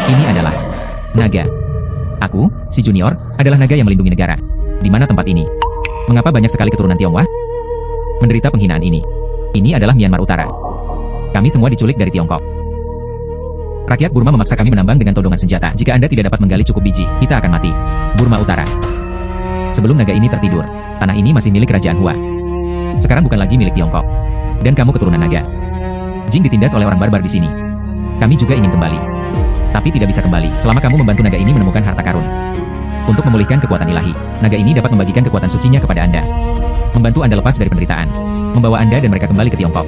Ini adalah naga. Aku, si Junior, adalah naga yang melindungi negara. Di mana tempat ini? Mengapa banyak sekali keturunan Tionghoa menderita penghinaan ini? Ini adalah Myanmar Utara. Kami semua diculik dari Tiongkok. Rakyat Burma memaksa kami menambang dengan todongan senjata. Jika Anda tidak dapat menggali cukup biji, kita akan mati. Burma Utara. Sebelum naga ini tertidur, tanah ini masih milik Kerajaan Hua. Sekarang bukan lagi milik Tiongkok. Dan kamu keturunan naga. Jing ditindas oleh orang barbar di sini. Kami juga ingin kembali. Tapi tidak bisa kembali selama kamu membantu naga ini menemukan harta karun. Untuk memulihkan kekuatan ilahi, naga ini dapat membagikan kekuatan sucinya kepada Anda. Membantu Anda lepas dari penderitaan. Membawa Anda dan mereka kembali ke Tiongkok.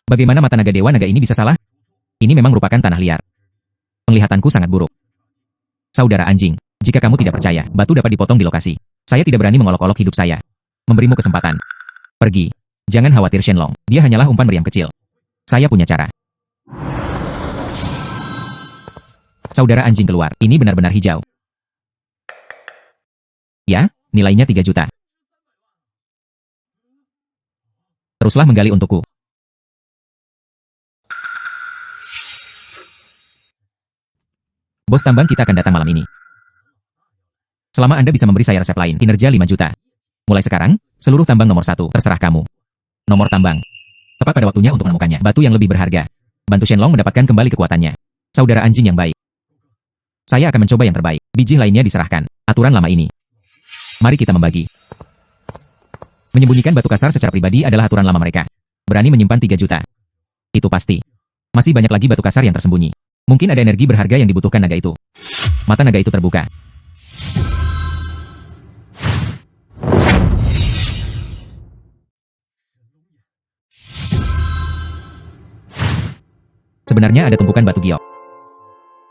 Bagaimana mata naga dewa naga ini bisa salah? Ini memang merupakan tanah liar. Penglihatanku sangat buruk. Saudara anjing, jika kamu tidak percaya, batu dapat dipotong di lokasi. Saya tidak berani mengolok-olok hidup saya. Memberimu kesempatan. Pergi. Jangan khawatir Shenlong, dia hanyalah umpan meriam kecil. Saya punya cara. Saudara anjing keluar, ini benar-benar hijau. Ya, nilainya 3 juta. Teruslah menggali untukku. Bos tambang kita akan datang malam ini. Selama Anda bisa memberi saya resep lain, kinerja 5 juta. Mulai sekarang, seluruh tambang nomor 1, terserah kamu. Nomor tambang. Tepat pada waktunya untuk menemukannya. Batu yang lebih berharga. Bantu Shenlong mendapatkan kembali kekuatannya. Saudara anjing yang baik. Saya akan mencoba yang terbaik. Biji lainnya diserahkan. Aturan lama ini. Mari kita membagi. Menyembunyikan batu kasar secara pribadi adalah aturan lama mereka. Berani menyimpan 3 juta. Itu pasti. Masih banyak lagi batu kasar yang tersembunyi. Mungkin ada energi berharga yang dibutuhkan naga itu. Mata naga itu terbuka. Sebenarnya ada tumpukan batu giok.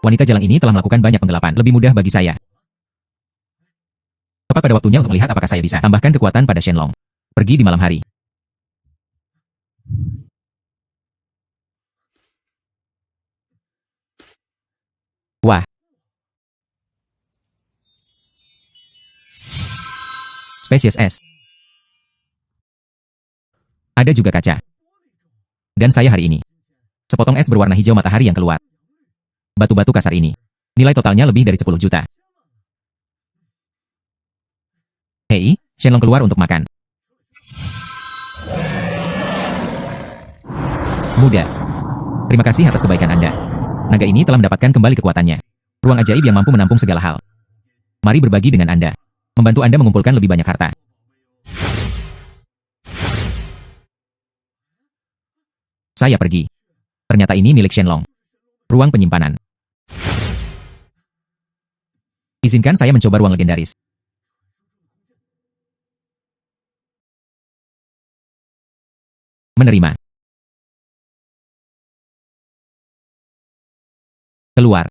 Wanita jalang ini telah melakukan banyak penggelapan. Lebih mudah bagi saya. Tepat pada waktunya untuk melihat apakah saya bisa tambahkan kekuatan pada Shenlong. Pergi di malam hari. Wah. Spesies S. Ada juga kaca. Dan saya hari ini. Sepotong es berwarna hijau matahari yang keluar. Batu-batu kasar ini. Nilai totalnya lebih dari 10 juta. Hei, Shenlong keluar untuk makan. Muda. Terima kasih atas kebaikan Anda. Naga ini telah mendapatkan kembali kekuatannya. Ruang ajaib yang mampu menampung segala hal. Mari berbagi dengan Anda. Membantu Anda mengumpulkan lebih banyak harta. Saya pergi. Ternyata ini milik Shenlong. Ruang penyimpanan. Izinkan saya mencoba ruang legendaris. Menerima. Keluar.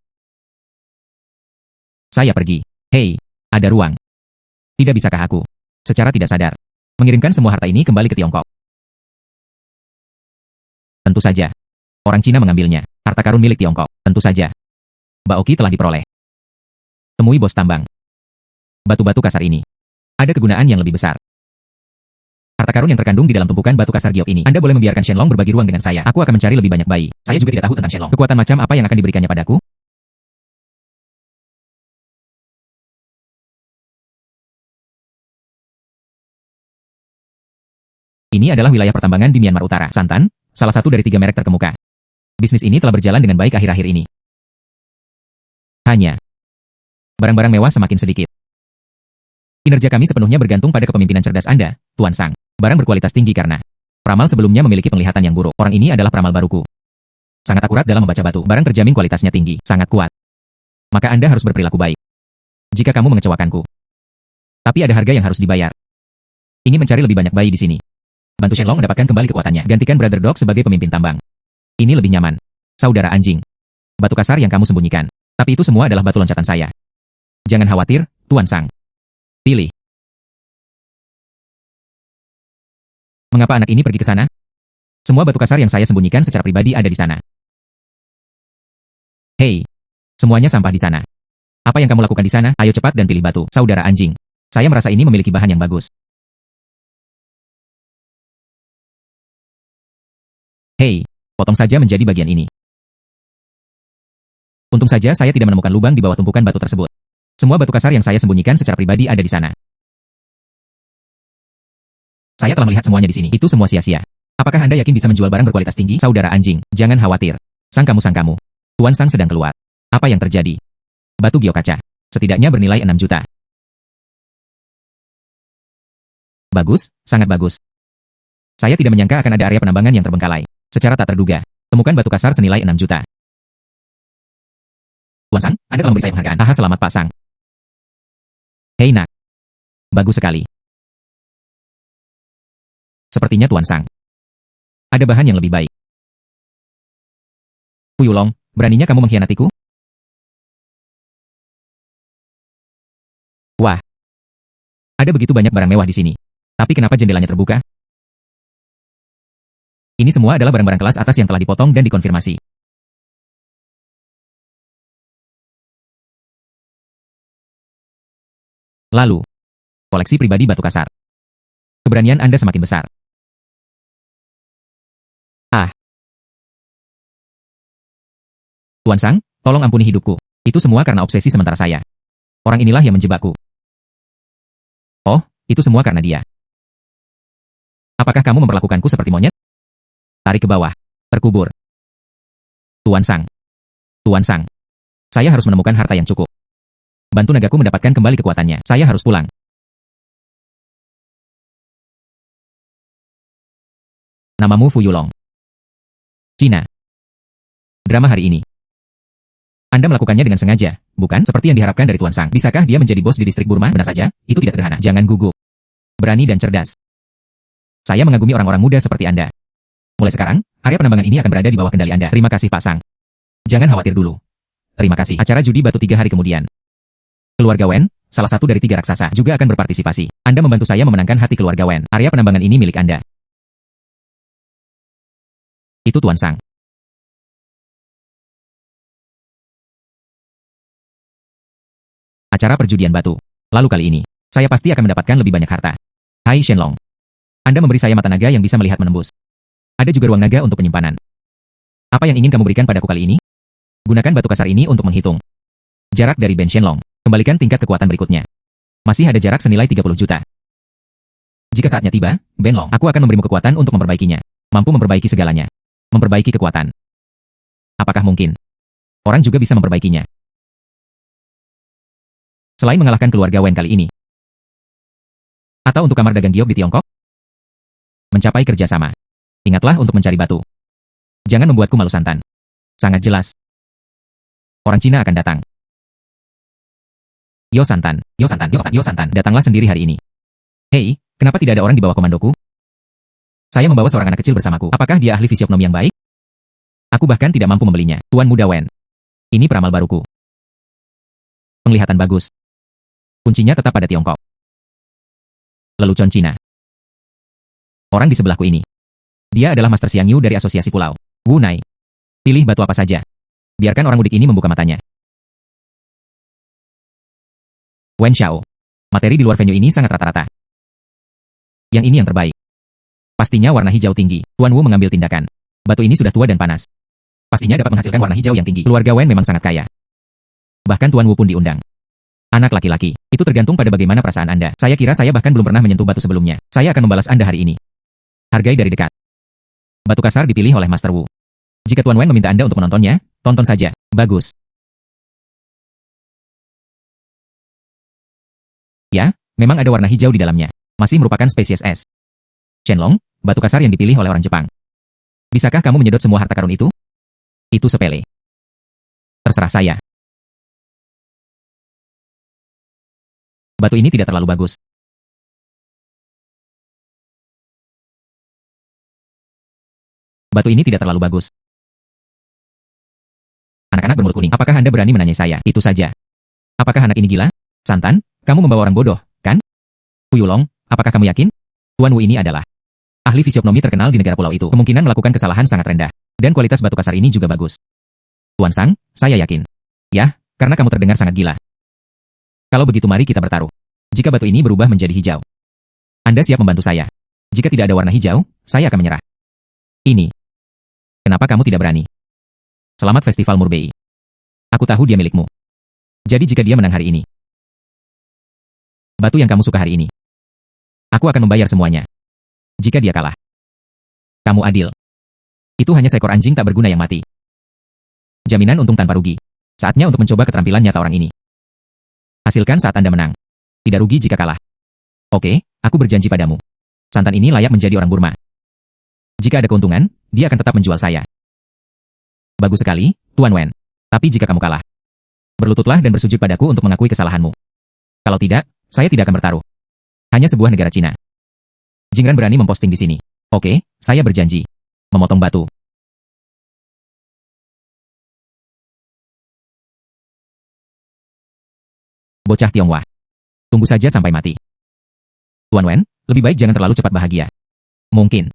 Saya pergi. Hei, ada ruang. Tidak bisakah aku, secara tidak sadar, mengirimkan semua harta ini kembali ke Tiongkok? Tentu saja. Orang Cina mengambilnya. Harta karun milik Tiongkok. Tentu saja. Baoqi telah diperoleh. Temui bos tambang. Batu-batu kasar ini. Ada kegunaan yang lebih besar. Harta karun yang terkandung di dalam tumpukan batu kasar giok ini. Anda boleh membiarkan Shenlong berbagi ruang dengan saya. Aku akan mencari lebih banyak bayi. Saya juga tidak tahu tentang Shenlong. Kekuatan macam apa yang akan diberikannya padaku? Ini adalah wilayah pertambangan di Myanmar Utara. Santan, salah satu dari 3 merek terkemuka. Bisnis ini telah berjalan dengan baik akhir-akhir ini. Hanya, barang-barang mewah semakin sedikit. Kinerja kami sepenuhnya bergantung pada kepemimpinan cerdas Anda, Tuan Sang. Barang berkualitas tinggi karena peramal sebelumnya memiliki penglihatan yang buruk. Orang ini adalah peramal baruku. Sangat akurat dalam membaca batu. Barang terjamin kualitasnya tinggi, sangat kuat. Maka Anda harus berperilaku baik. Jika kamu mengecewakanku. Tapi ada harga yang harus dibayar. Ingin mencari lebih banyak bayi di sini. Bantu Shenlong mendapatkan kembali kekuatannya. Gantikan Brother Dog sebagai pemimpin tambang. Ini lebih nyaman. Saudara anjing. Batu kasar yang kamu sembunyikan. Tapi itu semua adalah batu loncatan saya. Jangan khawatir, Tuan Sang. Pilih. Mengapa anak ini pergi ke sana? Semua batu kasar yang saya sembunyikan secara pribadi ada di sana. Hei. Semuanya sampah di sana. Apa yang kamu lakukan di sana? Ayo cepat dan pilih batu. Saudara anjing. Saya merasa ini memiliki bahan yang bagus. Hei, potong saja menjadi bagian ini. Untung saja saya tidak menemukan lubang di bawah tumpukan batu tersebut. Semua batu kasar yang saya sembunyikan secara pribadi ada di sana. Saya telah melihat semuanya di sini. Itu semua sia-sia. Apakah Anda yakin bisa menjual barang berkualitas tinggi? Saudara anjing, jangan khawatir. Sang kamu. Tuan Sang sedang keluar. Apa yang terjadi? Batu giok kaca. Setidaknya bernilai 6 juta. Bagus, sangat bagus. Saya tidak menyangka akan ada area penambangan yang terbengkalai. Secara tak terduga, temukan batu kasar senilai 6 juta. Tuan Sang, Anda telah memberi saya penghargaan. Aha, selamat Pak Sang. Hei nak. Bagus sekali. Sepertinya Tuan Sang. Ada bahan yang lebih baik. Fuyulong, beraninya kamu mengkhianatiku? Wah. Ada begitu banyak barang mewah di sini. Tapi kenapa jendelanya terbuka? Ini semua adalah barang-barang kelas atas yang telah dipotong dan dikonfirmasi. Lalu, koleksi pribadi batu kasar. Keberanian Anda semakin besar. Ah. Tuan Sang, tolong ampuni hidupku. Itu semua karena obsesi sementara saya. Orang inilah yang menjebakku. Oh, itu semua karena dia. Apakah kamu memperlakukanku seperti monyet? Tarik ke bawah. Terkubur. Tuan Sang. Tuan Sang. Saya harus menemukan harta yang cukup. Bantu nagaku mendapatkan kembali kekuatannya. Saya harus pulang. Namamu Fuyulong. Cina. Drama hari ini. Anda melakukannya dengan sengaja, bukan? Seperti yang diharapkan dari Tuan Sang. Bisakah dia menjadi bos di distrik Burma? Benar saja, itu tidak sederhana. Jangan gugup. Berani dan cerdas. Saya mengagumi orang-orang muda seperti Anda. Mulai sekarang, area penambangan ini akan berada di bawah kendali Anda. Terima kasih Pak Sang. Jangan khawatir dulu. Terima kasih. Acara judi batu 3 hari kemudian. Keluarga Wen, salah satu dari 3 raksasa, juga akan berpartisipasi. Anda membantu saya memenangkan hati keluarga Wen. Area penambangan ini milik Anda. Itu Tuan Sang. Acara perjudian batu. Lalu kali ini, saya pasti akan mendapatkan lebih banyak harta. Hai Shenlong. Anda memberi saya mata naga yang bisa melihat menembus. Ada juga ruang naga untuk penyimpanan. Apa yang ingin kamu berikan padaku kali ini? Gunakan batu kasar ini untuk menghitung jarak dari Ben Shenlong. Kembalikan tingkat kekuatan berikutnya. Masih ada jarak senilai 30 juta. Jika saatnya tiba, Ben Long, aku akan memberimu kekuatan untuk memperbaikinya. Mampu memperbaiki segalanya. Memperbaiki kekuatan. Apakah mungkin? Orang juga bisa memperbaikinya. Selain mengalahkan keluarga Wen kali ini. Atau untuk kamar dagang giok di Tiongkok? Mencapai kerjasama. Ingatlah untuk mencari batu. Jangan membuatku malu santan. Sangat jelas. Orang Cina akan datang. Yo Santan, Yo Santan, Yo Santan, Yo Santan, datanglah sendiri hari ini. Hei, kenapa tidak ada orang di bawah komandoku? Saya membawa seorang anak kecil bersamaku. Apakah dia ahli fisiognomi yang baik? Aku bahkan tidak mampu membelinya. Tuan Muda Wen. Ini peramal baruku. Penglihatan bagus. Kuncinya tetap pada Tiongkok. Lelucon Cina. Orang di sebelahku ini. Dia adalah Master Xiang Yu dari Asosiasi Pulau. Wu Nai. Pilih batu apa saja. Biarkan orang mudik ini membuka matanya. Wen Xiao. Materi di luar venue ini sangat rata-rata. Yang ini yang terbaik. Pastinya warna hijau tinggi. Tuan Wu mengambil tindakan. Batu ini sudah tua dan panas. Pastinya dapat menghasilkan warna hijau yang tinggi. Keluarga Wen memang sangat kaya. Bahkan Tuan Wu pun diundang. Anak laki-laki, itu tergantung pada bagaimana perasaan Anda. Saya kira saya bahkan belum pernah menyentuh batu sebelumnya. Saya akan membalas Anda hari ini. Hargai dari dekat. Batu kasar dipilih oleh Master Wu. Jika Tuan Wen meminta Anda untuk menontonnya, tonton saja. Bagus. Ya, memang ada warna hijau di dalamnya. Masih merupakan spesies es. Shenlong, batu kasar yang dipilih oleh orang Jepang. Bisakah kamu menyedot semua harta karun itu? Itu sepele. Terserah saya. Batu ini tidak terlalu bagus. Batu ini tidak terlalu bagus. Anak-anak bermulut kuning, apakah Anda berani menanyai saya? Itu saja. Apakah anak ini gila? Santan, kamu membawa orang bodoh, kan? Huyulong, apakah kamu yakin? Tuan Wu ini adalah ahli fisiognomi terkenal di negara pulau itu. Kemungkinan melakukan kesalahan sangat rendah. Dan kualitas batu kasar ini juga bagus. Tuan Sang, saya yakin. Ya, karena kamu terdengar sangat gila. Kalau begitu mari kita bertaruh. Jika batu ini berubah menjadi hijau, Anda siap membantu saya? Jika tidak ada warna hijau, saya akan menyerah. Ini. Kenapa kamu tidak berani? Selamat Festival Murbei. Aku tahu dia milikmu. Jadi jika dia menang hari ini, batu yang kamu suka hari ini, aku akan membayar semuanya. Jika dia kalah, kamu adil. Itu hanya seekor anjing tak berguna yang mati. Jaminan untung tanpa rugi. Saatnya untuk mencoba keterampilan nyata orang ini. Hasilkan saat Anda menang. Tidak rugi jika kalah. Oke, aku berjanji padamu. Santan ini layak menjadi orang Burma. Jika ada keuntungan, dia akan tetap menjual saya. Bagus sekali, Tuan Wen. Tapi jika kamu kalah, berlututlah dan bersujud padaku untuk mengakui kesalahanmu. Kalau tidak, saya tidak akan bertaruh. Hanya sebuah negara Cina. Jingran berani memposting di sini. Oke, saya berjanji. Memotong batu. Bocah Tionghoa. Tunggu saja sampai mati. Tuan Wen, lebih baik jangan terlalu cepat bahagia. Mungkin.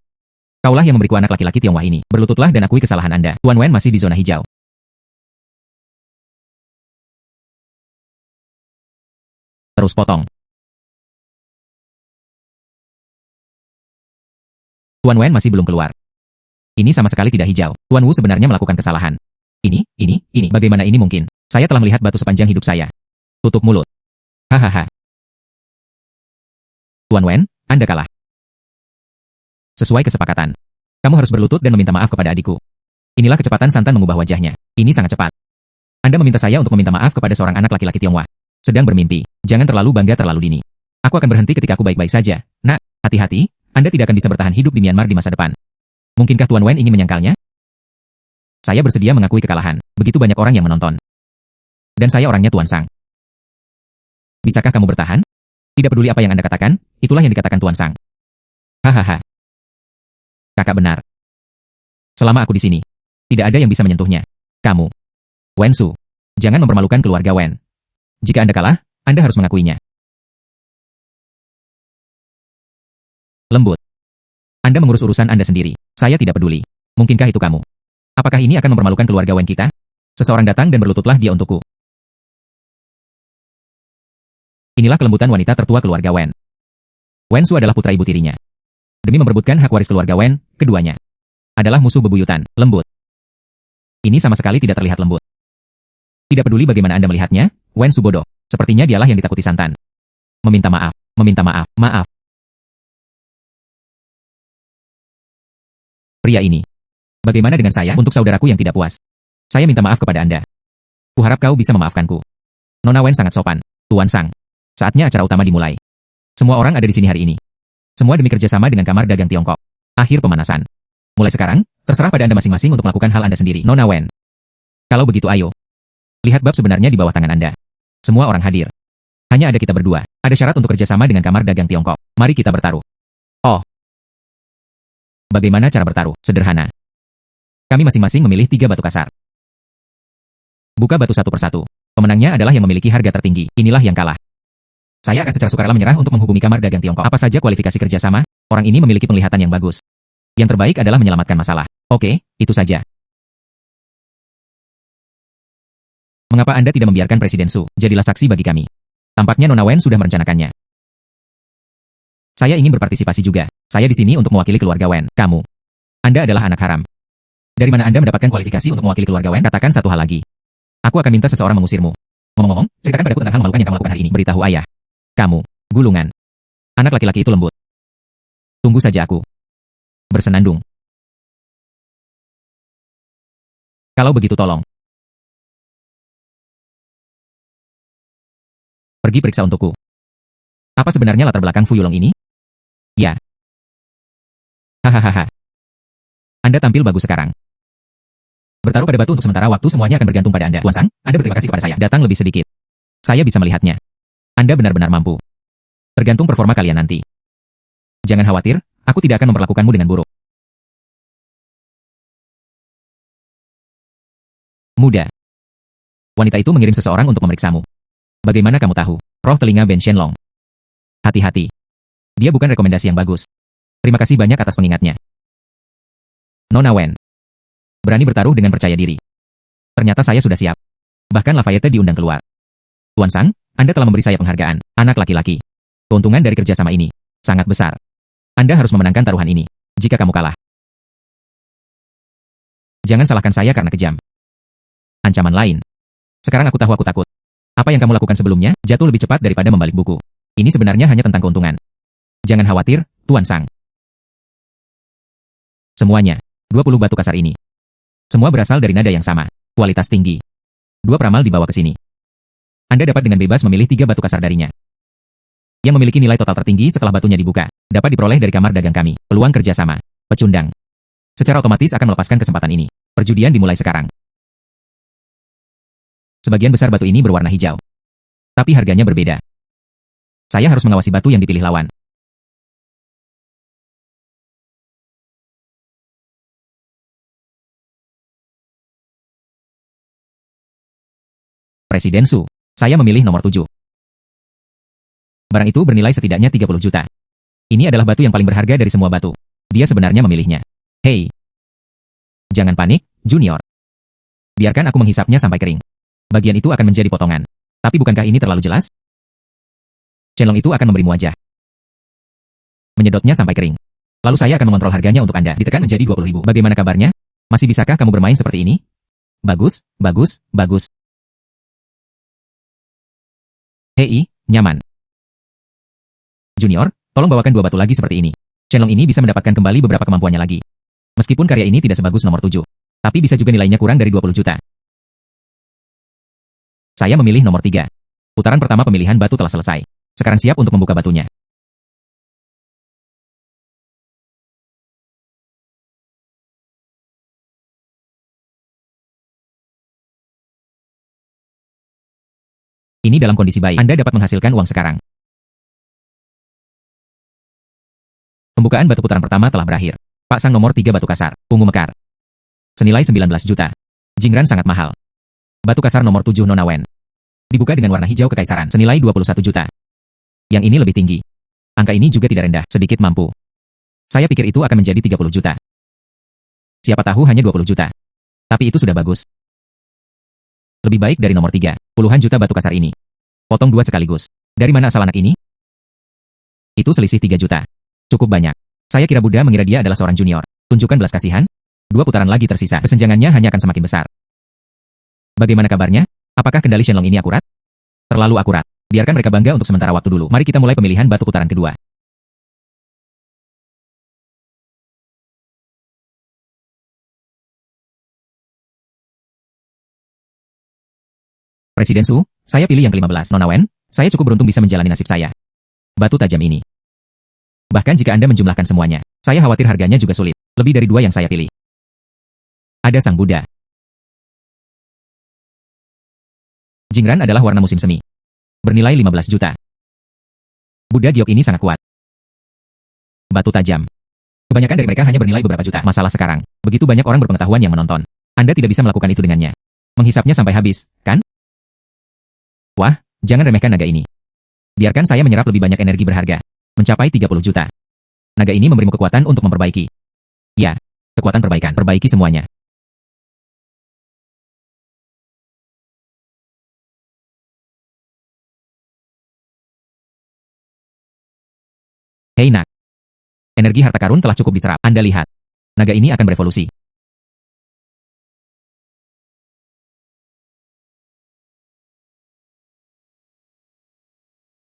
Kaulah yang memberiku anak laki-laki Tionghoa ini. Berlututlah dan akui kesalahan Anda. Tuan Wen masih di zona hijau. Terus potong. Tuan Wen masih belum keluar. Ini sama sekali tidak hijau. Tuan Wu sebenarnya melakukan kesalahan. Ini. Bagaimana ini mungkin? Saya telah melihat batu sepanjang hidup saya. Tutup mulut. Hahaha. Tuan Wen, Anda kalah. Sesuai kesepakatan. Kamu harus berlutut dan meminta maaf kepada adikku. Inilah kecepatan Santan mengubah wajahnya. Ini sangat cepat. Anda meminta saya untuk meminta maaf kepada seorang anak laki-laki Tionghoa. Sedang bermimpi. Jangan terlalu bangga terlalu dini. Aku akan berhenti ketika aku baik-baik saja. Nak, hati-hati, Anda tidak akan bisa bertahan hidup di Myanmar di masa depan. Mungkinkah Tuan Wen ingin menyangkalnya? Saya bersedia mengakui kekalahan. Begitu banyak orang yang menonton. Dan saya orangnya Tuan Sang. Bisakah kamu bertahan? Tidak peduli apa yang Anda katakan, itulah yang dikatakan Tuan Sang. Hahaha. Kakak benar. Selama aku di sini, tidak ada yang bisa menyentuhnya. Kamu. Wen Su. Jangan mempermalukan keluarga Wen. Jika Anda kalah, Anda harus mengakuinya. Lembut. Anda mengurus urusan Anda sendiri. Saya tidak peduli. Mungkinkah itu kamu? Apakah ini akan mempermalukan keluarga Wen kita? Seseorang datang dan berlututlah dia untukku. Inilah kelembutan wanita tertua keluarga Wen. Wen Su adalah putra ibu tirinya. Demi memperebutkan hak waris keluarga Wen, keduanya adalah musuh bebuyutan, lembut. Ini sama sekali tidak terlihat lembut. Tidak peduli bagaimana Anda melihatnya, Wen Su bodoh. Sepertinya dialah yang ditakuti Santan. Meminta maaf, maaf. Pria ini. Bagaimana dengan saya untuk saudaraku yang tidak puas? Saya minta maaf kepada Anda. Kuharap kau bisa memaafkanku. Nona Wen sangat sopan. Tuan Sang. Saatnya acara utama dimulai. Semua orang ada di sini hari ini. Semua demi kerjasama dengan Kamar Dagang Tiongkok. Akhir pemanasan. Mulai sekarang, terserah pada Anda masing-masing untuk melakukan hal Anda sendiri. Nona Wen. Kalau begitu ayo. Lihat bab sebenarnya di bawah tangan Anda. Semua orang hadir. Hanya ada kita berdua. Ada syarat untuk kerjasama dengan Kamar Dagang Tiongkok. Mari kita bertaruh. Oh. Bagaimana cara bertaruh? Sederhana. Kami masing-masing memilih 3 batu kasar. Buka batu satu persatu. Pemenangnya adalah yang memiliki harga tertinggi. Inilah yang kalah. Saya akan secara sukarela menyerah untuk menghubungi Kamar Dagang Tiongkok. Apa saja kualifikasi kerjasama, orang ini memiliki penglihatan yang bagus. Yang terbaik adalah menyelamatkan masalah. Oke, itu saja. Mengapa Anda tidak membiarkan Presiden Su jadilah saksi bagi kami? Tampaknya Nona Wen sudah merencanakannya. Saya ingin berpartisipasi juga. Saya di sini untuk mewakili keluarga Wen. Kamu. Anda adalah anak haram. Dari mana Anda mendapatkan kualifikasi untuk mewakili keluarga Wen? Katakan satu hal lagi. Aku akan minta seseorang mengusirmu. Ngomong-ngomong, ceritakan padaku tentang hal memalukan yang kamu lakukan hari ini. Beritahu ayah. Kamu. Gulungan. Anak laki-laki itu lembut. Tunggu saja aku. Bersenandung. Kalau begitu tolong. Pergi periksa untukku. Apa sebenarnya latar belakang Fu Yulong ini? Ya. Hahaha. Anda tampil bagus sekarang. Bertaruh pada batu untuk sementara waktu semuanya akan bergantung pada Anda. Tuan Sang, Anda berterima kasih kepada saya. Datang lebih sedikit. Saya bisa melihatnya. Anda benar-benar mampu. Tergantung performa kalian nanti. Jangan khawatir, aku tidak akan memperlakukanmu dengan buruk. Muda. Wanita itu mengirim seseorang untuk memeriksamu. Bagaimana kamu tahu? Roh telinga Ben Shenlong. Hati-hati. Dia bukan rekomendasi yang bagus. Terima kasih banyak atas pengingatnya. Nona Wen. Berani bertaruh dengan percaya diri. Ternyata saya sudah siap. Bahkan Lafayette diundang keluar. Tuan Sang, Anda telah memberi saya penghargaan, anak laki-laki. Keuntungan dari kerjasama ini sangat besar. Anda harus memenangkan taruhan ini. Jika kamu kalah, jangan salahkan saya karena kejam. Ancaman lain. Sekarang aku tahu aku takut. Apa yang kamu lakukan sebelumnya, jatuh lebih cepat daripada membalik buku. Ini sebenarnya hanya tentang keuntungan. Jangan khawatir, Tuan Sang. Semuanya, 20 batu kasar ini. Semua berasal dari nada yang sama, kualitas tinggi. 2 peramal dibawa ke sini. Anda dapat dengan bebas memilih 3 batu kasar darinya. Yang memiliki nilai total tertinggi setelah batunya dibuka, dapat diperoleh dari kamar dagang kami. Peluang kerjasama, pecundang. Secara otomatis akan melepaskan kesempatan ini. Perjudian dimulai sekarang. Sebagian besar batu ini berwarna hijau. Tapi harganya berbeda. Saya harus mengawasi batu yang dipilih lawan. Presiden Su, saya memilih nomor 7. Barang itu bernilai setidaknya 30 juta. Ini adalah batu yang paling berharga dari semua batu. Dia sebenarnya memilihnya. Hei. Jangan panik, Junior. Biarkan aku menghisapnya sampai kering. Bagian itu akan menjadi potongan. Tapi bukankah ini terlalu jelas? Shenlong itu akan memberimu wajah. Menyedotnya sampai kering. Lalu saya akan mengontrol harganya untuk Anda. Ditekan menjadi 20.000. Bagaimana kabarnya? Masih bisakah kamu bermain seperti ini? Bagus, bagus, bagus. Hei, nyaman. Junior, tolong bawakan 2 batu lagi seperti ini. Shenlong ini bisa mendapatkan kembali beberapa kemampuannya lagi. Meskipun karya ini tidak sebagus nomor 7. Tapi bisa juga nilainya kurang dari 20 juta. Saya memilih nomor 3. Putaran pertama pemilihan batu telah selesai. Sekarang siap untuk membuka batunya. Ini dalam kondisi baik. Anda dapat menghasilkan uang sekarang. Pembukaan batu putaran pertama telah berakhir. Pak Sang nomor 3 batu kasar, ungu mekar. Senilai 19 juta. Jingran sangat mahal. Batu kasar nomor 7 Nona Wen. Dibuka dengan warna hijau kekaisaran, senilai 21 juta. Yang ini lebih tinggi. Angka ini juga tidak rendah, sedikit mampu. Saya pikir itu akan menjadi 30 juta. Siapa tahu hanya 20 juta. Tapi itu sudah bagus. Lebih baik dari nomor 3, puluhan juta batu kasar ini. Potong 2 sekaligus. Dari mana asal anak ini? Itu selisih 3 juta. Cukup banyak. Saya kira Buddha mengira dia adalah seorang junior. Tunjukkan belas kasihan. 2 putaran lagi tersisa. Kesenjangannya hanya akan semakin besar. Bagaimana kabarnya? Apakah kendali Shenlong ini akurat? Terlalu akurat. Biarkan mereka bangga untuk sementara waktu dulu. Mari kita mulai pemilihan batu putaran kedua. Presiden Su, saya pilih yang ke-15. Nona Wen, saya cukup beruntung bisa menjalani nasib saya. Batu tajam ini. Bahkan jika Anda menjumlahkan semuanya, saya khawatir harganya juga sulit. Lebih dari 2 yang saya pilih. Ada Sang Buddha. Jingran adalah warna musim semi. Bernilai 15 juta. Buddha giok ini sangat kuat. Batu tajam. Kebanyakan dari mereka hanya bernilai beberapa juta. Masalah sekarang, begitu banyak orang berpengetahuan yang menonton. Anda tidak bisa melakukan itu dengannya. Menghisapnya sampai habis, kan? Wah, jangan remehkan naga ini. Biarkan saya menyerap lebih banyak energi berharga. Mencapai 30 juta. Naga ini memberimu kekuatan untuk memperbaiki. Ya. Kekuatan perbaikan. Perbaiki semuanya. Hei nak. Energi harta karun telah cukup diserap. Anda lihat. Naga ini akan berevolusi.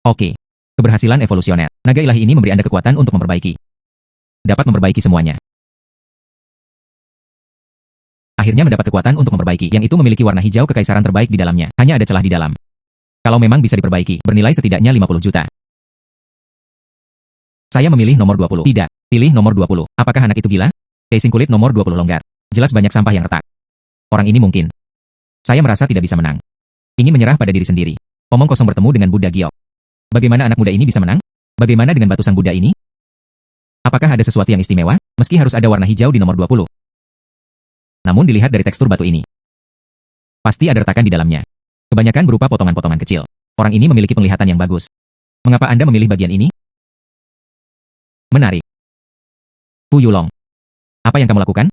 Oke. Keberhasilan evolusioner. Naga ilahi ini memberi Anda kekuatan untuk memperbaiki. Dapat memperbaiki semuanya. Akhirnya mendapat kekuatan untuk memperbaiki. Yang itu memiliki warna hijau kekaisaran terbaik di dalamnya. Hanya ada celah di dalam. Kalau memang bisa diperbaiki, bernilai setidaknya 50 juta. Saya memilih nomor 20. Tidak. Pilih nomor 20. Apakah anak itu gila? Casing kulit nomor 20 longgar. Jelas banyak sampah yang retak. Orang ini mungkin. Saya merasa tidak bisa menang. Ingin menyerah pada diri sendiri. Omong kosong bertemu dengan Buddha Giok. Bagaimana anak muda ini bisa menang? Bagaimana dengan batu sang Buddha ini? Apakah ada sesuatu yang istimewa? Meski harus ada warna hijau di nomor 20. Namun dilihat dari tekstur batu ini. Pasti ada retakan di dalamnya. Kebanyakan berupa potongan-potongan kecil. Orang ini memiliki penglihatan yang bagus. Mengapa Anda memilih bagian ini? Menarik. Fu Yulong. Apa yang kamu lakukan?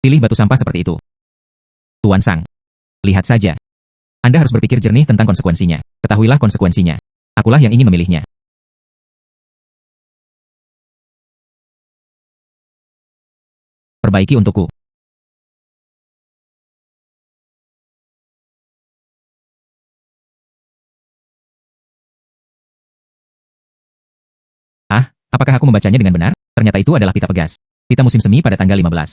Pilih batu sampah seperti itu. Tuan Sang. Lihat saja. Anda harus berpikir jernih tentang konsekuensinya. Ketahuilah konsekuensinya. Akulah yang ingin memilihnya. Perbaiki untukku. Apakah aku membacanya dengan benar? Ternyata itu adalah pita pegas. Pita musim semi pada tanggal 15.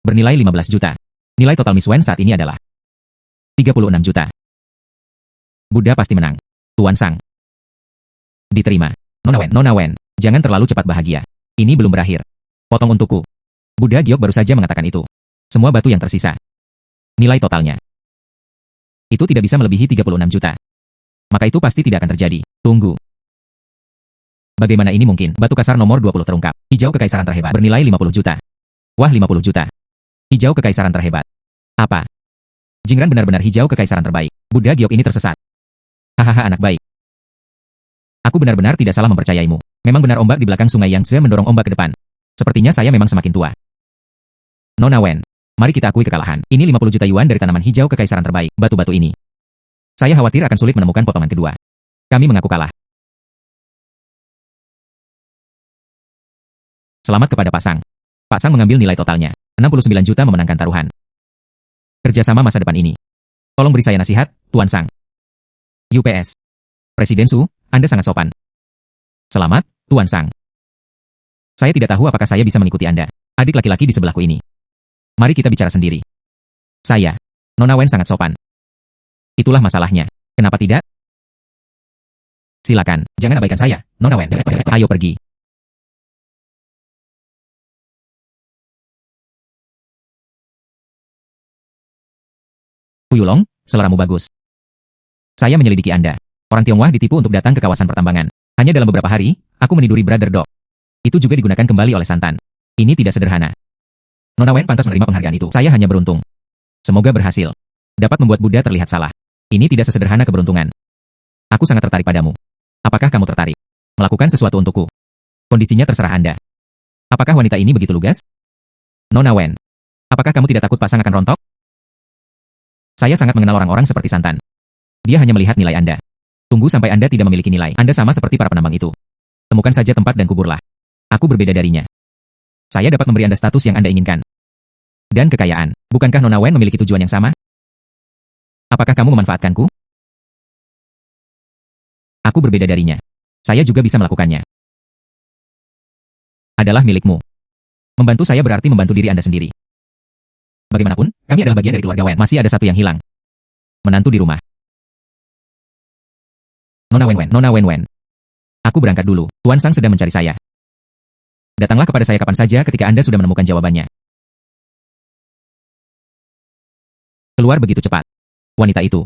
Bernilai 15 juta. Nilai total Miss Wen saat ini adalah 36 juta. Buddha pasti menang. Tuan Sang. Diterima. Nona Wen, jangan terlalu cepat bahagia. Ini belum berakhir. Potong untukku. Buddha Giok baru saja mengatakan itu. Semua batu yang tersisa. Nilai totalnya. Itu tidak bisa melebihi 36 juta. Maka itu pasti tidak akan terjadi. Tunggu. Bagaimana ini mungkin? Batu kasar nomor 20 terungkap. Hijau kekaisaran terhebat. Bernilai 50 juta. Wah, 50 juta. Hijau kekaisaran terhebat. Apa? Jingran benar-benar hijau kekaisaran terbaik. Buddha Giok ini tersesat. Hahaha, anak baik. Aku benar-benar tidak salah mempercayaimu. Memang benar ombak di belakang sungai Yangtze mendorong ombak ke depan. Sepertinya saya memang semakin tua. Nona Wen, mari kita akui kekalahan. Ini 50 juta yuan dari tanaman hijau kekaisaran terbaik. Batu-batu ini. Saya khawatir akan sulit menemukan potongan kedua. Kami mengaku kalah. Selamat kepada Pak Sang. Pak Sang mengambil nilai totalnya. 69 juta memenangkan taruhan. Kerjasama masa depan ini. Tolong beri saya nasihat, Tuan Sang. UPS. Presiden Su, Anda sangat sopan. Selamat, Tuan Sang. Saya tidak tahu apakah saya bisa mengikuti Anda. Adik laki-laki di sebelahku ini. Mari kita bicara sendiri. Saya. Nona Wen sangat sopan. Itulah masalahnya. Kenapa tidak? Silakan, jangan abaikan saya, Nona Wen. Ayo pergi. Fu Yulong, seleramu bagus. Saya menyelidiki Anda. Orang Tionghoa ditipu untuk datang ke kawasan pertambangan. Hanya dalam beberapa hari, aku meniduri Brother Dog. Itu juga digunakan kembali oleh Santan. Ini tidak sederhana. Nona Wen pantas menerima penghargaan itu. Saya hanya beruntung. Semoga berhasil. Dapat membuat Buddha terlihat salah. Ini tidak sesederhana keberuntungan. Aku sangat tertarik padamu. Apakah kamu tertarik? Melakukan sesuatu untukku. Kondisinya terserah Anda. Apakah wanita ini begitu lugas? Nona Wen. Apakah kamu tidak takut pasang akan rontok? Saya sangat mengenal orang-orang seperti Santan. Dia hanya melihat nilai Anda. Tunggu sampai Anda tidak memiliki nilai. Anda sama seperti para penambang itu. Temukan saja tempat dan kuburlah. Aku berbeda darinya. Saya dapat memberi Anda status yang Anda inginkan. Dan kekayaan. Bukankah Nona Wen memiliki tujuan yang sama? Apakah kamu memanfaatkanku? Aku berbeda darinya. Saya juga bisa melakukannya. Adalah milikmu. Membantu saya berarti membantu diri Anda sendiri. Bagaimanapun, kami adalah bagian dari keluarga Wen. Masih ada satu yang hilang. Menantu di rumah. Nona Wen. Aku berangkat dulu. Tuan Sang sedang mencari saya. Datanglah kepada saya kapan saja ketika Anda sudah menemukan jawabannya. Keluar begitu cepat. Wanita itu.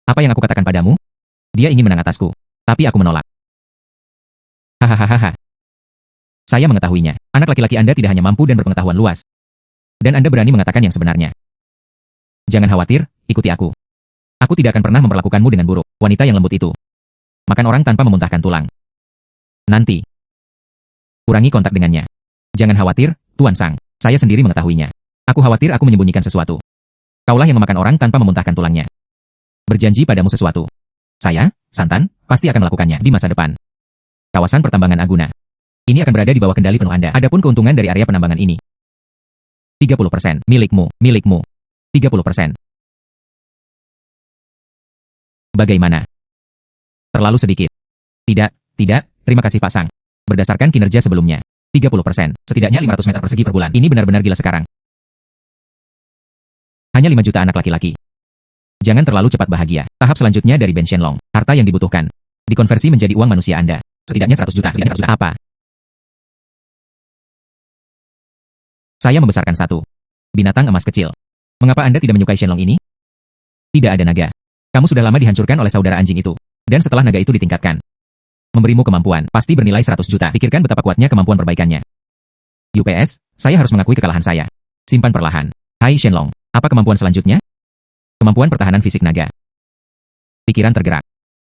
Apa yang aku katakan padamu? Dia ingin menang atasku. Tapi aku menolak. Hahaha. Saya mengetahuinya. Anak laki-laki Anda tidak hanya mampu dan berpengetahuan luas. Dan Anda berani mengatakan yang sebenarnya. Jangan khawatir, ikuti aku. Aku tidak akan pernah memperlakukanmu dengan buruk. Wanita yang lembut itu. Makan orang tanpa memuntahkan tulang. Nanti. Kurangi kontak dengannya. Jangan khawatir, Tuan Sang. Saya sendiri mengetahuinya. Aku khawatir aku menyembunyikan sesuatu. Kaulah yang memakan orang tanpa memuntahkan tulangnya. Berjanji padamu sesuatu. Saya, Santan, pasti akan melakukannya di masa depan. Kawasan pertambangan Aguna. Ini akan berada di bawah kendali penuh Anda. Adapun keuntungan dari area penambangan ini. 30%. Milikmu. 30%. Bagaimana? Terlalu sedikit. Tidak, terima kasih Pak Sang. Berdasarkan kinerja sebelumnya. 30%. Setidaknya 500 meter persegi per bulan. Ini benar-benar gila sekarang. Hanya 5 juta anak laki-laki. Jangan terlalu cepat bahagia. Tahap selanjutnya dari Ben Shenlong. Harta yang dibutuhkan. Dikonversi menjadi uang manusia Anda. Setidaknya 100 juta. Apa? Saya membesarkan satu. Binatang emas kecil. Mengapa Anda tidak menyukai Shenlong ini? Tidak ada naga. Kamu sudah lama dihancurkan oleh saudara anjing itu. Dan setelah naga itu ditingkatkan. Memberimu kemampuan, pasti bernilai 100 juta. Pikirkan betapa kuatnya kemampuan perbaikannya. UPS, saya harus mengakui kekalahan saya. Simpan perlahan. Hai Shenlong, apa kemampuan selanjutnya? Kemampuan pertahanan fisik naga. Pikiran tergerak.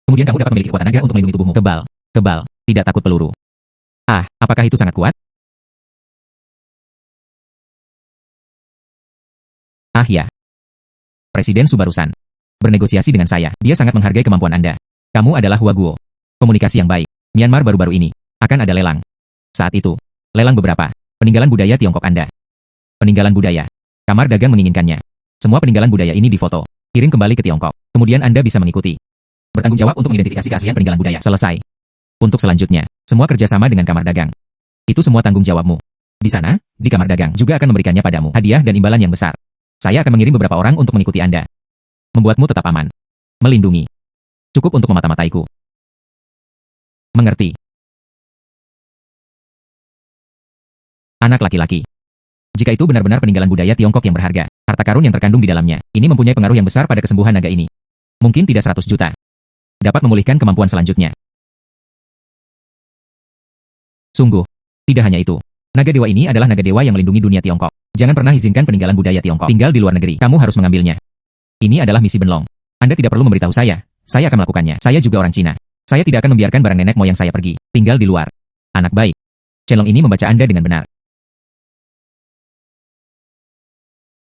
Kemudian kamu dapat memiliki kekuatan naga untuk melindungi tubuhmu. Kebal, tidak takut peluru. Ah, apakah itu sangat kuat? Ah ya. Presiden Subarusan. Bernegosiasi dengan saya. Dia sangat menghargai kemampuan Anda. Kamu adalah Hua Guo. Komunikasi yang baik. Myanmar baru-baru ini. Akan ada lelang. Saat itu. Lelang beberapa. Peninggalan budaya Tiongkok Anda. Peninggalan budaya. Kamar dagang menginginkannya. Semua peninggalan budaya ini difoto. Kirim kembali ke Tiongkok. Kemudian Anda bisa mengikuti. Bertanggung jawab untuk mengidentifikasi keaslian peninggalan budaya. Selesai. Untuk selanjutnya. Semua kerjasama dengan kamar dagang. Itu semua tanggung jawabmu. Di sana, di kamar dagang juga akan memberikannya padamu. Hadiah dan imbalan yang besar. Saya akan mengirim beberapa orang untuk mengikuti Anda. Membuatmu tetap aman. Melindungi. Cukup untuk memata-mataiku. Mengerti. Anak laki-laki. Jika itu benar-benar peninggalan budaya Tiongkok yang berharga, harta karun yang terkandung di dalamnya, ini mempunyai pengaruh yang besar pada kesembuhan naga ini. Mungkin tidak 100 juta. Dapat memulihkan kemampuan selanjutnya. Sungguh. Tidak hanya itu. Naga dewa ini adalah naga dewa yang melindungi dunia Tiongkok. Jangan pernah izinkan peninggalan budaya Tiongkok tinggal di luar negeri. Kamu harus mengambilnya. Ini adalah misi Benlong. Anda tidak perlu memberitahu saya. Saya akan melakukannya. Saya juga orang Cina. Saya tidak akan membiarkan barang nenek moyang saya pergi. Tinggal di luar. Anak baik. Shenlong ini membaca Anda dengan benar.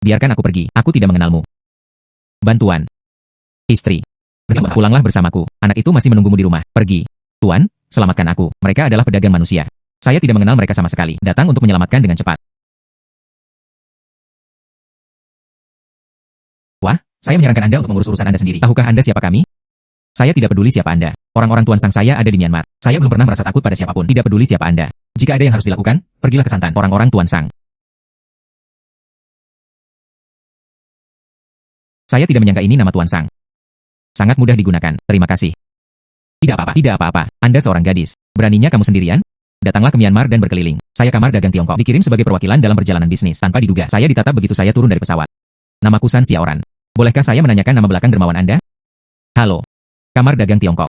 Biarkan aku pergi. Aku tidak mengenalmu. Bantuan. Istri. Pulanglah bersamaku. Anak itu masih menunggumu di rumah. Pergi. Tuan, selamatkan aku. Mereka adalah pedagang manusia. Saya tidak mengenal mereka sama sekali. Datang untuk menyelamatkan dengan cepat. Wah, saya menyarankan Anda untuk mengurus urusan Anda sendiri. Tahukah Anda siapa kami? Saya tidak peduli siapa Anda. Orang-orang Tuan Sang saya ada di Myanmar. Saya belum pernah merasa takut pada siapapun. Tidak peduli siapa Anda. Jika ada yang harus dilakukan, pergilah ke Santan. Orang-orang Tuan Sang. Saya tidak menyangka ini nama Tuan Sang. Sangat mudah digunakan. Terima kasih. Tidak apa-apa. Anda seorang gadis. Beraninya kamu sendirian? Datanglah ke Myanmar dan berkeliling. Saya kamar dagang Tiongkok. Dikirim sebagai perwakilan dalam perjalanan bisnis. Tanpa diduga, saya ditatap begitu saya turun dari pesawat. Namaku San Xiaoran. Bolehkah saya menanyakan nama belakang dermawan Anda? Halo. Kamar dagang Tiongkok.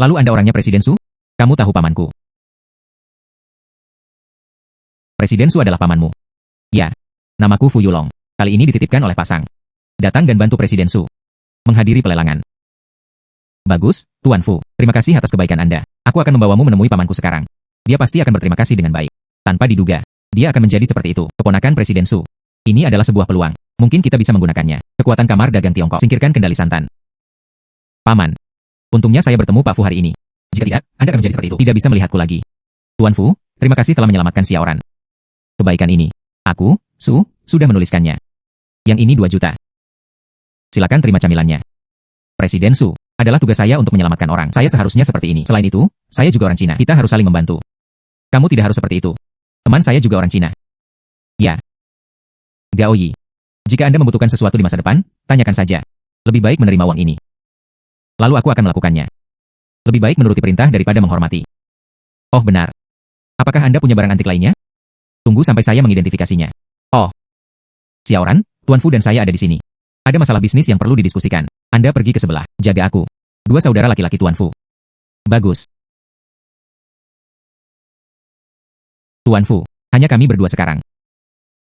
Lalu Anda orangnya Presiden Su? Kamu tahu pamanku. Presiden Su adalah pamanmu. Ya. Namaku Fu Yulong. Kali ini dititipkan oleh Pasang. Datang dan bantu Presiden Su. Menghadiri pelelangan. Bagus, Tuan Fu. Terima kasih atas kebaikan Anda. Aku akan membawamu menemui pamanku sekarang. Dia pasti akan berterima kasih dengan baik. Tanpa diduga, dia akan menjadi seperti itu. Keponakan Presiden Su. Ini adalah sebuah peluang. Mungkin kita bisa menggunakannya. Kekuatan kamar dagang Tiongkok. Singkirkan kendali santan. Paman. Untungnya saya bertemu Pak Fu hari ini. Jika tidak, Anda akan menjadi seperti itu. Tidak bisa melihatku lagi. Tuan Fu, terima kasih telah menyelamatkan Xiaoran. Kebaikan ini. Aku, Su, sudah menuliskannya. Yang ini 2 juta. Silakan terima camilannya. Presiden Su, adalah tugas saya untuk menyelamatkan orang. Saya seharusnya seperti ini. Selain itu, saya juga orang Cina. Kita harus saling membantu. Kamu tidak harus seperti itu. Teman saya juga orang Cina. Ya. Gao Yi. Jika Anda membutuhkan sesuatu di masa depan, tanyakan saja. Lebih baik menerima uang ini. Lalu aku akan melakukannya. Lebih baik menuruti perintah daripada menghormati. Oh benar. Apakah Anda punya barang antik lainnya? Tunggu sampai saya mengidentifikasinya. Oh. Xiaoran, Tuan Fu dan saya ada di sini. Ada masalah bisnis yang perlu didiskusikan. Anda pergi ke sebelah. Jaga aku. 2 saudara laki-laki Tuan Fu. Bagus. Tuan Fu, hanya kami berdua sekarang.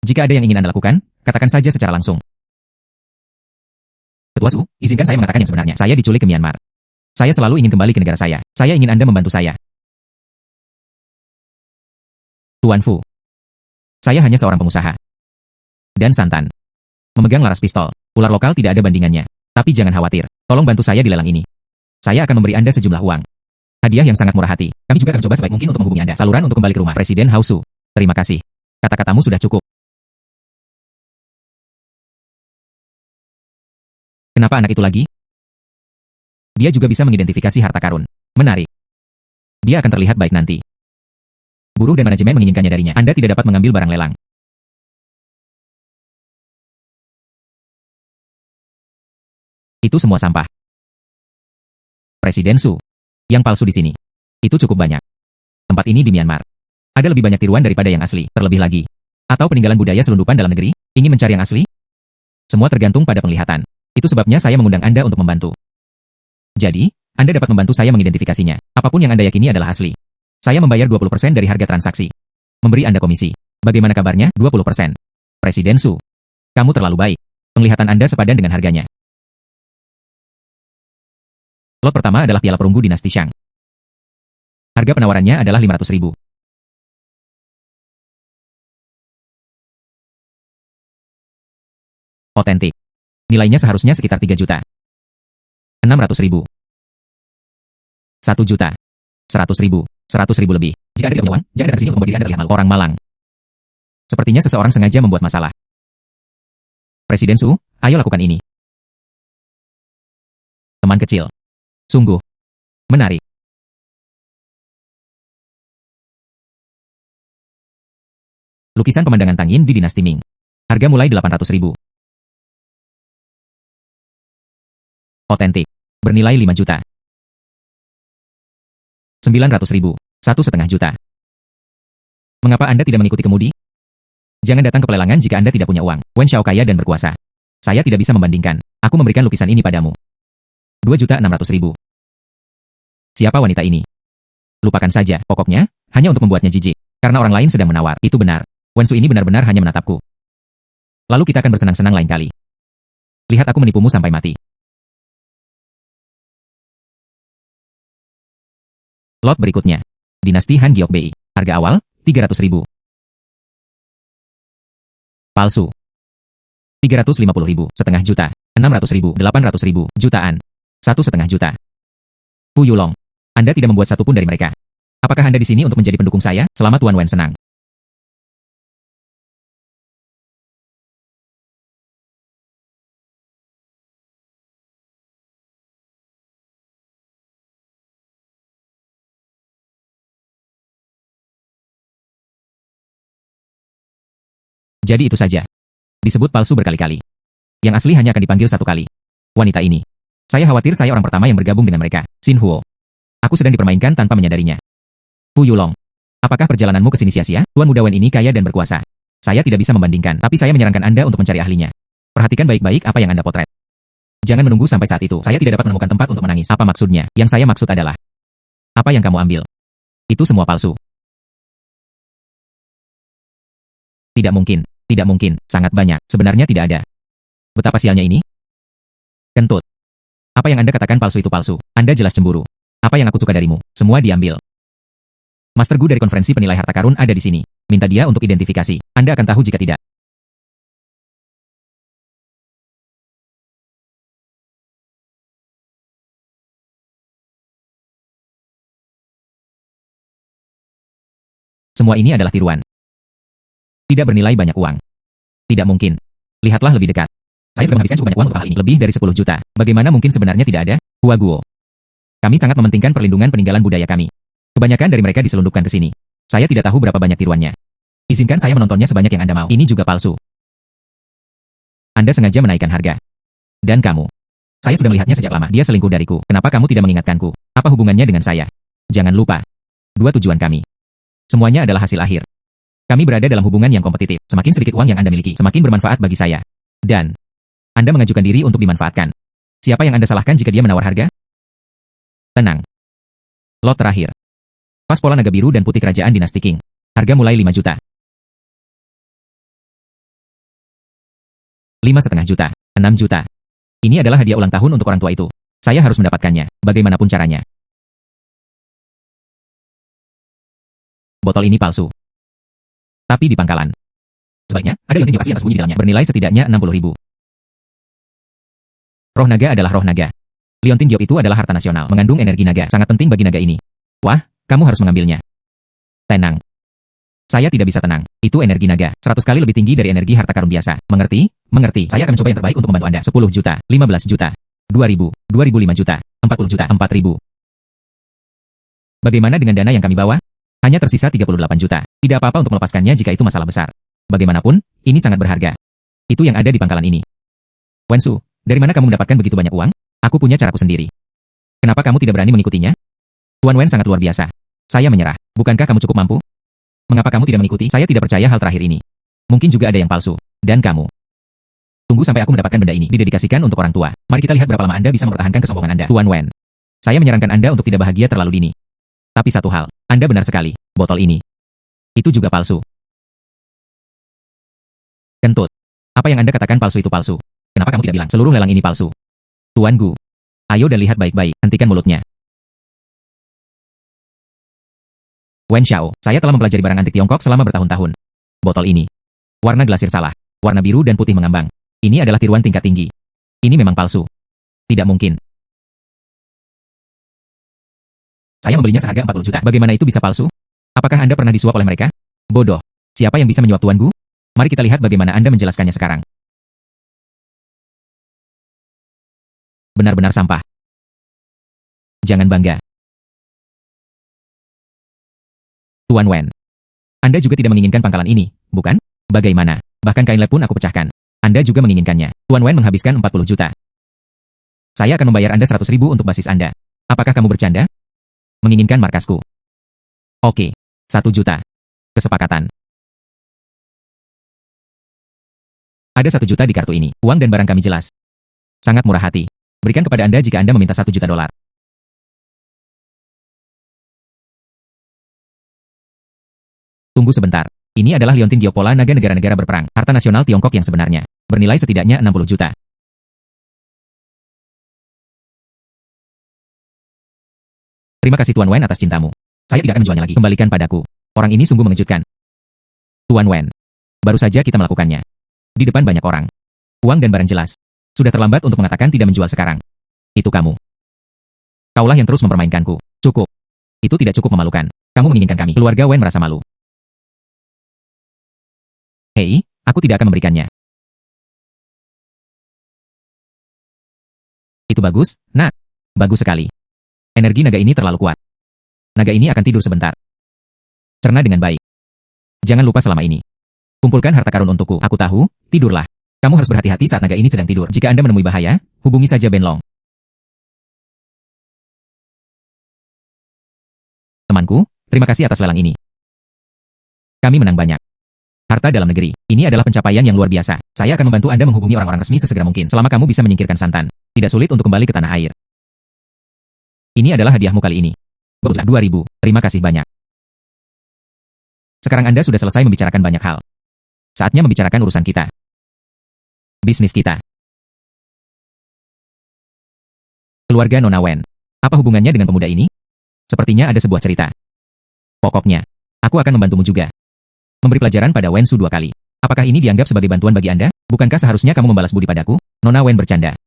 Jika ada yang ingin Anda lakukan, katakan saja secara langsung. Ketua Su, izinkan saya mengatakan yang sebenarnya. Saya diculik ke Myanmar. Saya selalu ingin kembali ke negara saya. Saya ingin Anda membantu saya. Tuan Tuan Fu. Saya hanya seorang pengusaha. Dan santan. Memegang laras pistol, ular lokal tidak ada bandingannya. Tapi jangan khawatir, tolong bantu saya di lelang ini. Saya akan memberi Anda sejumlah uang. Hadiah yang sangat murah hati. Kami juga akan coba sebaik mungkin untuk menghubungi Anda. Saluran untuk kembali ke rumah. Presiden Hausu. Terima kasih. Kata-katamu sudah cukup. Kenapa anak itu lagi? Dia juga bisa mengidentifikasi harta karun. Menarik. Dia akan terlihat baik nanti. Buruh dan manajemen menginginkannya darinya. Anda tidak dapat mengambil barang lelang. Itu semua sampah. Presiden Su. Yang palsu di sini. Itu cukup banyak. Tempat ini di Myanmar. Ada lebih banyak tiruan daripada yang asli. Terlebih lagi. Atau peninggalan budaya selundupan dalam negeri? Ingin mencari yang asli? Semua tergantung pada penglihatan. Itu sebabnya saya mengundang Anda untuk membantu. Jadi, Anda dapat membantu saya mengidentifikasinya. Apapun yang Anda yakini adalah asli. Saya membayar 20% dari harga transaksi. Memberi Anda komisi. Bagaimana kabarnya? 20%. Presiden Su. Kamu terlalu baik. Penglihatan Anda sepadan dengan harganya. Lot pertama adalah piala perunggu dinasti Shang. Harga penawarannya adalah 500.000. Otentik. Nilainya seharusnya sekitar 3 juta. 600.000. 1 juta. 100.000. 100.000 lebih. Jika Anda tidak punya uang, jangan datang ke sini untuk membuat diri Anda terlihat malu. Orang malang. Sepertinya seseorang sengaja membuat masalah. Presiden Su, ayo lakukan ini. Teman kecil. Sungguh menarik. Lukisan pemandangan Tangin di dinasti Ming. Harga mulai 800.000. Otentik. Bernilai 5 juta. 900.000. 1,5 juta. Mengapa Anda tidak mengikuti kemudi? Jangan datang ke pelelangan jika Anda tidak punya uang. Wen Xiao kaya dan berkuasa. Saya tidak bisa membandingkan. Aku memberikan lukisan ini padamu. 2.600.000. Siapa wanita ini? Lupakan saja, pokoknya, hanya untuk membuatnya jijik. Karena orang lain sedang menawar, itu benar. Wen Su ini benar-benar hanya menatapku. Lalu kita akan bersenang-senang lain kali. Lihat aku menipumu sampai mati. Lot berikutnya. Dinasti Han Geokbei. Harga awal, 300.000. Palsu. 350.000, setengah juta. 600.000, 800.000, jutaan. 1,5 juta. Fu Yulong. Anda tidak membuat satupun dari mereka. Apakah Anda di sini untuk menjadi pendukung saya? Selamat Tuan Wen senang. Jadi itu saja. Disebut palsu berkali-kali. Yang asli hanya akan dipanggil satu kali. Wanita ini. Saya khawatir saya orang pertama yang bergabung dengan mereka. Xin Huo. Aku sedang dipermainkan tanpa menyadarinya. Fu Yulong. Apakah perjalananmu ke sini sia-sia? Tuan muda Wen ini kaya dan berkuasa. Saya tidak bisa membandingkan, tapi saya menyarankan Anda untuk mencari ahlinya. Perhatikan baik-baik apa yang Anda potret. Jangan menunggu sampai saat itu. Saya tidak dapat menemukan tempat untuk menangis. Apa maksudnya? Yang saya maksud adalah, apa yang kamu ambil? Itu semua palsu. Tidak mungkin. Tidak mungkin. Sangat banyak. Sebenarnya tidak ada. Betapa sialnya ini? Kentut. Apa yang Anda katakan palsu itu palsu. Anda jelas cemburu. Apa yang aku suka darimu? Semua diambil. Master Gu dari konferensi penilai harta karun ada di sini. Minta dia untuk identifikasi. Anda akan tahu jika tidak. Semua ini adalah tiruan. Tidak bernilai banyak uang. Tidak mungkin. Lihatlah lebih dekat. Saya sudah menghabiskan cukup banyak uang untuk hal ini. Lebih dari 10 juta. Bagaimana mungkin sebenarnya tidak ada? Hua Guo. Kami sangat mementingkan perlindungan peninggalan budaya kami. Kebanyakan dari mereka diselundupkan ke sini. Saya tidak tahu berapa banyak tiruannya. Izinkan saya menontonnya sebanyak yang Anda mau. Ini juga palsu. Anda sengaja menaikkan harga. Dan kamu. Saya sudah melihatnya sejak lama. Dia selingkuh dariku. Kenapa kamu tidak mengingatkanku? Apa hubungannya dengan saya? Jangan lupa. Dua tujuan kami. Semuanya adalah hasil akhir. Kami berada dalam hubungan yang kompetitif. Semakin sedikit uang yang Anda miliki, semakin bermanfaat bagi saya. Dan Anda mengajukan diri untuk dimanfaatkan. Siapa yang Anda salahkan jika dia menawar harga? Tenang. Lot terakhir. Pas pola naga biru dan putih kerajaan dinasti Qing. Harga mulai 5 juta. 5,5 juta. 6 juta. Ini adalah hadiah ulang tahun untuk orang tua itu. Saya harus mendapatkannya, bagaimanapun caranya. Botol ini palsu. tapi di pangkalan. Sebaliknya, ada liontin diopasi yang tersembunyi di dalamnya, bernilai setidaknya 60.000. Roh naga adalah roh naga. Liontin Giok itu adalah harta nasional, mengandung energi naga, sangat penting bagi naga ini. Wah, kamu harus mengambilnya. Tenang. Saya tidak bisa tenang. Itu energi naga, 100 kali lebih tinggi dari energi harta karun biasa. Mengerti? Mengerti. Saya akan mencoba yang terbaik untuk membantu Anda. 10 juta, 15 juta, 2.000, 2.005 juta, 40 juta, 4.000. Bagaimana dengan dana yang kami bawa? Hanya tersisa 38 juta. Tidak apa-apa untuk melepaskannya jika itu masalah besar. Bagaimanapun, ini sangat berharga. Itu yang ada di pangkalan ini. Wensu, dari mana kamu mendapatkan begitu banyak uang? Aku punya caraku sendiri. Kenapa kamu tidak berani mengikutinya? Tuan Wen sangat luar biasa. Saya menyerah. Bukankah kamu cukup mampu? Mengapa kamu tidak mengikuti? Saya tidak percaya hal terakhir ini. Mungkin juga ada yang palsu. Dan kamu. Tunggu sampai aku mendapatkan benda ini. Didedikasikan untuk orang tua. Mari kita lihat berapa lama Anda bisa mempertahankan kesombongan Anda. Tuan Wen. Saya menyarankan Anda untuk tidak bahagia terlalu dini. Tapi satu hal. Anda benar sekali. Botol ini. Itu juga palsu. Kentut. Apa yang Anda katakan palsu itu palsu. Kenapa kamu tidak bilang seluruh lelang ini palsu? Tuan Gu. Ayo dan lihat baik-baik. Hentikan mulutnya. Wen Xiao, saya telah mempelajari barang antik Tiongkok selama bertahun-tahun. Botol ini. Warna glasir salah. Warna biru dan putih mengambang. Ini adalah tiruan tingkat tinggi. Ini memang palsu. Tidak mungkin. Saya membelinya seharga 40 juta. Bagaimana itu bisa palsu? Apakah Anda pernah disuap oleh mereka? Bodoh. Siapa yang bisa menyuap Tuan Gu? Mari kita lihat bagaimana Anda menjelaskannya sekarang. Benar-benar sampah. Jangan bangga. Tuan Wen. Anda juga tidak menginginkan pangkalan ini, bukan? Bagaimana? Bahkan kain lep pun aku pecahkan. Anda juga menginginkannya. Tuan Wen menghabiskan 40 juta. Saya akan membayar Anda 100.000 untuk basis Anda. Apakah kamu bercanda? Menginginkan markasku. Oke. 1 juta. Kesepakatan. Ada 1 juta di kartu ini. Uang dan barang kami jelas. Sangat murah hati. Berikan kepada Anda jika Anda meminta 1 juta dolar. Tunggu sebentar. Ini adalah liontin Giopola naga negara-negara berperang, harta nasional Tiongkok yang sebenarnya. Bernilai setidaknya 60 juta. Terima kasih Tuan Wen atas cintamu. Saya tidak akan menjualnya lagi. Kembalikan padaku. Orang ini sungguh mengejutkan. Tuan Wen. Baru saja kita melakukannya. Di depan banyak orang. Uang dan barang jelas. Sudah terlambat untuk mengatakan tidak menjual sekarang. Itu kamu. Kaulah yang terus mempermainkanku. Cukup. Itu tidak cukup memalukan. Kamu menginginkan kami. Keluarga Wen merasa malu. Hei, aku tidak akan memberikannya. Itu bagus, nak. Bagus sekali. Energi naga ini terlalu kuat. Naga ini akan tidur sebentar. Cerna dengan baik. Jangan lupa selama ini. Kumpulkan harta karun untukku. Aku tahu, tidurlah. Kamu harus berhati-hati saat naga ini sedang tidur. Jika Anda menemui bahaya, hubungi saja Ben Long. Temanku, terima kasih atas lelang ini. Kami menang banyak. Harta dalam negeri. Ini adalah pencapaian yang luar biasa. Saya akan membantu Anda menghubungi orang-orang resmi sesegera mungkin. Selama kamu bisa menyingkirkan Santan. Tidak sulit untuk kembali ke tanah air. Ini adalah hadiahmu kali ini. 2.000. Terima kasih banyak. Sekarang Anda sudah selesai membicarakan banyak hal. Saatnya membicarakan urusan kita. Bisnis kita. Keluarga Nona Wen. Apa hubungannya dengan pemuda ini? Sepertinya ada sebuah cerita. Pokoknya, aku akan membantumu juga. Memberi pelajaran pada Wen Su 2 kali. Apakah ini dianggap sebagai bantuan bagi Anda? Bukankah seharusnya kamu membalas budi padaku? Nona Wen bercanda.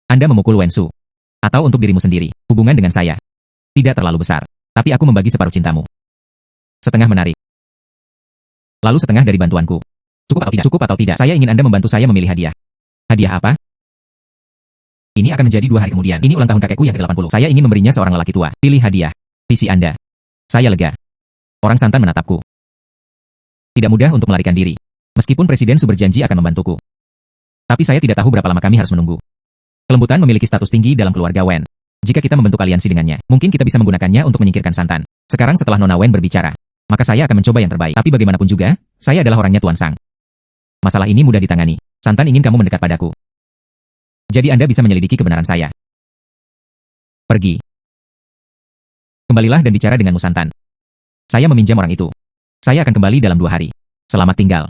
Anda memukul Wen Su. Atau untuk dirimu sendiri. Hubungan dengan saya. Tidak terlalu besar. Tapi aku membagi separuh cintamu. Setengah menarik. Lalu setengah dari bantuanku. Cukup atau tidak? Cukup atau tidak? Saya ingin Anda membantu saya memilih hadiah. Hadiah apa? Ini akan menjadi 2 hari kemudian. Ini ulang tahun kakekku yang ke-80. Saya ingin memberinya seorang lelaki tua. Pilih hadiah. Visi Anda. Saya lega. Orang Santan menatapku. Tidak mudah untuk melarikan diri. Meskipun Presiden Su berjanji akan membantuku. Tapi saya tidak tahu berapa lama kami harus menunggu. Kelembutan memiliki status tinggi dalam keluarga Wen. Jika kita membentuk aliansi dengannya, mungkin kita bisa menggunakannya untuk menyingkirkan Santan. Sekarang setelah Nona Wen berbicara, maka saya akan mencoba yang terbaik. Tapi bagaimanapun juga, saya adalah orangnya Tuan Sang. Masalah ini mudah ditangani. Santan ingin kamu mendekat padaku. Jadi Anda bisa menyelidiki kebenaran saya. Pergi. Kembalilah dan bicara denganmu Santan. Saya meminjam orang itu. Saya akan kembali dalam 2 hari. Selamat tinggal.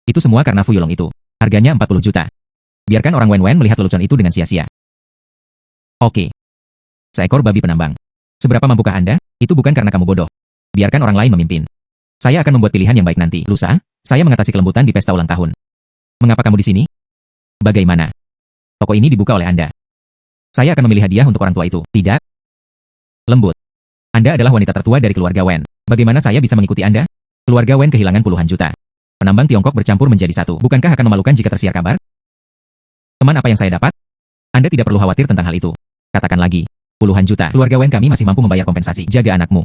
Itu semua karena Fuyolong itu. Harganya 40 juta. Biarkan orang Wen-Wen melihat lelucon itu dengan sia-sia. Oke. Seekor babi penambang. Seberapa mampukah Anda? Itu bukan karena kamu bodoh. Biarkan orang lain memimpin. Saya akan membuat pilihan yang baik nanti. Lusa, saya mengatasi kelembutan di pesta ulang tahun. Mengapa kamu di sini? Bagaimana? Toko ini dibuka oleh Anda. Saya akan memilih hadiah untuk orang tua itu. Tidak. Lembut. Anda adalah wanita tertua dari keluarga Wen. Bagaimana saya bisa mengikuti Anda? Keluarga Wen kehilangan puluhan juta. Penambang Tiongkok bercampur menjadi satu. Bukankah akan memalukan jika tersiar kabar? Teman, apa yang saya dapat? Anda tidak perlu khawatir tentang hal itu. Katakan lagi. Puluhan juta. Keluarga Wen kami masih mampu membayar kompensasi. Jaga anakmu.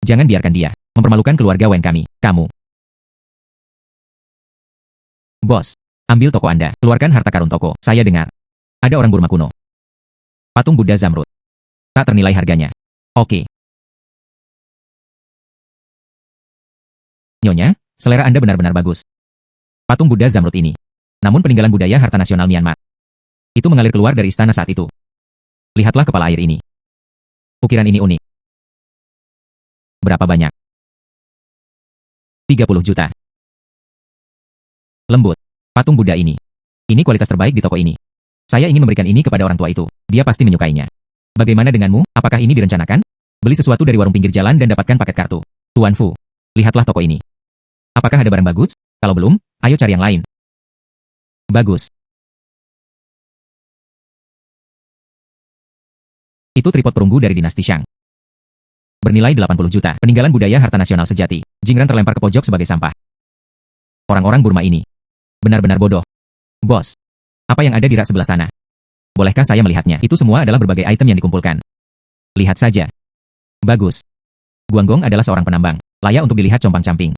Jangan biarkan dia mempermalukan keluarga Wen kami. Kamu. Bos, ambil toko Anda. Keluarkan harta karun toko. Saya dengar. Ada orang Burma kuno. Patung Buddha Zamrud. Tak ternilai harganya. Oke. Nyonya, selera Anda benar-benar bagus. Patung Buddha Zamrud ini. Namun peninggalan budaya harta nasional Myanmar. Itu mengalir keluar dari istana saat itu. Lihatlah kepala air ini. Ukiran ini unik. Berapa banyak? 30 juta. Lembut. Patung Buddha ini. Ini kualitas terbaik di toko ini. Saya ingin memberikan ini kepada orang tua itu. Dia pasti menyukainya. Bagaimana denganmu? Apakah ini direncanakan? Beli sesuatu dari warung pinggir jalan dan dapatkan paket kartu. Tuan Fu, lihatlah toko ini. Apakah ada barang bagus? Kalau belum, ayo cari yang lain. Bagus. Itu tripod perunggu dari dinasti Shang. Bernilai 80 juta. Peninggalan budaya harta nasional sejati. Jingran terlempar ke pojok sebagai sampah. Orang-orang Burma ini benar-benar bodoh. Bos, apa yang ada di rak sebelah sana? Bolehkah saya melihatnya? Itu semua adalah berbagai item yang dikumpulkan. Lihat saja. Bagus. Guanggong adalah seorang penambang. Layak untuk dilihat compang-camping.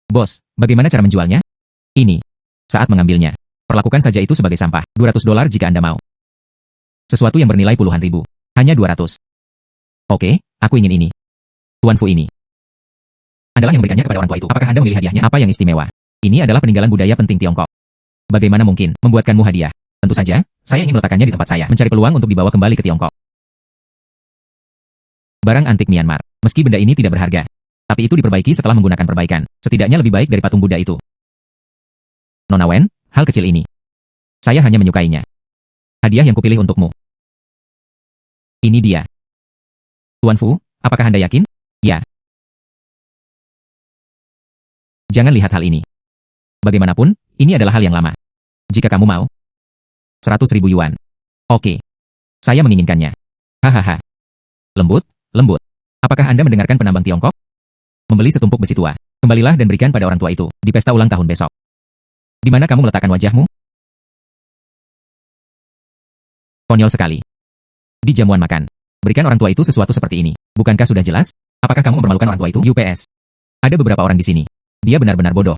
Bos, bagaimana cara menjualnya? Ini. Saat mengambilnya, perlakukan saja itu sebagai sampah. $200 jika Anda mau. Sesuatu yang bernilai puluhan ribu. Hanya 200. Oke, aku ingin ini. Tuan Fu ini. Andalah yang memberikannya kepada orang tua itu. Apakah Anda memilih hadiahnya? Apa yang istimewa? Ini adalah peninggalan budaya penting Tiongkok. Bagaimana mungkin membuatkanmu hadiah? Tentu saja, saya ingin meletakkannya di tempat saya. Mencari peluang untuk dibawa kembali ke Tiongkok. Barang antik Myanmar. Meski benda ini tidak berharga, tapi itu diperbaiki setelah menggunakan perbaikan. Setidaknya lebih baik dari patung Buddha itu. Nona Wen, hal kecil ini. Saya hanya menyukainya. Hadiah yang kupilih untukmu. Ini dia. Tuan Fu, apakah Anda yakin? Ya. Jangan lihat hal ini. Bagaimanapun, ini adalah hal yang lama. Jika kamu mau. 100.000 yuan. Oke. Saya menginginkannya. Hahaha. Lembut, lembut. Apakah Anda mendengarkan penambang Tiongkok? Membeli setumpuk besi tua. Kembalilah dan berikan pada orang tua itu, di pesta ulang tahun besok. Di mana kamu meletakkan wajahmu? Konyol sekali. Di jamuan makan. Berikan orang tua itu sesuatu seperti ini. Bukankah sudah jelas? Apakah kamu mempermalukan orang tua itu? UPS. Ada beberapa orang di sini. Dia benar-benar bodoh.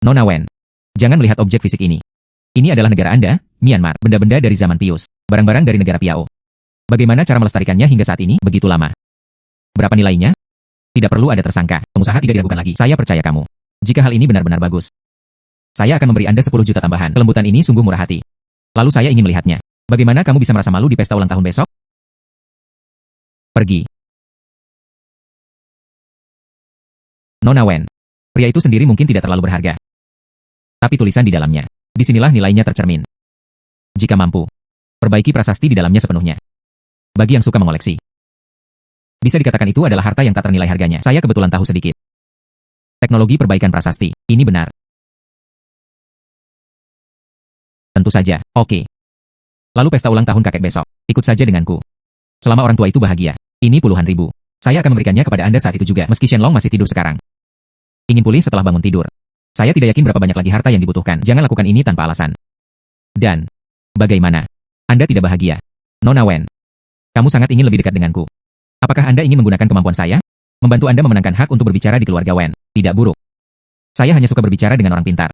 Nona Wen. Jangan melihat objek fisik ini. Ini adalah negara Anda, Myanmar. Benda-benda dari zaman Pius. Barang-barang dari negara Piao. Bagaimana cara melestarikannya hingga saat ini? Begitu lama. Berapa nilainya? Tidak perlu ada tersangka. Pengusaha tidak diragukan lagi. Saya percaya kamu. Jika hal ini benar-benar bagus, saya akan memberi Anda 10 juta tambahan. Kelembutan ini sungguh murah hati. Lalu saya ingin melihatnya. Bagaimana kamu bisa merasa malu di pesta ulang tahun besok? Pergi. Nona Wen. Pria itu sendiri mungkin tidak terlalu berharga. Tapi tulisan di dalamnya. Disinilah nilainya tercermin. Jika mampu, perbaiki prasasti di dalamnya sepenuhnya. Bagi yang suka mengoleksi. Bisa dikatakan itu adalah harta yang tak ternilai harganya. Saya kebetulan tahu sedikit. Teknologi perbaikan prasasti. Ini benar. Tentu saja. Oke. Lalu pesta ulang tahun kakek besok. Ikut saja denganku. Selama orang tua itu bahagia. Ini puluhan ribu. Saya akan memberikannya kepada Anda saat itu juga. Meski Shenlong masih tidur sekarang. Ingin pulih setelah bangun tidur. Saya tidak yakin berapa banyak lagi harta yang dibutuhkan. Jangan lakukan ini tanpa alasan. Dan, bagaimana? Anda tidak bahagia. Nona Wen. Kamu sangat ingin lebih dekat denganku. Apakah Anda ingin menggunakan kemampuan saya? Membantu Anda memenangkan hak untuk berbicara di keluarga Wen. Tidak buruk. Saya hanya suka berbicara dengan orang pintar.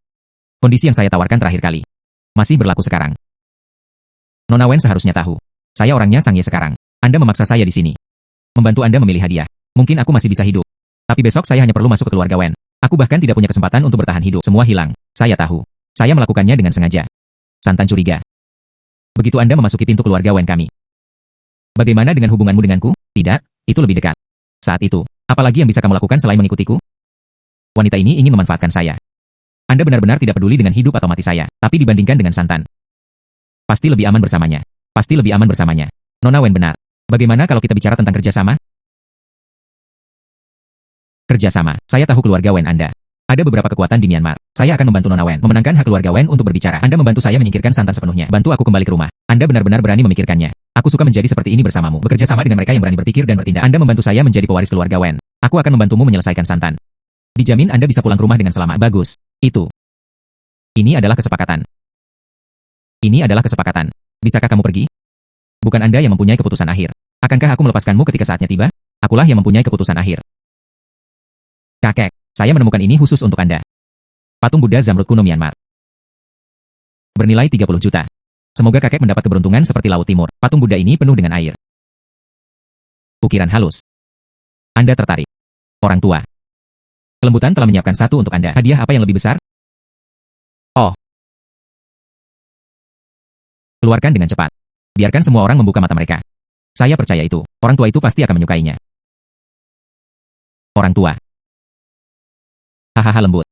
Kondisi yang saya tawarkan terakhir kali. Masih berlaku sekarang. Nona Wen seharusnya tahu. Saya orangnya sangye sekarang. Anda memaksa saya di sini. Membantu Anda memilih hadiah. Mungkin aku masih bisa hidup. Tapi besok saya hanya perlu masuk ke keluarga Wen. Aku bahkan tidak punya kesempatan untuk bertahan hidup. Semua hilang. Saya tahu. Saya melakukannya dengan sengaja. Santan curiga. Begitu Anda memasuki pintu keluarga Wen kami. Bagaimana dengan hubunganmu denganku? Tidak, itu lebih dekat. Saat itu, apalagi yang bisa kamu lakukan selain mengikutiku? Wanita ini ingin memanfaatkan saya. Anda benar-benar tidak peduli dengan hidup atau mati saya, tapi dibandingkan dengan santan, pasti lebih aman bersamanya. Pasti lebih aman bersamanya. Nona Wen benar. Bagaimana kalau kita bicara tentang kerjasama? Kerjasama. Saya tahu keluarga Wen Anda. Ada beberapa kekuatan di Myanmar. Saya akan membantu Nona Wen memenangkan hak keluarga Wen untuk berbicara. Anda membantu saya menyingkirkan santan sepenuhnya. Bantu aku kembali ke rumah. Anda benar-benar berani memikirkannya. Aku suka menjadi seperti ini bersamamu. Bekerja sama dengan mereka yang berani berpikir dan bertindak. Anda membantu saya menjadi pewaris keluarga Wen. Aku akan membantumu menyelesaikan santan. Dijamin Anda bisa pulang ke rumah dengan selamat. Bagus. Itu. Ini adalah kesepakatan. Ini adalah kesepakatan. Bisakah kamu pergi? Bukan Anda yang mempunyai keputusan akhir. Akankah aku melepaskanmu ketika saatnya tiba? Akulah yang mempunyai keputusan akhir. Kakek, saya menemukan ini khusus untuk Anda. Patung Buddha Zamrud kuno Myanmar. Bernilai 30 juta. Semoga kakek mendapat keberuntungan seperti Laut Timur. Patung Buddha ini penuh dengan air. Ukiran halus. Anda tertarik. Orang tua. Kelembutan telah menyiapkan satu untuk Anda. Hadiah apa yang lebih besar? Oh. Keluarkan dengan cepat. Biarkan semua orang membuka mata mereka. Saya percaya itu. Orang tua itu pasti akan menyukainya. Orang tua. Hahaha lembut.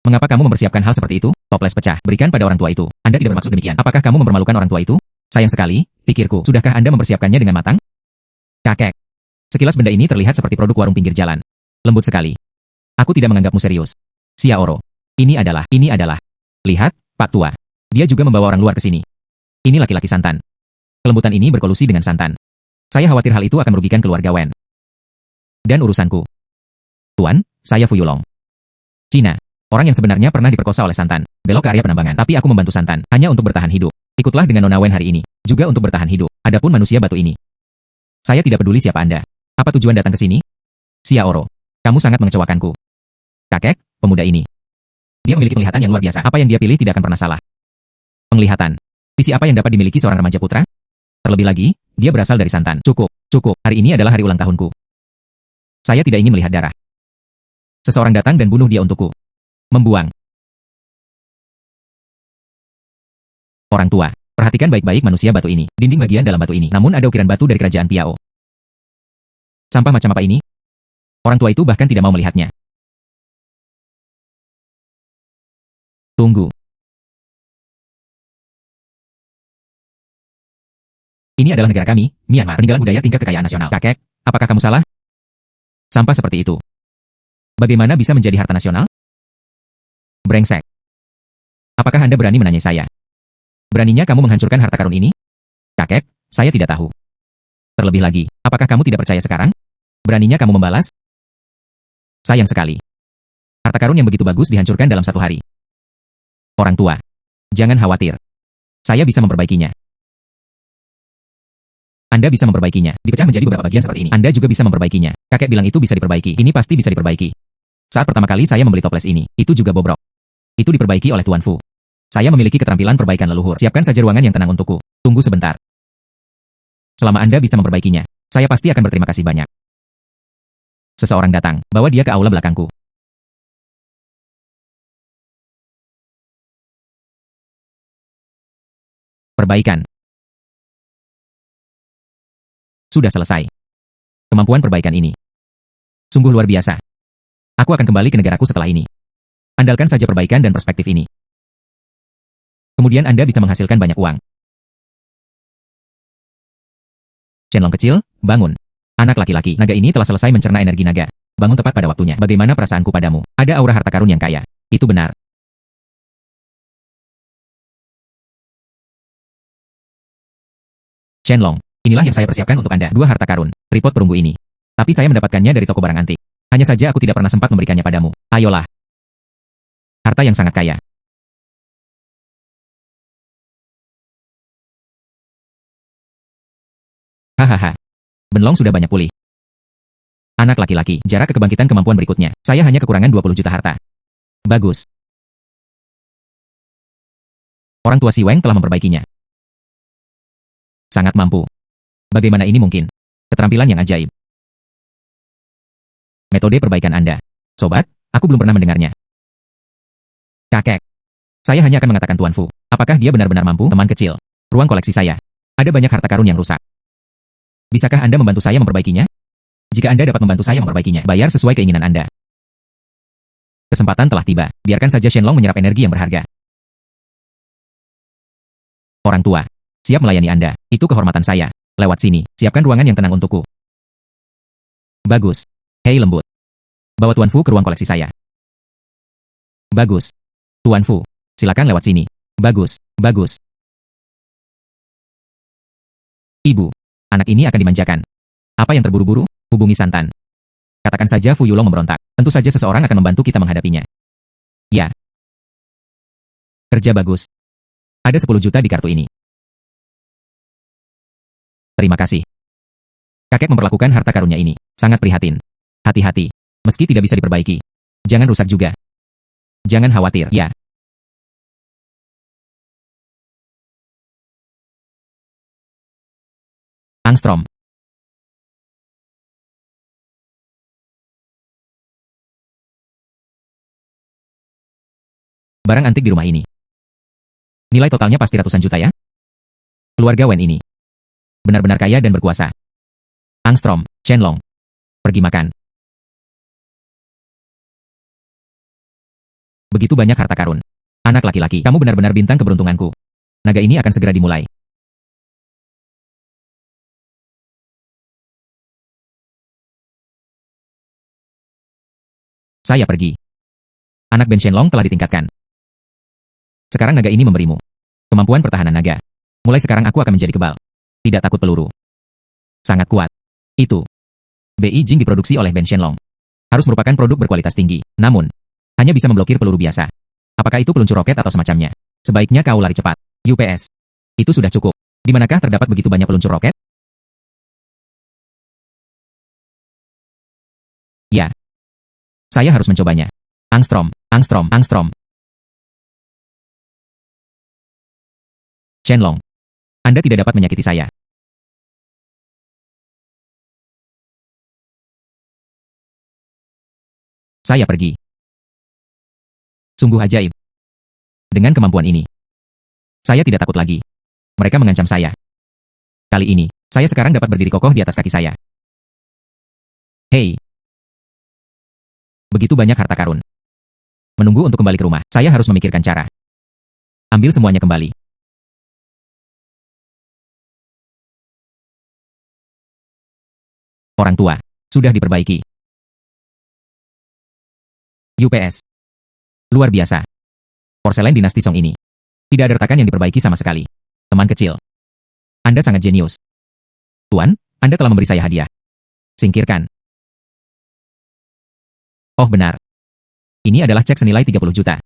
Mengapa kamu mempersiapkan hal seperti itu? Toples pecah. Berikan pada orang tua itu. Anda tidak bermaksud demikian. Apakah kamu mempermalukan orang tua itu? Sayang sekali, pikirku. Sudahkah Anda mempersiapkannya dengan matang? Kakek. Sekilas benda ini terlihat seperti produk warung pinggir jalan. Lembut sekali. Aku tidak menganggapmu serius. Xiaoro. Ini adalah. Lihat, Pak Tua. Dia juga membawa orang luar ke sini. Ini laki-laki santan. Kelembutan ini berkolusi dengan santan. Saya khawatir hal itu akan merugikan keluarga Wen. Dan urusanku. Tuan, saya Fu Yulong. Cina. Orang yang sebenarnya pernah diperkosa oleh santan. Belok ke area penambangan. Tapi aku membantu santan. Hanya untuk bertahan hidup. Ikutlah dengan Nona Wen hari ini. Juga untuk bertahan hidup. Adapun manusia batu ini. Saya tidak peduli siapa Anda. Apa tujuan datang ke sini? Xiaoro. Kamu sangat mengecewakanku. Kakek, pemuda ini. Dia memiliki penglihatan yang luar biasa. Apa yang dia pilih tidak akan pernah salah. Penglihatan. Visi apa yang dapat dimiliki seorang remaja putra? Terlebih lagi, dia berasal dari santan. Cukup. Hari ini adalah hari ulang tahunku. Saya tidak ingin melihat darah. Seseorang datang dan bunuh dia untukku. Membuang. Orang tua. Perhatikan baik-baik manusia batu ini. Dinding bagian dalam batu ini. Namun ada ukiran batu dari kerajaan Piao. Sampah macam apa ini? Orang tua itu bahkan tidak mau melihatnya. Tunggu. Ini adalah negara kami, Myanmar. Peninggalan budaya tingkat kekayaan nasional. Kakek, apakah kamu salah? Sampah seperti itu. Bagaimana bisa menjadi harta nasional? Brengsek. Apakah Anda berani menanyai saya? Beraninya kamu menghancurkan harta karun ini? Kakek, saya tidak tahu. Terlebih lagi, apakah kamu tidak percaya sekarang? Beraninya kamu membalas? Sayang sekali. Harta karun yang begitu bagus dihancurkan dalam satu hari. Orang tua. Jangan khawatir. Saya bisa memperbaikinya. Anda bisa memperbaikinya. Dipecah menjadi beberapa bagian seperti ini. Anda juga bisa memperbaikinya. Kakek bilang itu bisa diperbaiki. Ini pasti bisa diperbaiki. Saat pertama kali saya membeli toples ini, itu juga bobrok. Itu diperbaiki oleh Tuan Fu. Saya memiliki keterampilan perbaikan leluhur. Siapkan saja ruangan yang tenang untukku. Tunggu sebentar. Selama Anda bisa memperbaikinya, saya pasti akan berterima kasih banyak. Seseorang datang, bawa dia ke aula belakangku. Perbaikan. Sudah selesai. Kemampuan perbaikan ini sungguh luar biasa. Aku akan kembali ke negaraku setelah ini. Andalkan saja perbaikan dan perspektif ini. Kemudian Anda bisa menghasilkan banyak uang. Chenlong kecil, bangun. Anak laki-laki, naga ini telah selesai mencerna energi naga. Bangun tepat pada waktunya. Bagaimana perasaanku padamu? Ada aura harta karun yang kaya. Itu benar. Chenlong. Inilah yang saya persiapkan untuk Anda. 2 harta karun, tripod perunggu ini. Tapi saya mendapatkannya dari toko barang antik. Hanya saja aku tidak pernah sempat memberikannya padamu. Ayolah. Harta yang sangat kaya. Hahaha. Benlong sudah banyak pulih. Anak laki-laki, jarak ke kebangkitan kemampuan berikutnya. Saya hanya kekurangan 20 juta harta. Bagus. Orang tua Si Weng telah memperbaikinya. Sangat mampu. Bagaimana ini mungkin? Keterampilan yang ajaib. Metode perbaikan Anda. Sobat, aku belum pernah mendengarnya. Kakek. Saya hanya akan mengatakan Tuan Fu. Apakah dia benar-benar mampu? Teman kecil. Ruang koleksi saya. Ada banyak harta karun yang rusak. Bisakah Anda membantu saya memperbaikinya? Jika Anda dapat membantu saya memperbaikinya, bayar sesuai keinginan Anda. Kesempatan telah tiba. Biarkan saja Shenlong menyerap energi yang berharga. Orang tua, siap melayani Anda. Itu kehormatan saya. Lewat sini, siapkan ruangan yang tenang untukku. Bagus. Hei lembut. Bawa Tuan Fu ke ruang koleksi saya. Bagus. Tuan Fu, silakan lewat sini. Bagus, bagus. Ibu, anak ini akan dimanjakan. Apa yang terburu-buru? Hubungi Santan. Katakan saja Fu Yulong memberontak. Tentu saja seseorang akan membantu kita menghadapinya. Ya. Kerja bagus. Ada 10 juta di kartu ini. Terima kasih. Kakek memperlakukan harta karunnya ini. Sangat prihatin. Hati-hati. Meski tidak bisa diperbaiki. Jangan rusak juga. Jangan khawatir, ya. Angstrom. Barang antik di rumah ini. Nilai totalnya pasti ratusan juta ya? Keluarga Wen ini benar-benar kaya dan berkuasa. Angstrom, Shenlong. Pergi makan. Begitu banyak harta karun. Anak laki-laki, kamu benar-benar bintang keberuntunganku. Naga ini akan segera dimulai. Saya pergi. Anak Ben Shenlong telah ditingkatkan. Sekarang naga ini memberimu kemampuan pertahanan naga. Mulai sekarang aku akan menjadi kebal. Tidak takut peluru. Sangat kuat. Itu. BI Jing diproduksi oleh Ben Shenlong. Harus merupakan produk berkualitas tinggi. Namun, hanya bisa memblokir peluru biasa. Apakah itu peluncur roket atau semacamnya? Sebaiknya kau lari cepat. UPS. Itu sudah cukup. Di manakah terdapat begitu banyak peluncur roket? Ya. Saya harus mencobanya. Angstrom, Angstrom, Angstrom. Shenlong. Anda tidak dapat menyakiti saya. Saya pergi. Sungguh ajaib. Dengan kemampuan ini, saya tidak takut lagi. Mereka mengancam saya. Kali ini, saya sekarang dapat berdiri kokoh di atas kaki saya. Hei. Begitu banyak harta karun. Menunggu untuk kembali ke rumah, saya harus memikirkan cara. Ambil semuanya kembali. Orang tua, sudah diperbaiki. UPS. Luar biasa. Porselen dinasti Song ini. Tidak ada retakan yang diperbaiki sama sekali. Teman kecil. Anda sangat jenius. Tuan, Anda telah memberi saya hadiah. Singkirkan. Oh benar. Ini adalah cek senilai 30 juta.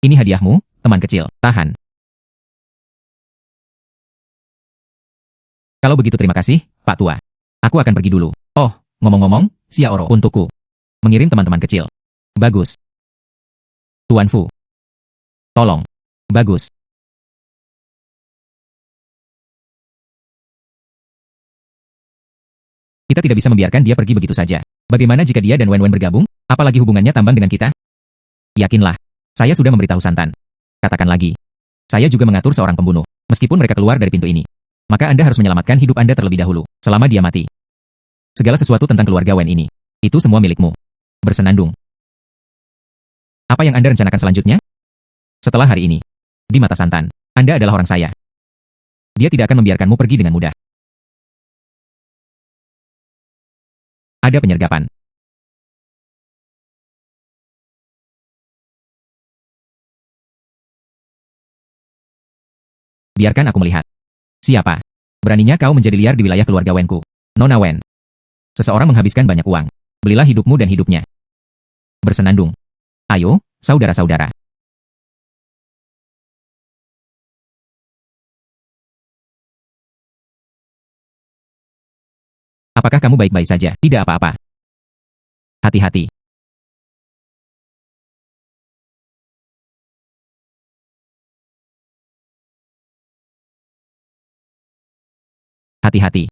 Ini hadiahmu, teman kecil. Tahan. Kalau begitu terima kasih, Pak Tua. Aku akan pergi dulu. Oh, ngomong-ngomong, Xiaoro untukku. Mengirim teman-teman kecil. Bagus. Tuan Fu. Tolong. Bagus. Kita tidak bisa membiarkan dia pergi begitu saja. Bagaimana jika dia dan Wen-Wen bergabung? Apalagi hubungannya tambang dengan kita? Yakinlah. Saya sudah memberitahu Santan. Katakan lagi. Saya juga mengatur seorang pembunuh. Meskipun mereka keluar dari pintu ini. Maka Anda harus menyelamatkan hidup Anda terlebih dahulu. Selama dia mati. Segala sesuatu tentang keluarga Wen ini. Itu semua milikmu. Bersenandung. Apa yang Anda rencanakan selanjutnya? Setelah hari ini. Di mata Santan, Anda adalah orang saya. Dia tidak akan membiarkanmu pergi dengan mudah. Ada penyergapan. Biarkan aku melihat. Siapa? Beraninya kau menjadi liar di wilayah keluarga Wenku. Nona Wen. Seseorang menghabiskan banyak uang. Belilah hidupmu dan hidupnya. Bersenandung. Ayo, saudara-saudara. Apakah kamu baik-baik saja? Tidak apa-apa. Hati-hati. Hati-hati.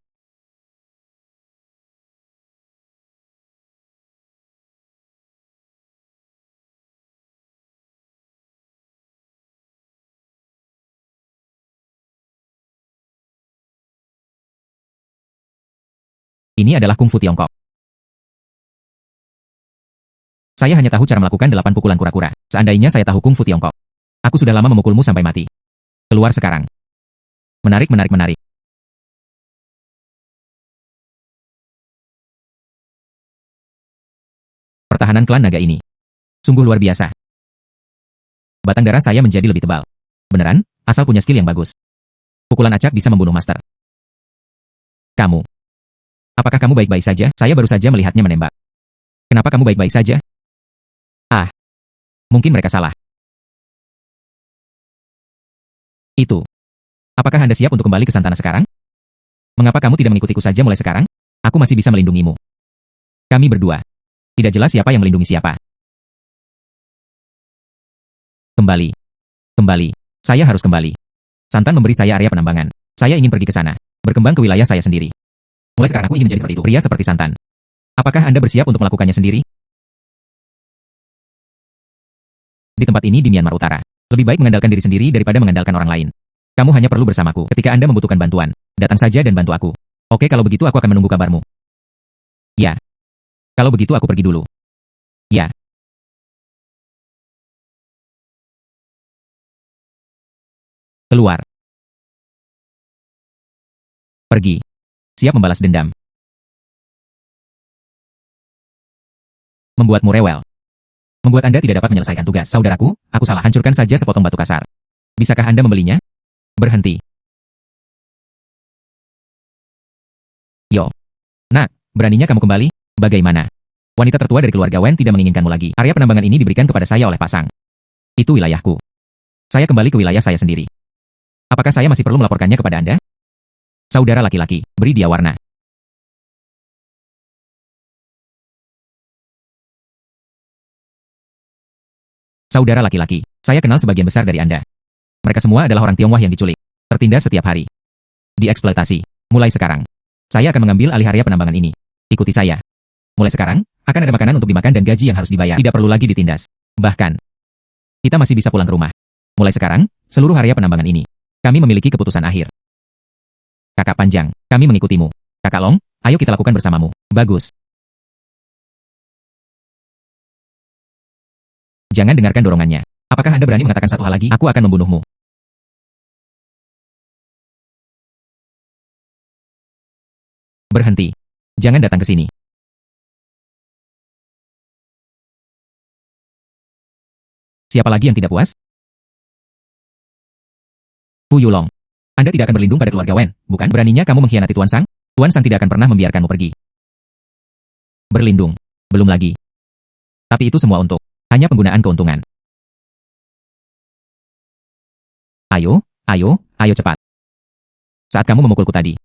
Ini adalah kungfu Tiongkok. Saya hanya tahu cara melakukan 8 pukulan kura-kura. Seandainya saya tahu kungfu Tiongkok, aku sudah lama memukulmu sampai mati. Keluar sekarang. Menarik, menarik, menarik. Pertahanan klan naga ini sungguh luar biasa. Batang darah saya menjadi lebih tebal. Beneran, asal punya skill yang bagus. Pukulan acak bisa membunuh master. Kamu. Apakah kamu baik-baik saja? Saya baru saja melihatnya menembak. Kenapa kamu baik-baik saja? Ah. Mungkin mereka salah. Itu. Apakah Anda siap untuk kembali ke Santana sekarang? Mengapa kamu tidak mengikutiku saja mulai sekarang? Aku masih bisa melindungimu. Kami berdua. Tidak jelas siapa yang melindungi siapa. Kembali. Kembali. Saya harus kembali. Santan memberi saya area penambangan. Saya ingin pergi ke sana. Berkembang ke wilayah saya sendiri. Mulai sekarang aku ingin menjadi seperti itu. Pria seperti Santan. Apakah Anda bersiap untuk melakukannya sendiri? Di tempat ini di Myanmar Utara. Lebih baik mengandalkan diri sendiri daripada mengandalkan orang lain. Kamu hanya perlu bersamaku. Ketika Anda membutuhkan bantuan, datang saja dan bantu aku. Oke, kalau begitu aku akan menunggu kabarmu. Ya. Kalau begitu aku pergi dulu. Ya. Keluar. Pergi. Siap membalas dendam. Membuatmu rewel. Membuat Anda tidak dapat menyelesaikan tugas. Saudaraku, aku salah. Hancurkan saja sepotong batu kasar. Bisakah Anda membelinya? Berhenti. Yo. Nak, beraninya kamu kembali? Bagaimana? Wanita tertua dari keluarga Wen tidak menginginkanmu lagi. Area penambangan ini diberikan kepada saya oleh pasang. Itu wilayahku. Saya kembali ke wilayah saya sendiri. Apakah saya masih perlu melaporkannya kepada Anda? Saudara laki-laki, beri dia warna. Saudara laki-laki, saya kenal sebagian besar dari Anda. Mereka semua adalah orang Tionghoa yang diculik, tertindas setiap hari, dieksploitasi. Mulai sekarang, saya akan mengambil alih area penambangan ini. Ikuti saya. Mulai sekarang, akan ada makanan untuk dimakan dan gaji yang harus dibayar. Tidak perlu lagi ditindas. Bahkan, kita masih bisa pulang ke rumah. Mulai sekarang, seluruh area penambangan ini, kami memiliki keputusan akhir. Kakak Panjang, kami mengikutimu. Kakak Long, ayo kita lakukan bersamamu. Bagus. Jangan dengarkan dorongannya. Apakah Anda berani mengatakan satu hal lagi? Aku akan membunuhmu. Berhenti. Jangan datang ke sini. Siapa lagi yang tidak puas? Fu Yulong. Anda tidak akan berlindung pada keluarga Wen, bukan? Beraninya kamu mengkhianati Tuan Sang? Tuan Sang tidak akan pernah membiarkanmu pergi. Berlindung. Belum lagi. Tapi itu semua untuk hanya penggunaan keuntungan. Ayo, ayo, ayo cepat. Saat kamu memukulku tadi,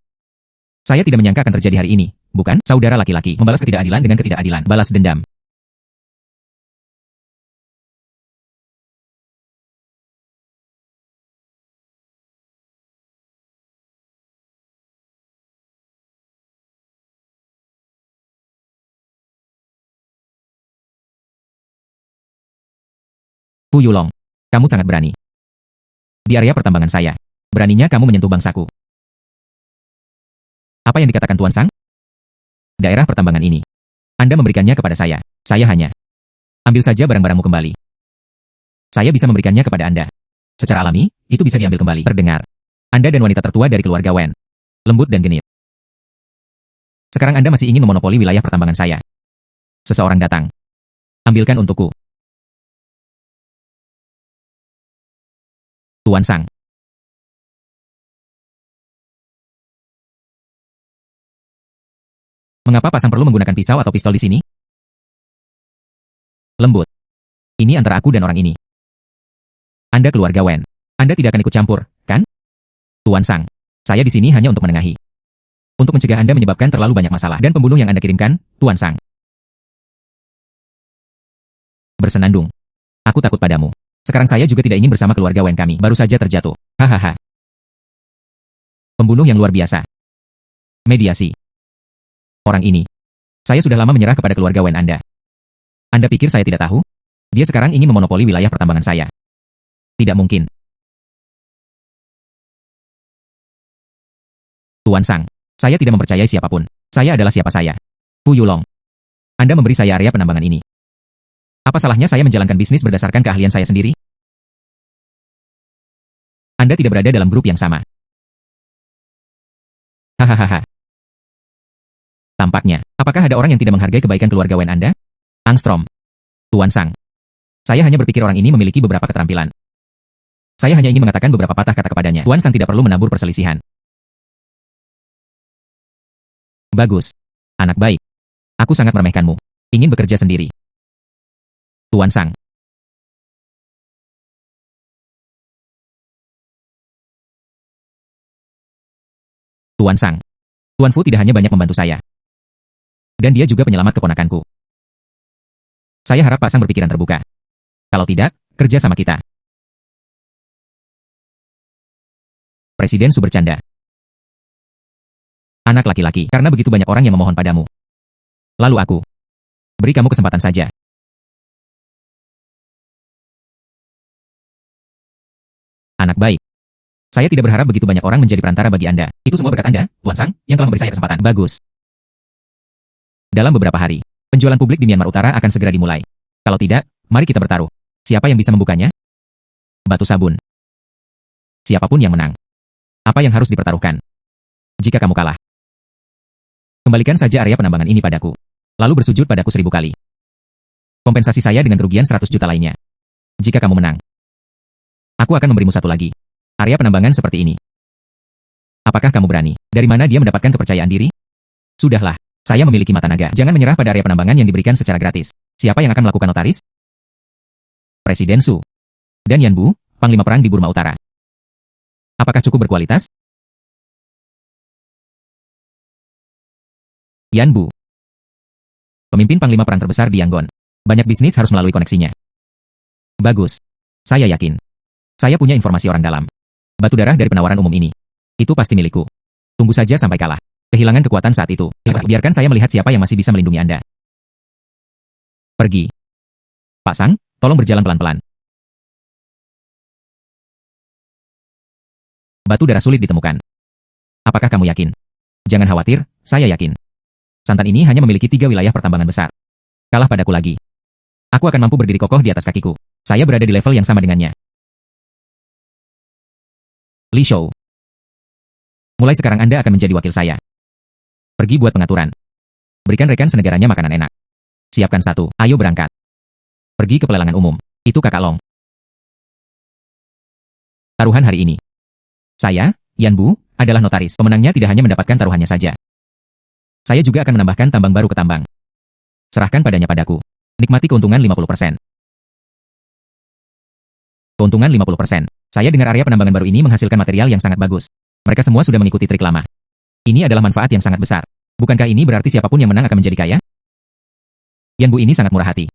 saya tidak menyangka akan terjadi hari ini, bukan? Saudara laki-laki, membalas ketidakadilan dengan ketidakadilan. Balas dendam. Fu Yulong, kamu sangat berani. Di area pertambangan saya, beraninya kamu menyentuh bangsaku. Apa yang dikatakan Tuan Sang? Daerah pertambangan ini. Anda memberikannya kepada saya. Saya hanya ambil saja barang-barangmu kembali. Saya bisa memberikannya kepada Anda. Secara alami, itu bisa diambil kembali. Terdengar. Anda dan wanita tertua dari keluarga Wen. Lembut dan genit. Sekarang Anda masih ingin memonopoli wilayah pertambangan saya. Seseorang datang. Ambilkan untukku. Tuan Sang. Mengapa Pasang perlu menggunakan pisau atau pistol di sini? Lembut. Ini antara aku dan orang ini. Anda keluarga Wen. Anda tidak akan ikut campur, kan? Tuan Sang. Saya di sini hanya untuk menengahi. Untuk mencegah Anda menyebabkan terlalu banyak masalah dan pembunuh yang Anda kirimkan, Tuan Sang. Bersenandung. Aku takut padamu. Sekarang saya juga tidak ingin bersama keluarga Wen kami. Baru saja terjatuh. Hahaha. Pembunuh yang luar biasa. Mediasi. Orang ini. Saya sudah lama menyerah kepada keluarga Wen Anda. Anda pikir saya tidak tahu? Dia sekarang ingin memonopoli wilayah pertambangan saya. Tidak mungkin. Tuan Sang. Saya tidak mempercayai siapapun. Saya adalah siapa saya. Fu Yulong. Anda memberi saya area penambangan ini. Apa salahnya saya menjalankan bisnis berdasarkan keahlian saya sendiri? Anda tidak berada dalam grup yang sama. Hahaha. Tampaknya, apakah ada orang yang tidak menghargai kebaikan keluarga Wen Anda? Angstrom. Tuan Sang. Saya hanya berpikir orang ini memiliki beberapa keterampilan. Saya hanya ingin mengatakan beberapa patah kata kepadanya. Tuan Sang tidak perlu menabur perselisihan. Bagus. Anak baik. Aku sangat meremehkanmu. Ingin bekerja sendiri. Tuan Sang. Tuan Sang. Tuan Fu tidak hanya banyak membantu saya. Dan dia juga penyelamat keponakanku. Saya harap Pak Sang berpikiran terbuka. Kalau tidak, kerja sama kita. Presiden Su bercanda. Anak laki-laki, karena begitu banyak orang yang memohon padamu. Lalu aku. Beri kamu kesempatan saja. Anak baik. Saya tidak berharap begitu banyak orang menjadi perantara bagi Anda. Itu semua berkat Anda, Tuan Sang, yang telah memberi saya kesempatan. Bagus. Dalam beberapa hari, penjualan publik di Myanmar Utara akan segera dimulai. Kalau tidak, mari kita bertaruh. Siapa yang bisa membukanya? Batu sabun. Siapapun yang menang. Apa yang harus dipertaruhkan? Jika kamu kalah, kembalikan saja area penambangan ini padaku. Lalu bersujud padaku 1000 kali. Kompensasi saya dengan kerugian 100 juta lainnya. Jika kamu menang, aku akan memberimu satu lagi. Area penambangan seperti ini. Apakah kamu berani? Dari mana dia mendapatkan kepercayaan diri? Sudahlah, saya memiliki mata naga. Jangan menyerah pada area penambangan yang diberikan secara gratis. Siapa yang akan melakukan notaris? Presiden Su. Dan Yan Bu, Panglima Perang di Burma Utara. Apakah cukup berkualitas? Yan Bu. Pemimpin Panglima Perang terbesar di Yangon. Banyak bisnis harus melalui koneksinya. Bagus. Saya yakin. Saya punya informasi orang dalam. Batu darah dari penawaran umum ini. Itu pasti milikku. Tunggu saja sampai kalah. Kehilangan kekuatan saat itu. Biarkan saya melihat siapa yang masih bisa melindungi Anda. Pergi. Pak Sang, tolong berjalan pelan-pelan. Batu darah sulit ditemukan. Apakah kamu yakin? Jangan khawatir, saya yakin. Santan ini hanya memiliki 3 wilayah pertambangan besar. Kalah padaku lagi. Aku akan mampu berdiri kokoh di atas kakiku. Saya berada di level yang sama dengannya. Li Shou. Mulai sekarang Anda akan menjadi wakil saya. Pergi buat pengaturan. Berikan rekan senegaranya makanan enak. Siapkan satu, ayo berangkat. Pergi ke pelelangan umum. Itu Kakak Long. Taruhan hari ini. Saya, Yan Bu, adalah notaris. Pemenangnya tidak hanya mendapatkan taruhannya saja. Saya juga akan menambahkan tambang baru ke tambang. Serahkan padanya padaku. Nikmati keuntungan 50%. Keuntungan 50%. Saya dengar area penambangan baru ini menghasilkan material yang sangat bagus. Mereka semua sudah mengikuti trik lama. Ini adalah manfaat yang sangat besar. Bukankah ini berarti siapapun yang menang akan menjadi kaya? Yan Bu ini sangat murah hati.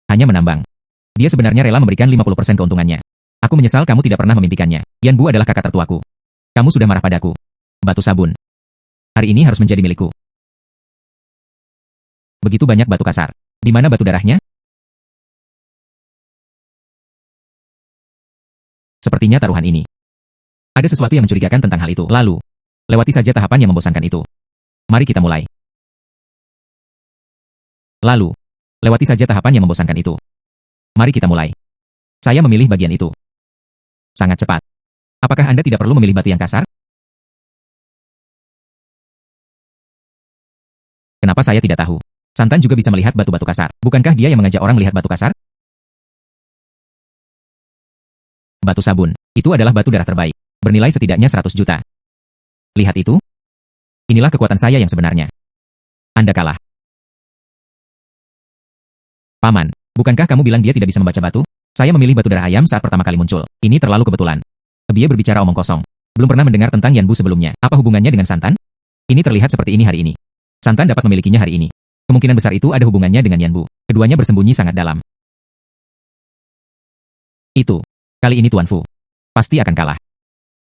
Hanya menambang. Dia sebenarnya rela memberikan 50% keuntungannya. Aku menyesal kamu tidak pernah memimpikannya. Yan Bu adalah kakak tertuaku. Kamu sudah marah padaku. Batu sabun. Hari ini harus menjadi milikku. Begitu banyak batu kasar. Di mana batu darahnya? Sepertinya taruhan ini. Ada sesuatu yang mencurigakan tentang hal itu. Lalu, lewati saja tahapan yang membosankan itu. Mari kita mulai. Lalu, lewati saja tahapan yang membosankan itu. Mari kita mulai. Saya memilih bagian itu. Sangat cepat. Apakah Anda tidak perlu memilih batu yang kasar? Kenapa saya tidak tahu? Santan juga bisa melihat batu-batu kasar. Bukankah dia yang mengajak orang melihat batu kasar? Batu sabun. Itu adalah batu darah terbaik. Bernilai setidaknya 100 juta. Lihat itu. Inilah kekuatan saya yang sebenarnya. Anda kalah. Paman, bukankah kamu bilang dia tidak bisa membaca batu? Saya memilih batu darah ayam saat pertama kali muncul. Ini terlalu kebetulan. Dia berbicara omong kosong. Belum pernah mendengar tentang Yan Bu sebelumnya. Apa hubungannya dengan santan? Ini terlihat seperti ini hari ini. Santan dapat memilikinya hari ini. Kemungkinan besar itu ada hubungannya dengan Yan Bu. Keduanya bersembunyi sangat dalam. Itu. Kali ini Tuan Fu. Pasti akan kalah.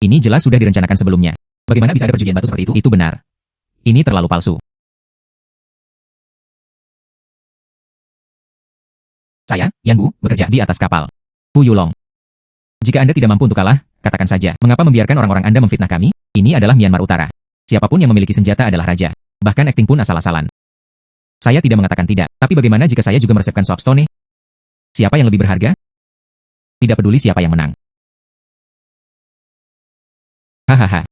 Ini jelas sudah direncanakan sebelumnya. Bagaimana bisa ada perjudian batu seperti itu? Itu benar. Ini terlalu palsu. Saya, Yan Bu, bekerja di atas kapal. Fu Yulong. Jika Anda tidak mampu untuk kalah, katakan saja, mengapa membiarkan orang-orang Anda memfitnah kami? Ini adalah Myanmar Utara. Siapapun yang memiliki senjata adalah raja. Bahkan akting pun asal-asalan. Saya tidak mengatakan tidak, tapi bagaimana jika saya juga meresepkan soapstone? Siapa yang lebih berharga? Tidak peduli siapa yang menang. Hahaha.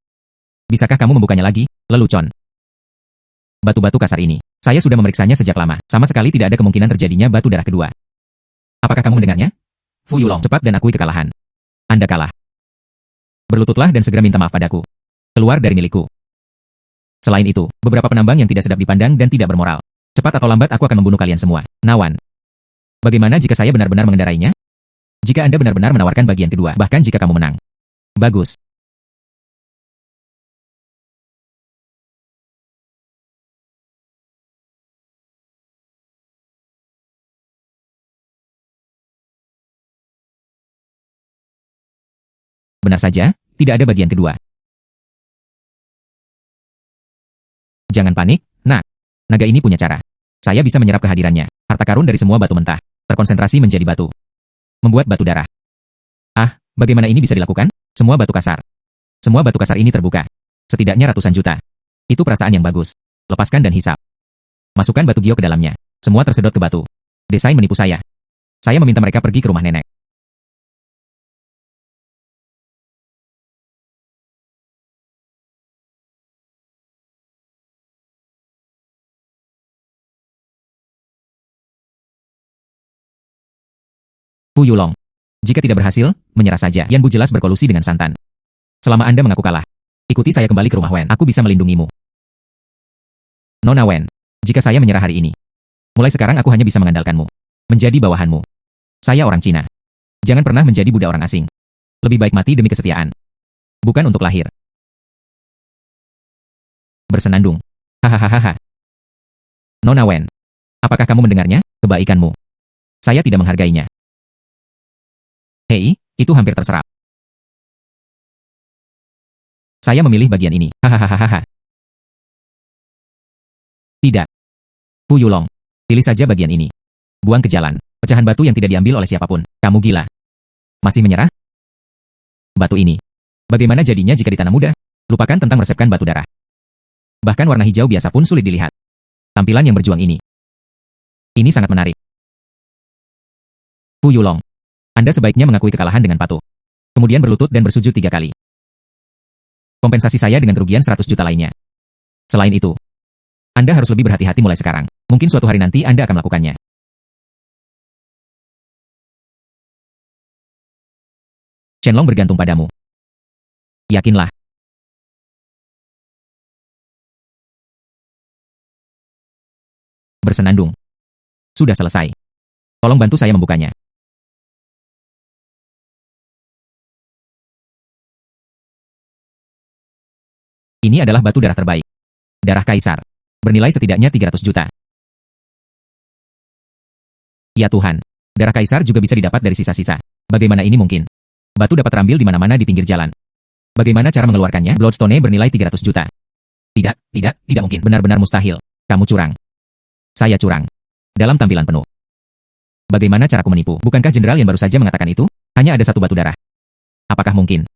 Bisakah kamu membukanya lagi, lelucon? Batu-batu kasar ini. Saya sudah memeriksanya sejak lama. Sama sekali tidak ada kemungkinan terjadinya batu darah kedua. Apakah kamu mendengarnya? Fu Yulong, cepat dan akui kekalahan. Anda kalah. Berlututlah dan segera minta maaf padaku. Keluar dari milikku. Selain itu, beberapa penambang yang tidak sedap dipandang dan tidak bermoral. Cepat atau lambat aku akan membunuh kalian semua. Nawan. Bagaimana jika saya benar-benar mengendarainya? Jika Anda benar-benar menawarkan bagian kedua, bahkan jika kamu menang. Bagus. Benar saja, tidak ada bagian kedua. Jangan panik, nak. Naga ini punya cara. Saya bisa menyerap kehadirannya. Harta karun dari semua batu mentah. Terkonsentrasi menjadi batu. Membuat batu darah. Ah, bagaimana ini bisa dilakukan? Semua batu kasar. Semua batu kasar ini terbuka. Setidaknya ratusan juta. Itu perasaan yang bagus. Lepaskan dan hisap. Masukkan batu gio ke dalamnya. Semua tersedot ke batu. Desain menipu saya. Saya meminta mereka pergi ke rumah nenek. Fu Yulong. Jika tidak berhasil, menyerah saja. Yan Bu jelas berkolusi dengan santan. Selama Anda mengaku kalah, ikuti saya kembali ke rumah Wen. Aku bisa melindungimu. Nona Wen, jika saya menyerah hari ini, mulai sekarang aku hanya bisa mengandalkanmu. Menjadi bawahanmu. Saya orang Cina. Jangan pernah menjadi budak orang asing. Lebih baik mati demi kesetiaan. Bukan untuk lahir. Bersenandung. Hahaha. Nona Wen, apakah kamu mendengarnya? Kebaikanmu. Saya tidak menghargainya. Hei, itu hampir terserap. Saya memilih bagian ini. Hahaha. Tidak. Fu Yulong, pilih saja bagian ini. Buang ke jalan. Pecahan batu yang tidak diambil oleh siapapun. Kamu gila. Masih menyerah? Batu ini. Bagaimana jadinya jika ditanam muda? Lupakan tentang meresepkan batu darah. Bahkan warna hijau biasa pun sulit dilihat. Tampilan yang berjuang ini. Ini sangat menarik. Fu Yulong, Anda sebaiknya mengakui kekalahan dengan patuh. Kemudian berlutut dan bersujud 3 kali. Kompensasi saya dengan kerugian 100 juta lainnya. Selain itu, Anda harus lebih berhati-hati mulai sekarang. Mungkin suatu hari nanti Anda akan melakukannya. Shenlong bergantung padamu. Yakinlah. Bersenandung. Sudah selesai. Tolong bantu saya membukanya. Ini adalah batu darah terbaik. Darah Kaisar. Bernilai setidaknya 300 juta. Ya Tuhan. Darah Kaisar juga bisa didapat dari sisa-sisa. Bagaimana ini mungkin? Batu dapat terambil di mana-mana di pinggir jalan. Bagaimana cara mengeluarkannya? Bloodstone bernilai 300 juta. Tidak mungkin. Benar-benar mustahil. Kamu curang. Saya curang. Dalam tampilan penuh. Bagaimana caraku menipu? Bukankah jenderal yang baru saja mengatakan itu? Hanya ada satu batu darah. Apakah mungkin?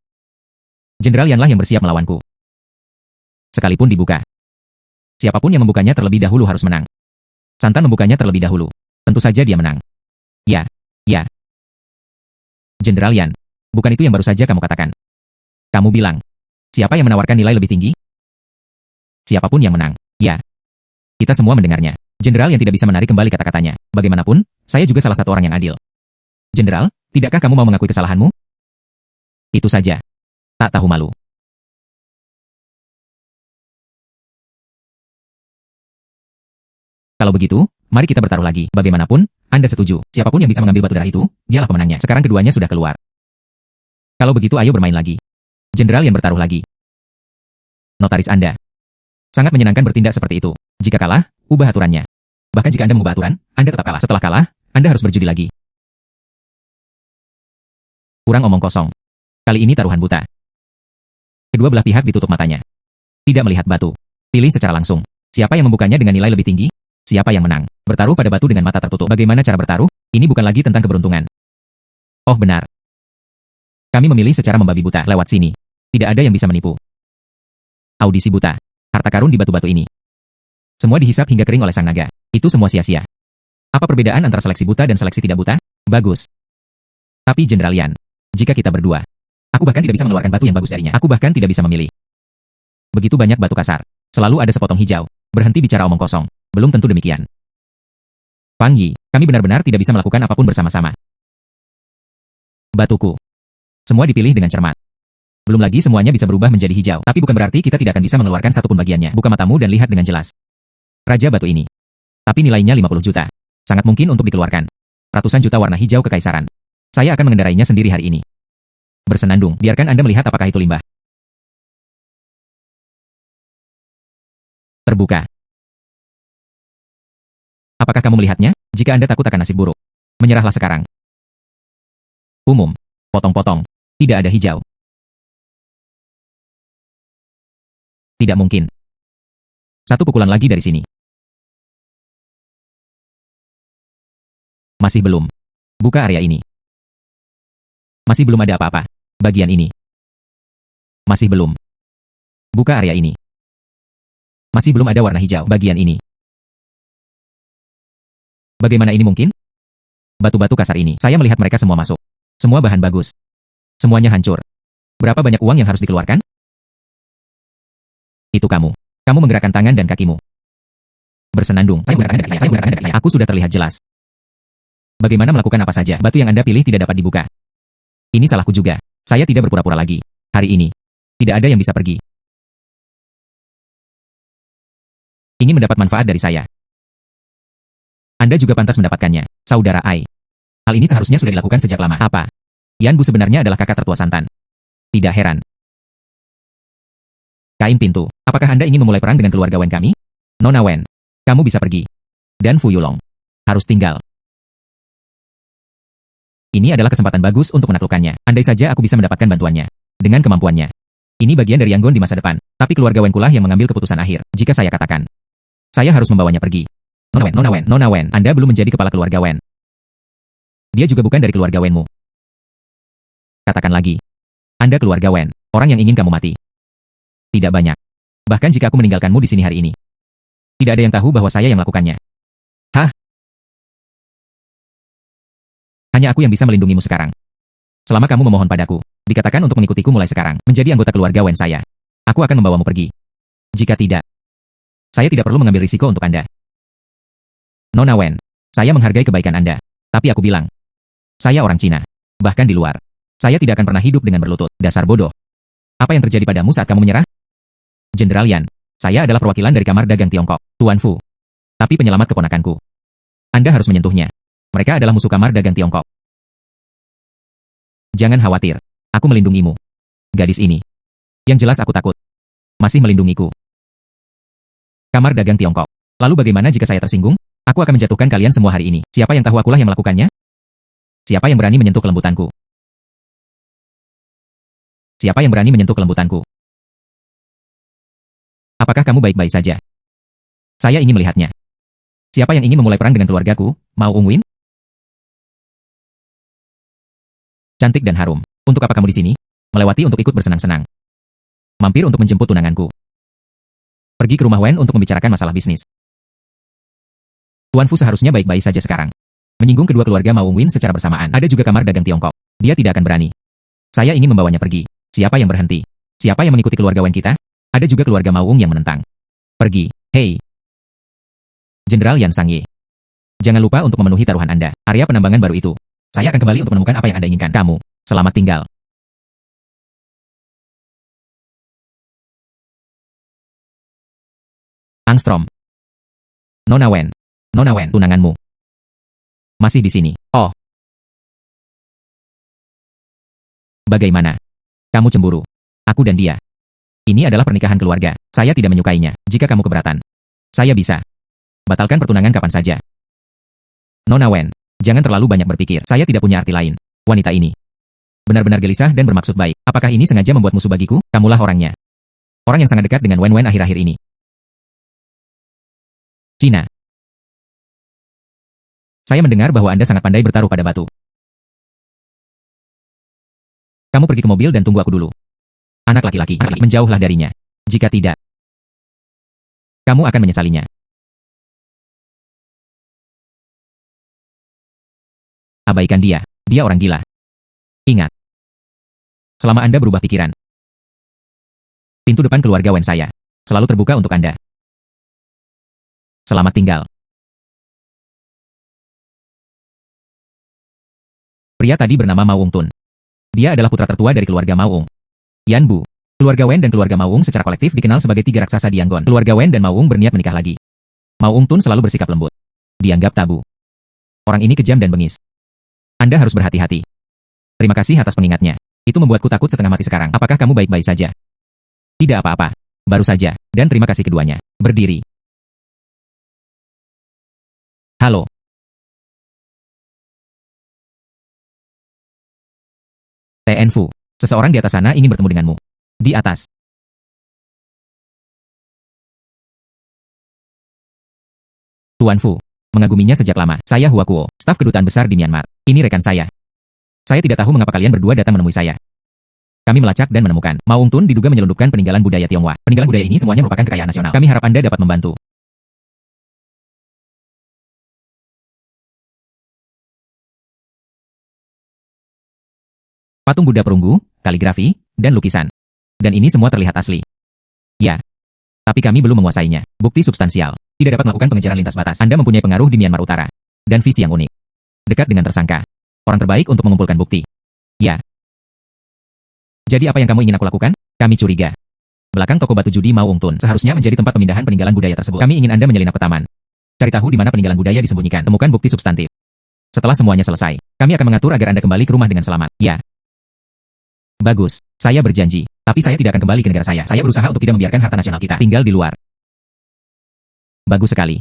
Jenderal Yanlah yang bersiap melawanku. Sekalipun dibuka. Siapapun yang membukanya terlebih dahulu harus menang. Santan membukanya terlebih dahulu. Tentu saja dia menang. Ya. Jenderal Yan, bukan itu yang baru saja kamu katakan. Kamu bilang, siapa yang menawarkan nilai lebih tinggi? Siapapun yang menang. Ya. Kita semua mendengarnya. Jenderal yang tidak bisa menarik kembali kata-katanya. Bagaimanapun, saya juga salah satu orang yang adil. Jenderal, tidakkah kamu mau mengakui kesalahanmu? Itu saja. Tak tahu malu. Kalau begitu, mari kita bertaruh lagi. Bagaimanapun, Anda setuju. Siapapun yang bisa mengambil batu darah itu, dialah pemenangnya. Sekarang keduanya sudah keluar. Kalau begitu ayo bermain lagi. Jenderal yang bertaruh lagi. Notaris Anda. Sangat menyenangkan bertindak seperti itu. Jika kalah, ubah aturannya. Bahkan jika Anda mengubah aturan, Anda tetap kalah. Setelah kalah, Anda harus berjudi lagi. Kurang omong kosong. Kali ini taruhan buta. Kedua belah pihak ditutup matanya. Tidak melihat batu. Pilih secara langsung. Siapa yang membukanya dengan nilai lebih tinggi? Siapa yang menang? Bertaruh pada batu dengan mata tertutup. Bagaimana cara bertaruh? Ini bukan lagi tentang keberuntungan. Oh benar. Kami memilih secara membabi buta. Lewat sini. Tidak ada yang bisa menipu. Audisi buta. Harta karun di batu-batu ini. Semua dihisap hingga kering oleh sang naga. Itu semua sia-sia. Apa perbedaan antara seleksi buta dan seleksi tidak buta? Bagus. Tapi Jenderal Yan, jika kita berdua, aku bahkan tidak bisa mengeluarkan batu yang bagus darinya. Aku bahkan tidak bisa memilih. Begitu banyak batu kasar. Selalu ada sepotong hijau. Berhenti bicara omong kosong. Belum tentu demikian. Fang Yi, kami benar-benar tidak bisa melakukan apapun bersama-sama. Batuku. Semua dipilih dengan cermat. Belum lagi semuanya bisa berubah menjadi hijau. Tapi bukan berarti kita tidak akan bisa mengeluarkan satupun bagiannya. Buka matamu dan lihat dengan jelas. Raja batu ini. Tapi nilainya 50 juta. Sangat mungkin untuk dikeluarkan. Ratusan juta warna hijau kekaisaran. Saya akan mengendarainya sendiri hari ini. Bersenandung, biarkan Anda melihat apakah itu limbah. Terbuka. Apakah kamu melihatnya? Jika Anda takut akan nasib buruk, menyerahlah sekarang. Umum. Potong-potong. Tidak ada hijau. Tidak mungkin. Satu pukulan lagi dari sini. Masih belum. Buka area ini. Masih belum ada apa-apa. Bagian ini. Masih belum. Buka area ini. Masih belum ada warna hijau. Bagian ini. Bagaimana ini mungkin? Batu-batu kasar ini. Saya melihat mereka semua masuk. Semua bahan bagus. Semuanya hancur. Berapa banyak uang yang harus dikeluarkan? Itu kamu. Kamu menggerakkan tangan dan kakimu. Bersenandung. Saya menggerakkan kaki saya. Aku sudah terlihat jelas. Bagaimana melakukan apa saja? Batu yang Anda pilih tidak dapat dibuka. Ini salahku juga. Saya tidak berpura-pura lagi. Hari ini. Tidak ada yang bisa pergi. Ingin mendapat manfaat dari saya. Anda juga pantas mendapatkannya, Saudara Ai. Hal ini seharusnya sudah dilakukan sejak lama. Apa? Yan Bu sebenarnya adalah kakak tertua Santan. Tidak heran. Kain pintu. Apakah Anda ingin memulai perang dengan keluarga Wen kami? Nona Wen, kamu bisa pergi. Dan Fu Yulong harus tinggal. Ini adalah kesempatan bagus untuk menaklukkannya. Andai saja aku bisa mendapatkan bantuannya. Dengan kemampuannya. Ini bagian dari Yangon di masa depan. Tapi keluarga Wen kulah yang mengambil keputusan akhir. Jika saya katakan, saya harus membawanya pergi. Nona Wen, Anda belum menjadi kepala keluarga Wen. Dia juga bukan dari keluarga Wenmu. Katakan lagi. Anda keluarga Wen, orang yang ingin kamu mati. Tidak banyak. Bahkan jika aku meninggalkanmu di sini hari ini. Tidak ada yang tahu bahwa saya yang melakukannya. Hah? Hanya aku yang bisa melindungimu sekarang. Selama kamu memohon padaku, dikatakan untuk mengikutiku mulai sekarang, menjadi anggota keluarga Wen saya. Aku akan membawamu pergi. Jika tidak, saya tidak perlu mengambil risiko untuk Anda. Nona Wen, saya menghargai kebaikan Anda. Tapi aku bilang, saya orang Cina. Bahkan di luar, saya tidak akan pernah hidup dengan berlutut. Dasar bodoh. Apa yang terjadi padamu saat kamu menyerah? Jenderal Yan, saya adalah perwakilan dari Kamar Dagang Tiongkok, Tuan Fu. Tapi penyelamat keponakanku. Anda harus menyentuhnya. Mereka adalah musuh Kamar Dagang Tiongkok. Jangan khawatir. Aku melindungimu. Gadis ini. Yang jelas aku takut. Masih melindungiku. Kamar Dagang Tiongkok. Lalu bagaimana jika saya tersinggung? Aku akan menjatuhkan kalian semua hari ini. Siapa yang tahu akulah yang melakukannya? Siapa yang berani menyentuh kelembutanku? Siapa yang berani menyentuh kelembutanku? Apakah kamu baik-baik saja? Saya ingin melihatnya. Siapa yang ingin memulai perang dengan keluargaku? Mau Ungwin? Cantik dan harum. Untuk apa kamu di sini? Melewati untuk ikut bersenang-senang. Mampir untuk menjemput tunanganku. Pergi ke rumah Wen untuk membicarakan masalah bisnis. Tuan Fu seharusnya baik-baik saja sekarang. Menyinggung kedua keluarga Mao Win secara bersamaan. Ada juga Kamar Dagang Tiongkok. Dia tidak akan berani. Saya ingin membawanya pergi. Siapa yang berhenti? Siapa yang mengikuti keluarga Wen kita? Ada juga keluarga Mao yang menentang. Pergi. Hei. Jenderal Yan Sangye. Jangan lupa untuk memenuhi taruhan Anda. Area penambangan baru itu. Saya akan kembali untuk menemukan apa yang Anda inginkan. Kamu. Selamat tinggal. Angstrom. Nona Wen, tunanganmu. Masih di sini. Oh. Bagaimana? Kamu cemburu. Aku dan dia. Ini adalah pernikahan keluarga. Saya tidak menyukainya. Jika kamu keberatan, saya bisa. Batalkan pertunangan kapan saja. Nona Wen, jangan terlalu banyak berpikir. Saya tidak punya arti lain. Wanita ini benar-benar gelisah dan bermaksud baik. Apakah ini sengaja membuat musuh bagiku? Kamulah orangnya. Orang yang sangat dekat dengan Wen akhir-akhir ini. Cina. Saya mendengar bahwa Anda sangat pandai bertaruh pada batu. Kamu pergi ke mobil dan tunggu aku dulu. Anak laki-laki, menjauhlah darinya. Jika tidak, kamu akan menyesalinya. Abaikan dia. Dia orang gila. Ingat. Selama Anda berubah pikiran, pintu depan keluarga Wen saya selalu terbuka untuk Anda. Selamat tinggal. Pria tadi bernama Mao Ung-tun. Dia adalah putra tertua dari keluarga Mao Ung. Yan Bu. Keluarga Wen dan keluarga Mao Ung secara kolektif dikenal sebagai tiga raksasa di Yangon. Keluarga Wen dan Mao Ung berniat menikah lagi. Mao Ung-tun selalu bersikap lembut. Dianggap tabu. Orang ini kejam dan bengis. Anda harus berhati-hati. Terima kasih atas pengingatnya. Itu membuatku takut setengah mati sekarang. Apakah kamu baik-baik saja? Tidak apa-apa. Baru saja. Dan terima kasih keduanya. Berdiri. Halo. TN Fu. Seseorang di atas sana ingin bertemu denganmu. Di atas. Tuan Fu. Mengaguminya sejak lama. Saya Hua Kuo, staf kedutaan besar di Myanmar. Ini rekan saya. Saya tidak tahu mengapa kalian berdua datang menemui saya. Kami melacak dan menemukan. Mao Ung-tun diduga menyelundupkan peninggalan budaya Tionghoa. Peninggalan budaya ini semuanya merupakan kekayaan nasional. Kami harap Anda dapat membantu. Patung Buddha perunggu, kaligrafi, dan lukisan. Dan ini semua terlihat asli. Ya. Tapi kami belum menguasainya. Bukti substansial. Tidak dapat melakukan pengejaran lintas batas. Anda mempunyai pengaruh di Myanmar Utara. Dan visi yang unik. Dekat dengan tersangka. Orang terbaik untuk mengumpulkan bukti. Ya. Jadi apa yang kamu ingin aku lakukan? Kami curiga. Belakang toko batu judi Mao Ung-tun seharusnya menjadi tempat pemindahan peninggalan budaya tersebut. Kami ingin Anda menyelinap ke taman. Cari tahu di mana peninggalan budaya disembunyikan. Temukan bukti substantif. Setelah semuanya selesai, kami akan mengatur agar Anda kembali ke rumah dengan selamat. Ya. Bagus. Saya berjanji. Tapi saya tidak akan kembali ke negara saya. Saya berusaha untuk tidak membiarkan harta nasional kita tinggal di luar. Bagus sekali.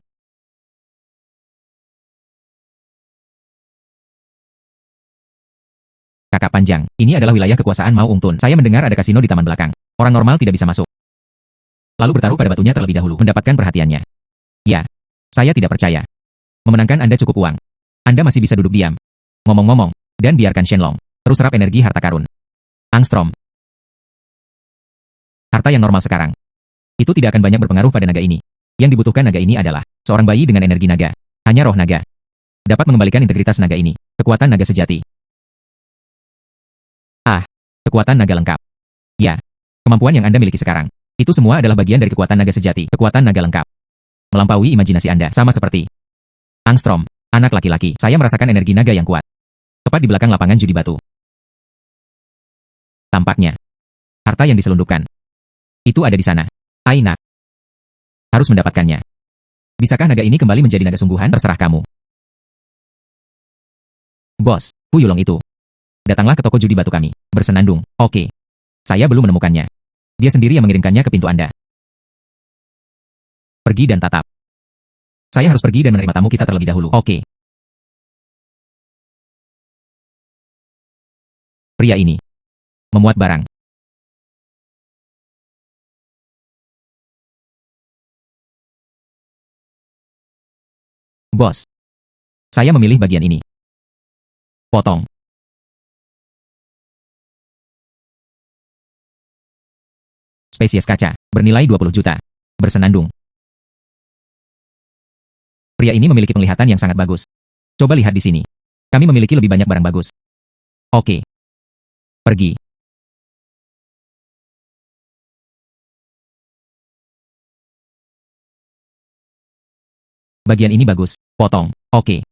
Kakak panjang, ini adalah wilayah kekuasaan Mao Ung-tun. Saya mendengar ada kasino di taman belakang. Orang normal tidak bisa masuk. Lalu bertaruh pada batunya terlebih dahulu, mendapatkan perhatiannya. Ya, saya tidak percaya. Memenangkan Anda cukup uang. Anda masih bisa duduk diam. Ngomong-ngomong, dan biarkan Shenlong terus serap energi harta karun. Angstrom. Harta yang normal sekarang. Itu tidak akan banyak berpengaruh pada naga ini. Yang dibutuhkan naga ini adalah seorang bayi dengan energi naga. Hanya roh naga. Dapat mengembalikan integritas naga ini. Kekuatan naga sejati. Kekuatan naga lengkap. Ya. Kemampuan yang Anda miliki sekarang. Itu semua adalah bagian dari kekuatan naga sejati. Kekuatan naga lengkap. Melampaui imajinasi Anda. Sama seperti Angstrom, anak laki-laki. Saya merasakan energi naga yang kuat. Tepat di belakang lapangan judi batu. Tampaknya. Harta yang diselundupkan. Itu ada di sana. Ainak. Harus mendapatkannya. Bisakah naga ini kembali menjadi naga sungguhan? Terserah kamu. Bos, Fu Yulong itu. Datanglah ke toko judi batu kami. Bersenandung. Oke. Saya belum menemukannya. Dia sendiri yang mengirimkannya ke pintu Anda. Pergi dan tatap. Saya harus pergi dan menerima tamu kita terlebih dahulu. Oke. Pria ini. Memuat barang. Bos. Saya memilih bagian ini. Potong. Spesies kaca, bernilai 20 juta. Bersenandung. Pria ini memiliki penglihatan yang sangat bagus. Coba lihat di sini. Kami memiliki lebih banyak barang bagus. Oke. Pergi. Bagian ini bagus. Potong. Oke.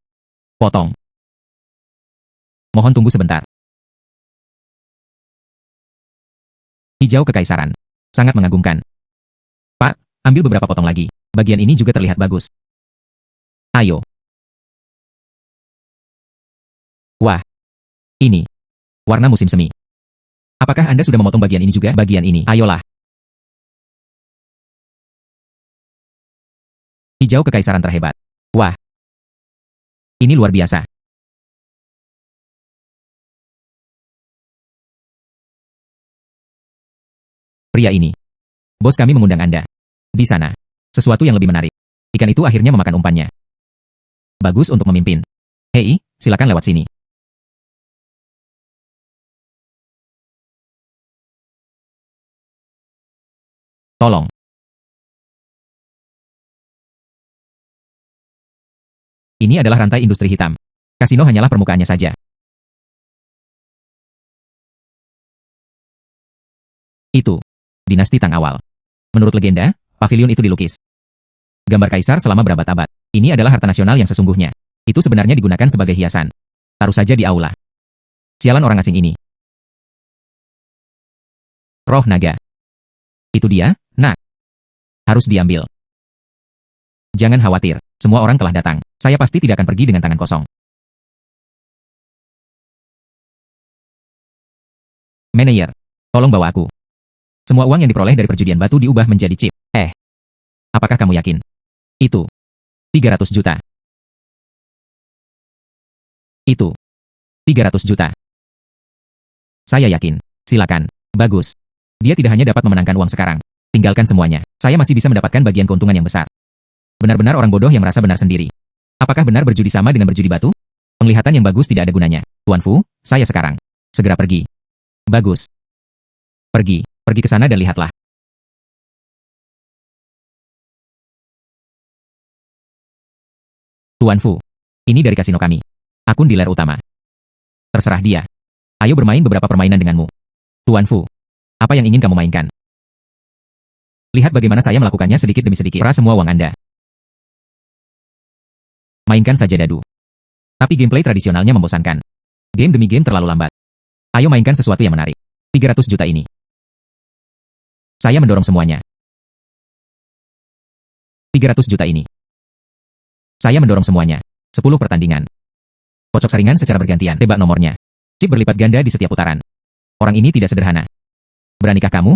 Potong. Mohon tunggu sebentar. Hijau kekaisaran. Sangat mengagumkan. Pak, ambil beberapa potong lagi. Bagian ini juga terlihat bagus. Ayo. Wah. Ini. Warna musim semi. Apakah Anda sudah memotong bagian ini juga? Bagian ini. Ayolah. Hijau kekaisaran terhebat. Wah. Ini luar biasa. Pria ini. Bos kami mengundang Anda. Di sana. Sesuatu yang lebih menarik. Ikan itu akhirnya memakan umpannya. Bagus untuk memimpin. Hei, silakan lewat sini. Tolong. Ini adalah rantai industri hitam. Kasino hanyalah permukaannya saja. Itu dinasti Tang awal. Menurut legenda, pavilion itu dilukis. Gambar kaisar selama berabad-abad. Ini adalah harta nasional yang sesungguhnya. Itu sebenarnya digunakan sebagai hiasan. Taruh saja di aula. Sialan orang asing ini. Roh naga. Itu dia, nak. Harus diambil. Jangan khawatir, semua orang telah datang. Saya pasti tidak akan pergi dengan tangan kosong. Manayer, tolong bawa aku. Semua uang yang diperoleh dari perjudian batu diubah menjadi chip. Apakah kamu yakin? Itu 300 juta. Itu 300 juta. Saya yakin. Silakan. Bagus. Dia tidak hanya dapat memenangkan uang sekarang. Tinggalkan semuanya. Saya masih bisa mendapatkan bagian keuntungan yang besar. Benar-benar orang bodoh yang merasa benar sendiri. Apakah benar berjudi sama dengan berjudi batu? Penglihatan yang bagus tidak ada gunanya. Tuan Fu, saya sekarang. Segera pergi. Bagus. Pergi. Pergi ke sana dan lihatlah. Tuan Fu. Ini dari kasino kami. Akun dealer utama. Terserah dia. Ayo bermain beberapa permainan denganmu. Tuan Fu. Apa yang ingin kamu mainkan? Lihat bagaimana saya melakukannya sedikit demi sedikit. Peras semua uang Anda. Mainkan saja dadu. Tapi gameplay tradisionalnya membosankan. Game demi game terlalu lambat. Ayo mainkan sesuatu yang menarik. 300 juta ini. Saya mendorong semuanya. 300 juta ini. Saya mendorong semuanya. 10 pertandingan. Kocok saringan secara bergantian. Tebak nomornya. Chip berlipat ganda di setiap putaran. Orang ini tidak sederhana. Beranikah kamu?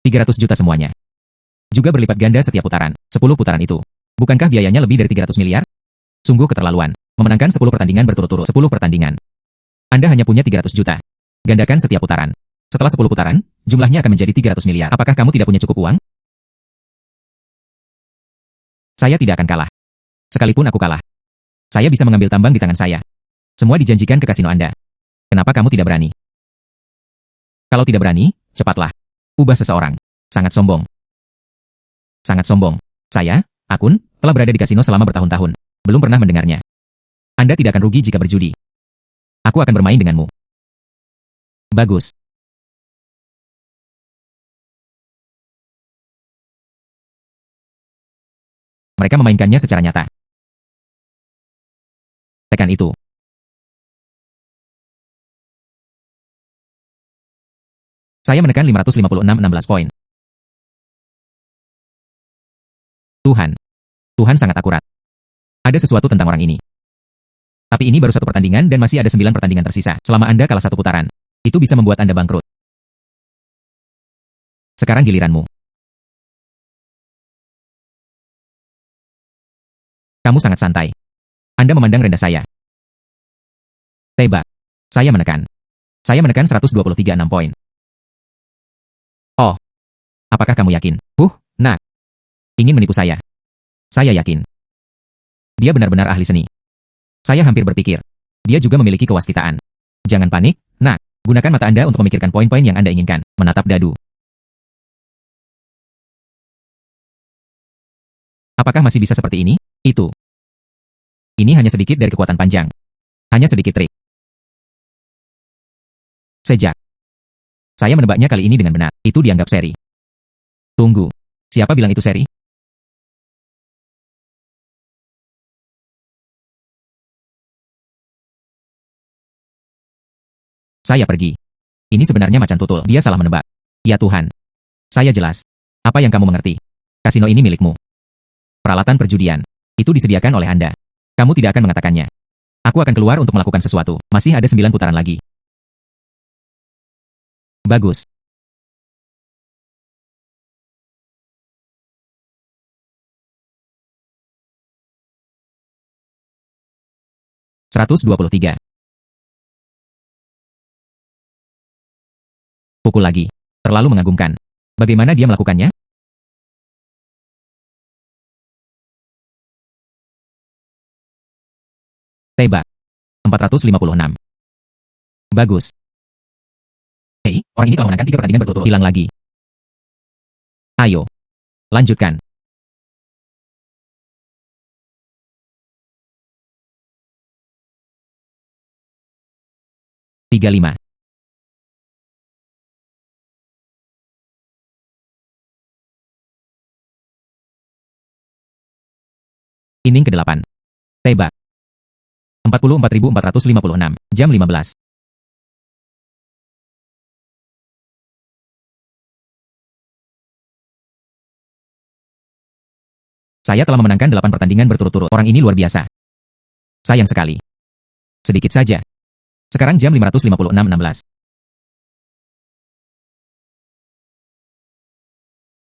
300 juta semuanya. Juga berlipat ganda setiap putaran. 10 putaran itu. Bukankah biayanya lebih dari 300 miliar? Sungguh keterlaluan. Memenangkan 10 pertandingan berturut-turut. 10 pertandingan. Anda hanya punya 300 juta. Gandakan setiap putaran. Setelah 10 putaran, jumlahnya akan menjadi 300 miliar. Apakah kamu tidak punya cukup uang? Saya tidak akan kalah. Sekalipun aku kalah. Saya bisa mengambil tambang di tangan saya. Semua dijanjikan ke kasino Anda. Kenapa kamu tidak berani? Kalau tidak berani, cepatlah. Ubah seseorang. Sangat sombong. Sangat sombong. Saya, Akun, telah berada di kasino selama bertahun-tahun. Belum pernah mendengarnya. Anda tidak akan rugi jika berjudi. Aku akan bermain denganmu. Bagus. Mereka memainkannya secara nyata. Tekan itu. Saya menekan 556-16 poin. Tuhan. Tuhan sangat akurat. Ada sesuatu tentang orang ini. Tapi ini baru satu pertandingan dan masih ada 9 pertandingan tersisa. Selama Anda kalah satu putaran, itu bisa membuat Anda bangkrut. Sekarang giliranmu. Kamu sangat santai. Anda memandang rendah saya. Tebak. Saya menekan. Saya menekan 123,6 poin. Oh. Apakah kamu yakin? Nak. Ingin menipu saya. Saya yakin. Dia benar-benar ahli seni. Saya hampir berpikir. Dia juga memiliki kewaskitaan. Jangan panik, nak. Gunakan mata Anda untuk memikirkan poin-poin yang Anda inginkan. Menatap dadu. Apakah masih bisa seperti ini? Itu. Ini hanya sedikit dari kekuatan panjang. Hanya sedikit trik. Sejak. Saya menebaknya kali ini dengan benar. Itu dianggap seri. Tunggu. Siapa bilang itu seri? Saya pergi. Ini sebenarnya macan tutul. Dia salah menebak. Ya Tuhan. Saya jelas. Apa yang kamu mengerti? Kasino ini milikmu. Peralatan perjudian. Itu disediakan oleh Anda. Kamu tidak akan mengatakannya. Aku akan keluar untuk melakukan sesuatu. Masih ada 9 putaran lagi. Bagus. $123. Pukul lagi. Terlalu mengagumkan. Bagaimana dia melakukannya? Tebak. 456. Bagus. Hei, orang ini telah menangkan 3 pertandingan berturut-turut. Hilang lagi. Ayo. Lanjutkan. 35. Inning ke-8. Tebak. 44.456, jam 15. Saya telah memenangkan 8 pertandingan berturut-turut. Orang ini luar biasa. Sayang sekali. Sedikit saja. Sekarang jam 556.16.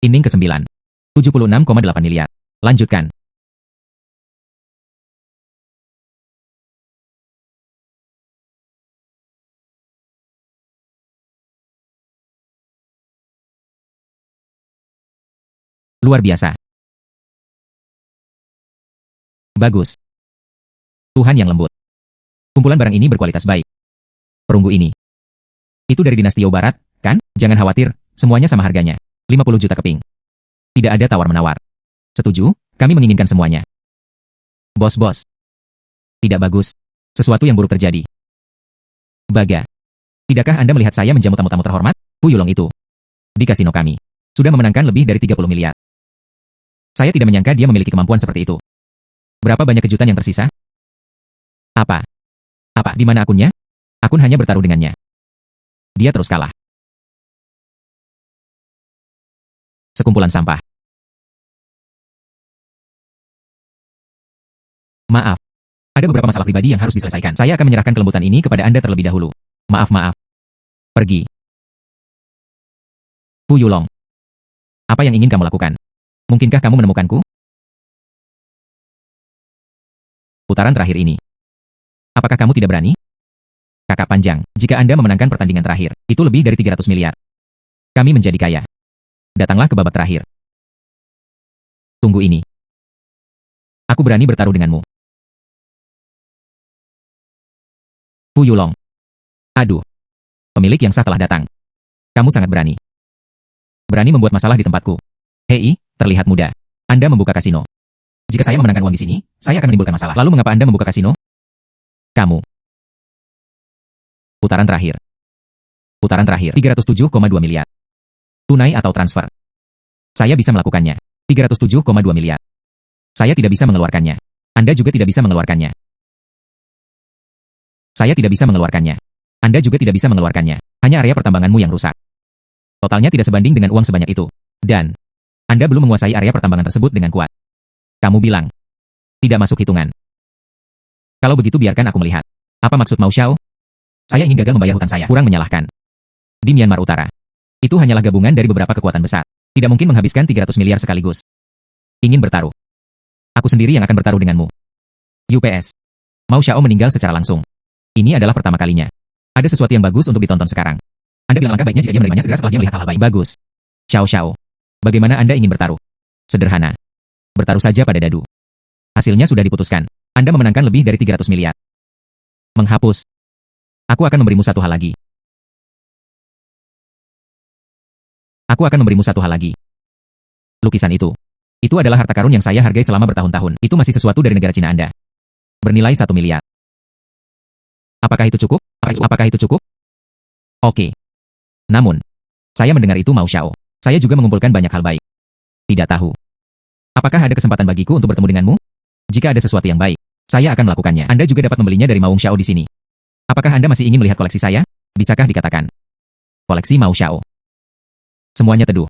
Inning ke-9. 76,8 miliar. Lanjutkan. Luar biasa. Bagus. Tuhan yang lembut. Kumpulan barang ini berkualitas baik. Perunggu ini. Itu dari dinasti Yao Barat, kan? Jangan khawatir, semuanya sama harganya. 50 juta keping. Tidak ada tawar-menawar. Setuju, kami menginginkan semuanya. Bos-bos. Tidak bagus. Sesuatu yang buruk terjadi. Baga. Tidakkah Anda melihat saya menjamu tamu-tamu terhormat? Fu Yulong itu. Di kasino kami. Sudah memenangkan lebih dari 30 miliar. Saya tidak menyangka dia memiliki kemampuan seperti itu. Berapa banyak kejutan yang tersisa? Apa? Di mana akunnya? Akun hanya bertaruh dengannya. Dia terus kalah. Sekumpulan sampah. Maaf. Ada beberapa masalah pribadi yang harus diselesaikan. Saya akan menyerahkan kelembutan ini kepada Anda terlebih dahulu. Maaf. Pergi. Fu Yulong. Apa yang ingin kamu lakukan? Mungkinkah kamu menemukanku? Putaran terakhir ini. Apakah kamu tidak berani? Kakak panjang, jika Anda memenangkan pertandingan terakhir, itu lebih dari 300 miliar. Kami menjadi kaya. Datanglah ke babak terakhir. Tunggu ini. Aku berani bertaruh denganmu. Fu Yulong. Aduh. Pemilik yang sah telah datang. Kamu sangat berani. Berani membuat masalah di tempatku. Hei, terlihat mudah. Anda membuka kasino. Jika saya memenangkan uang di sini, saya akan menimbulkan masalah. Lalu mengapa Anda membuka kasino? Kamu. Putaran terakhir. 307,2 miliar. Tunai atau transfer? Saya bisa melakukannya. 307,2 miliar. Saya tidak bisa mengeluarkannya. Anda juga tidak bisa mengeluarkannya. Saya tidak bisa mengeluarkannya. Anda juga tidak bisa mengeluarkannya. Hanya area pertambanganmu yang rusak. Totalnya tidak sebanding dengan uang sebanyak itu. Dan Anda belum menguasai area pertambangan tersebut dengan kuat. Kamu bilang tidak masuk hitungan. Kalau begitu biarkan aku melihat. Apa maksud Mao Xiao? Saya ingin gagal membayar hutang saya. Kurang menyalahkan. Di Myanmar Utara. Itu hanyalah gabungan dari beberapa kekuatan besar. Tidak mungkin menghabiskan 300 miliar sekaligus. Ingin bertaruh. Aku sendiri yang akan bertaruh denganmu. UPS. Mao Xiao meninggal secara langsung. Ini adalah pertama kalinya. Ada sesuatu yang bagus untuk ditonton sekarang. Anda bilang langkah baiknya jika dia menerimanya segera setelah dia melihat hal-hal baik. Bagus. Xiao. Bagaimana Anda ingin bertaruh? Sederhana. Bertaruh saja pada dadu. Hasilnya sudah diputuskan. Anda memenangkan lebih dari 300 miliar. Menghapus. Aku akan memberimu satu hal lagi. Lukisan itu. Itu adalah harta karun yang saya hargai selama bertahun-tahun. Itu masih sesuatu dari negara Cina Anda. Bernilai 1 miliar. Apakah itu cukup? Oke. Namun, saya mendengar itu Mao Xiao. Saya juga mengumpulkan banyak hal baik. Tidak tahu. Apakah ada kesempatan bagiku untuk bertemu denganmu? Jika ada sesuatu yang baik, saya akan melakukannya. Anda juga dapat membelinya dari Mao Xiao di sini. Apakah Anda masih ingin melihat koleksi saya? Bisakah dikatakan? Koleksi Mao Xiao. Semuanya teduh.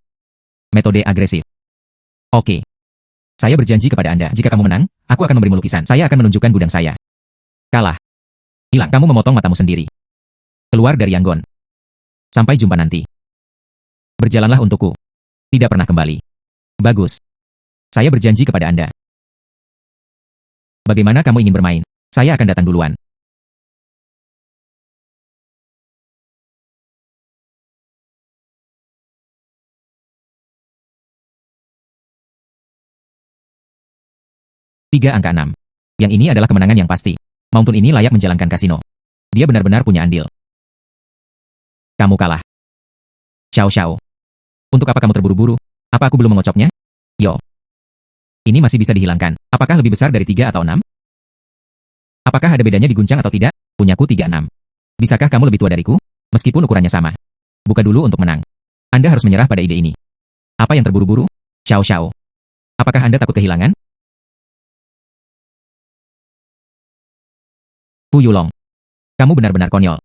Metode agresif. Oke. Saya berjanji kepada Anda, jika kamu menang, aku akan memberimu lukisan. Saya akan menunjukkan gudang saya. Kalah. Hilang. Kamu memotong matamu sendiri. Keluar dari Yangon. Sampai jumpa nanti. Berjalanlah untukku. Tidak pernah kembali. Bagus. Saya berjanji kepada Anda. Bagaimana kamu ingin bermain? Saya akan datang duluan. Tiga angka 6. Yang ini adalah kemenangan yang pasti. Maupun ini layak menjalankan kasino. Dia benar-benar punya andil. Kamu kalah. Xiao. Untuk apa kamu terburu-buru? Apa aku belum mengocoknya? Yo. Ini masih bisa dihilangkan. Apakah lebih besar dari 3 atau 6? Apakah ada bedanya diguncang atau tidak? Punyaku 36. Bisakah kamu lebih tua dariku? Meskipun ukurannya sama. Buka dulu untuk menang. Anda harus menyerah pada ide ini. Apa yang terburu-buru? Xiao Xiao. Apakah Anda takut kehilangan? Fu Yulong. Kamu benar-benar konyol.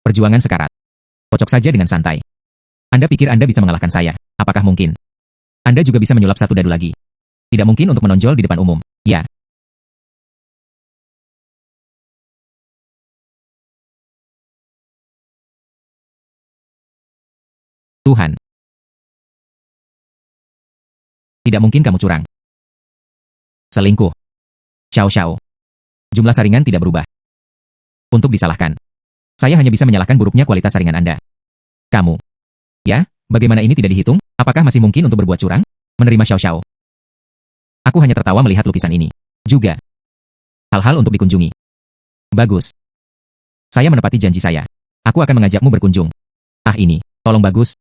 Perjuangan sekarat. Kocok saja dengan santai. Anda pikir Anda bisa mengalahkan saya? Apakah mungkin? Anda juga bisa menyulap satu dadu lagi. Tidak mungkin untuk menonjol di depan umum. Ya. Tuhan. Tidak mungkin kamu curang. Selingkuh. Xiao Xiao. Jumlah saringan tidak berubah. Untuk disalahkan. Saya hanya bisa menyalahkan buruknya kualitas saringan Anda. Kamu. Ya, bagaimana ini tidak dihitung? Apakah masih mungkin untuk berbuat curang? Menerima Xiao Xiao. Aku hanya tertawa melihat lukisan ini. Juga. Hal-hal untuk dikunjungi. Bagus. Saya menepati janji saya. Aku akan mengajakmu berkunjung. Ah ini, tolong bagus.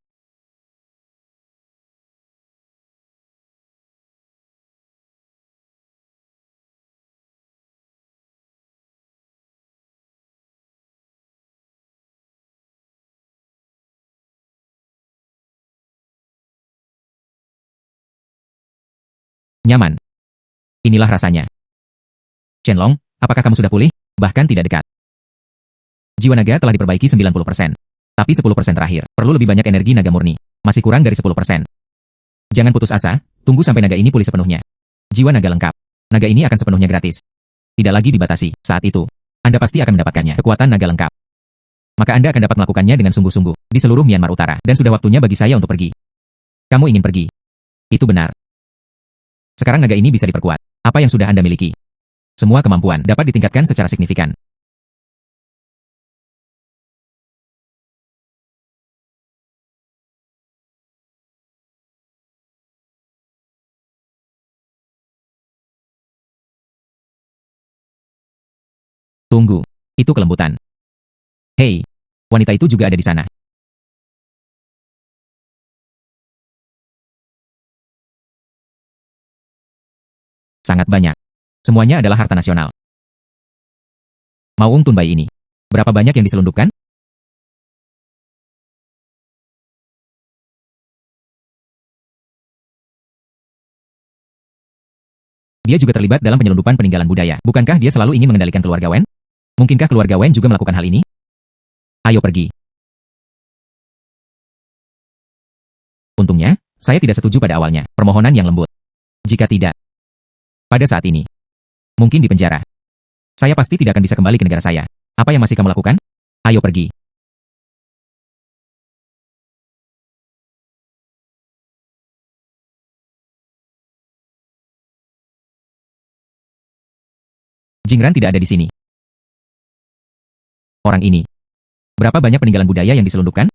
Nyaman. Inilah rasanya. Chenlong, apakah kamu sudah pulih? Bahkan tidak dekat. Jiwa naga telah diperbaiki 90%. Tapi 10% terakhir, perlu lebih banyak energi naga murni. Masih kurang dari 10%. Jangan putus asa, tunggu sampai naga ini pulih sepenuhnya. Jiwa naga lengkap. Naga ini akan sepenuhnya gratis. Tidak lagi dibatasi. Saat itu, Anda pasti akan mendapatkannya. Kekuatan naga lengkap. Maka Anda akan dapat melakukannya dengan sungguh-sungguh di seluruh Myanmar Utara. Dan sudah waktunya bagi saya untuk pergi. Kamu ingin pergi? Itu benar. Sekarang naga ini bisa diperkuat. Apa yang sudah Anda miliki? Semua kemampuan dapat ditingkatkan secara signifikan. Tunggu. Itu kelembutan. Hei, wanita itu juga ada di sana. Sangat banyak. Semuanya adalah harta nasional. Maung Tunbai ini. Berapa banyak yang diselundupkan? Dia juga terlibat dalam penyelundupan peninggalan budaya. Bukankah dia selalu ingin mengendalikan keluarga Wen? Mungkinkah keluarga Wen juga melakukan hal ini? Ayo pergi. Untungnya, saya tidak setuju pada awalnya. Permohonan yang lembut. Jika tidak, pada saat ini, mungkin di penjara. Saya pasti tidak akan bisa kembali ke negara saya. Apa yang masih kamu lakukan? Ayo pergi. Jingran tidak ada di sini. Orang ini. Berapa banyak peninggalan budaya yang diselundupkan?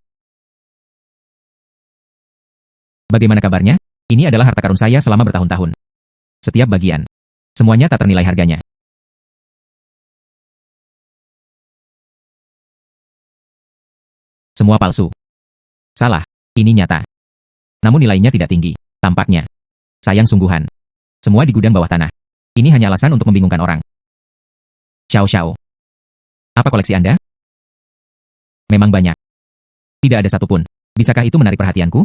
Bagaimana kabarnya? Ini adalah harta karun saya selama bertahun-tahun. Setiap bagian. Semuanya tak ternilai harganya. Semua palsu. Salah. Ini nyata. Namun nilainya tidak tinggi. Tampaknya. Sayang sungguhan. Semua di gudang bawah tanah. Ini hanya alasan untuk membingungkan orang. Xiao Xiao. Apa koleksi Anda? Memang banyak. Tidak ada satupun. Bisakah itu menarik perhatianku?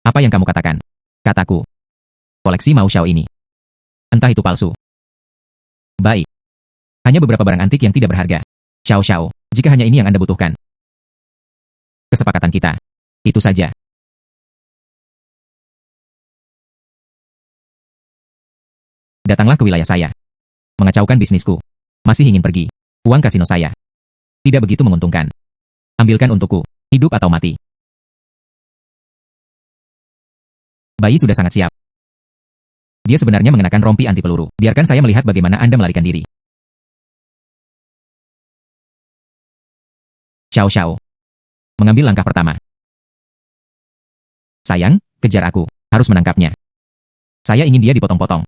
Apa yang kamu katakan? Kataku. Koleksi Mao Xiao ini. Entah itu palsu. Baik. Hanya beberapa barang antik yang tidak berharga. Xiao Xiao, jika hanya ini yang Anda butuhkan. Kesepakatan kita. Itu saja. Datanglah ke wilayah saya. Mengacaukan bisnisku. Masih ingin pergi. Uang kasino saya. Tidak begitu menguntungkan. Ambilkan untukku. Hidup atau mati. Bayi sudah sangat siap. Dia sebenarnya mengenakan rompi anti peluru. Biarkan saya melihat bagaimana Anda melarikan diri. Xiao Xiao. Mengambil langkah pertama. Sayang, kejar aku. Harus menangkapnya. Saya ingin dia dipotong-potong.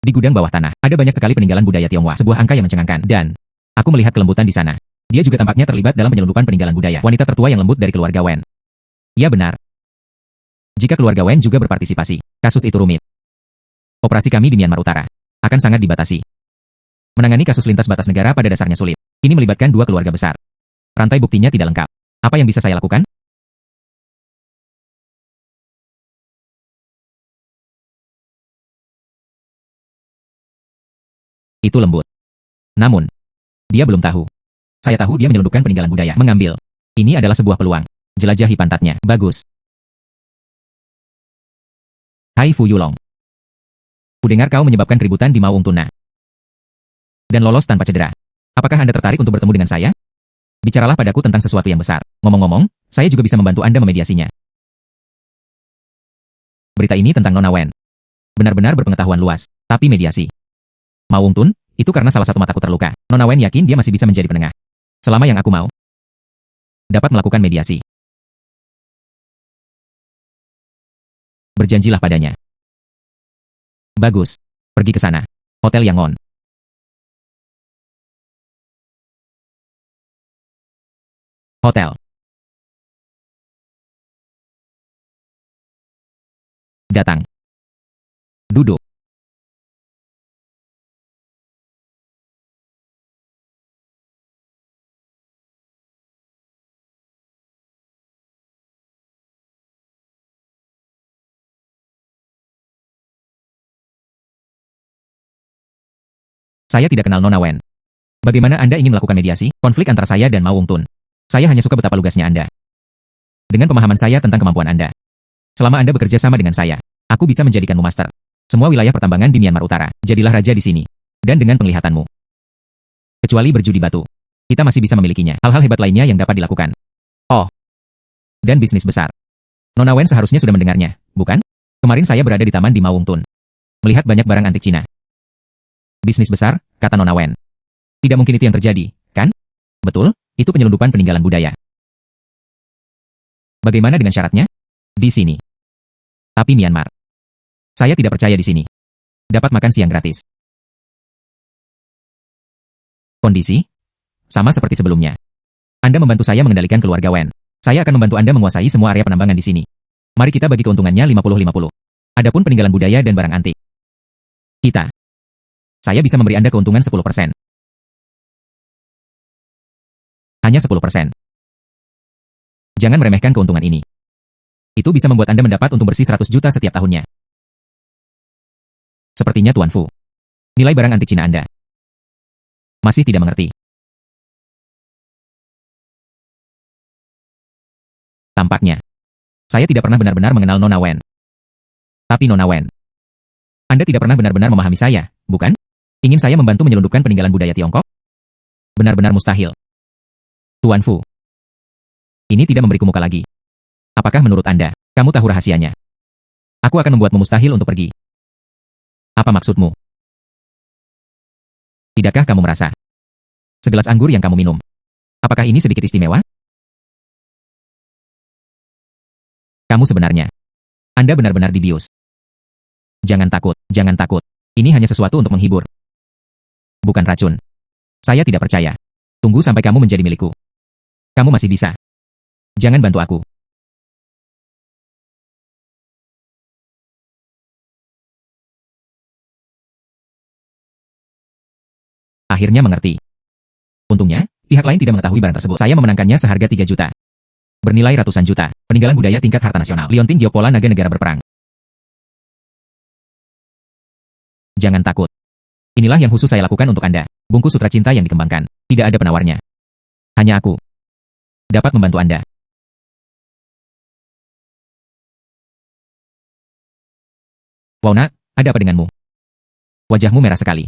Di gudang bawah tanah, ada banyak sekali peninggalan budaya Tionghoa, sebuah angka yang mencengangkan, dan aku melihat kelembutan di sana. Dia juga tampaknya terlibat dalam penyelundupan peninggalan budaya, wanita tertua yang lembut dari keluarga Wen. Ya benar. Jika keluarga Wen juga berpartisipasi, kasus itu rumit. Operasi kami di Myanmar Utara akan sangat dibatasi. Menangani kasus lintas batas negara pada dasarnya sulit. Ini melibatkan dua keluarga besar. Rantai buktinya tidak lengkap. Apa yang bisa saya lakukan? Itu lembut. Namun, dia belum tahu. Saya tahu dia menyelundupkan peninggalan budaya. Mengambil. Ini adalah sebuah peluang. Jelajahi pantatnya. Bagus. Hai Fu Yulong. Kudengar kau menyebabkan keributan di Maung Tuna. Dan lolos tanpa cedera. Apakah Anda tertarik untuk bertemu dengan saya? Bicaralah padaku tentang sesuatu yang besar. Ngomong-ngomong, saya juga bisa membantu Anda memediasinya. Berita ini tentang Nona Wen. Benar-benar berpengetahuan luas. Tapi mediasi. Maung Tun, itu karena salah satu mataku terluka. Nona Wen yakin dia masih bisa menjadi penengah. Selama yang aku mau. Dapat melakukan mediasi. Berjanjilah padanya. Bagus. Pergi ke sana. Hotel Yangon. Hotel. Datang. Duduk. Saya tidak kenal Nona Wen. Bagaimana Anda ingin melakukan mediasi, konflik antara saya dan Maung Tun? Saya hanya suka betapa lugasnya Anda. Dengan pemahaman saya tentang kemampuan Anda. Selama Anda bekerja sama dengan saya, aku bisa menjadikanmu master. Semua wilayah pertambangan di Myanmar Utara, jadilah raja di sini. Dan dengan penglihatanmu. Kecuali berjudi batu. Kita masih bisa memilikinya. Hal-hal hebat lainnya yang dapat dilakukan. Oh. Dan bisnis besar. Nona Wen seharusnya sudah mendengarnya, bukan? Kemarin saya berada di taman di Maung Tun. Melihat banyak barang antik Cina. Bisnis besar, kata Nona Wen. Tidak mungkin itu yang terjadi, kan? Betul, itu penyelundupan peninggalan budaya. Bagaimana dengan syaratnya? Di sini. Tapi Myanmar. Saya tidak percaya di sini. Dapat makan siang gratis. Kondisi? Sama seperti sebelumnya. Anda membantu saya mengendalikan keluarga Wen. Saya akan membantu Anda menguasai semua area penambangan di sini. Mari kita bagi keuntungannya 50-50. Adapun peninggalan budaya dan barang antik. Saya bisa memberi Anda keuntungan 10%. Hanya 10%. Jangan meremehkan keuntungan ini. Itu bisa membuat Anda mendapat untung bersih 100 juta setiap tahunnya. Sepertinya Tuan Fu. Nilai barang antik Cina Anda masih tidak mengerti. Tampaknya, saya tidak pernah benar-benar mengenal Nona Wen. Tapi Nona Wen, Anda tidak pernah benar-benar memahami saya, bukan? Ingin saya membantu menyelundupkan peninggalan budaya Tiongkok? Benar-benar mustahil. Tuan Fu, ini tidak memberiku muka lagi. Apakah menurut Anda, kamu tahu rahasianya? Aku akan membuatmu mustahil untuk pergi. Apa maksudmu? Tidakkah kamu merasa? Segelas anggur yang kamu minum. Apakah ini sedikit istimewa? Kamu sebenarnya. Anda benar-benar dibius. Jangan takut, jangan takut. Ini hanya sesuatu untuk menghibur. Bukan racun. Saya tidak percaya. Tunggu sampai kamu menjadi milikku. Kamu masih bisa. Jangan bantu aku. Akhirnya mengerti. Untungnya, pihak lain tidak mengetahui barang tersebut. Saya memenangkannya seharga 3 juta. Bernilai ratusan juta. Peninggalan budaya tingkat harta nasional. Liontin Geopola naga negara berperang. Jangan takut. Inilah yang khusus saya lakukan untuk Anda. Bungkus sutra cinta yang dikembangkan. Tidak ada penawarnya. Hanya aku. Dapat membantu Anda. Wow nak, ada apa denganmu? Wajahmu merah sekali.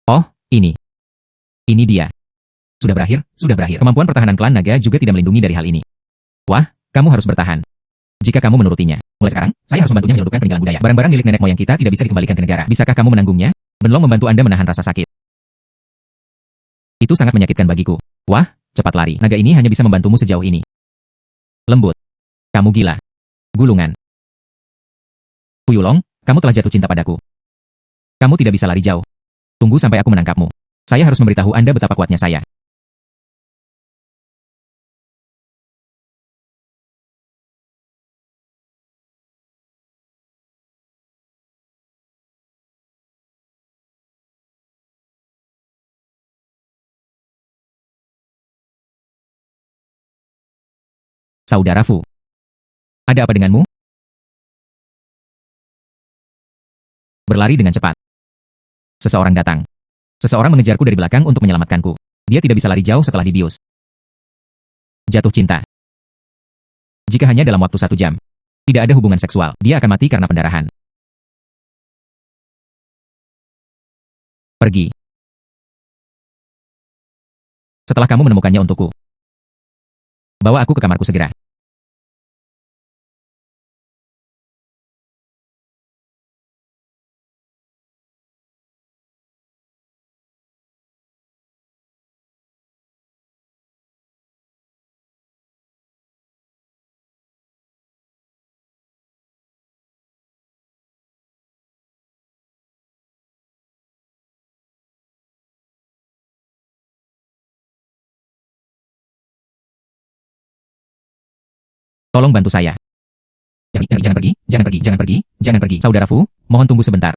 Oh, ini. Ini dia. Sudah berakhir, sudah berakhir. Kemampuan pertahanan klan naga juga tidak melindungi dari hal ini. Wah, kamu harus bertahan. Jika kamu menurutinya, mulai sekarang, saya harus membantunya menyelundupkan peninggalan budaya. Barang-barang milik nenek moyang kita tidak bisa dikembalikan ke negara. Bisakah kamu menanggungnya? Benlong membantu Anda menahan rasa sakit. Itu sangat menyakitkan bagiku. Wah, cepat lari. Naga ini hanya bisa membantumu sejauh ini. Lembut. Kamu gila. Gulungan. Puyulong, kamu telah jatuh cinta padaku. Kamu tidak bisa lari jauh. Tunggu sampai aku menangkapmu. Saya harus memberitahu Anda betapa kuatnya saya. Saudara Fu. Ada apa denganmu? Berlari dengan cepat. Seseorang datang. Seseorang mengejarku dari belakang untuk menyelamatkanku. Dia tidak bisa lari jauh setelah dibius. Jatuh cinta. Jika hanya dalam waktu 1 jam, tidak ada hubungan seksual, dia akan mati karena pendarahan. Pergi. Setelah kamu menemukannya untukku, bawa aku ke kamarku segera. Tolong bantu saya. Jangan pergi, jangan pergi, jangan pergi, jangan pergi. Saudara Fu, mohon tunggu sebentar.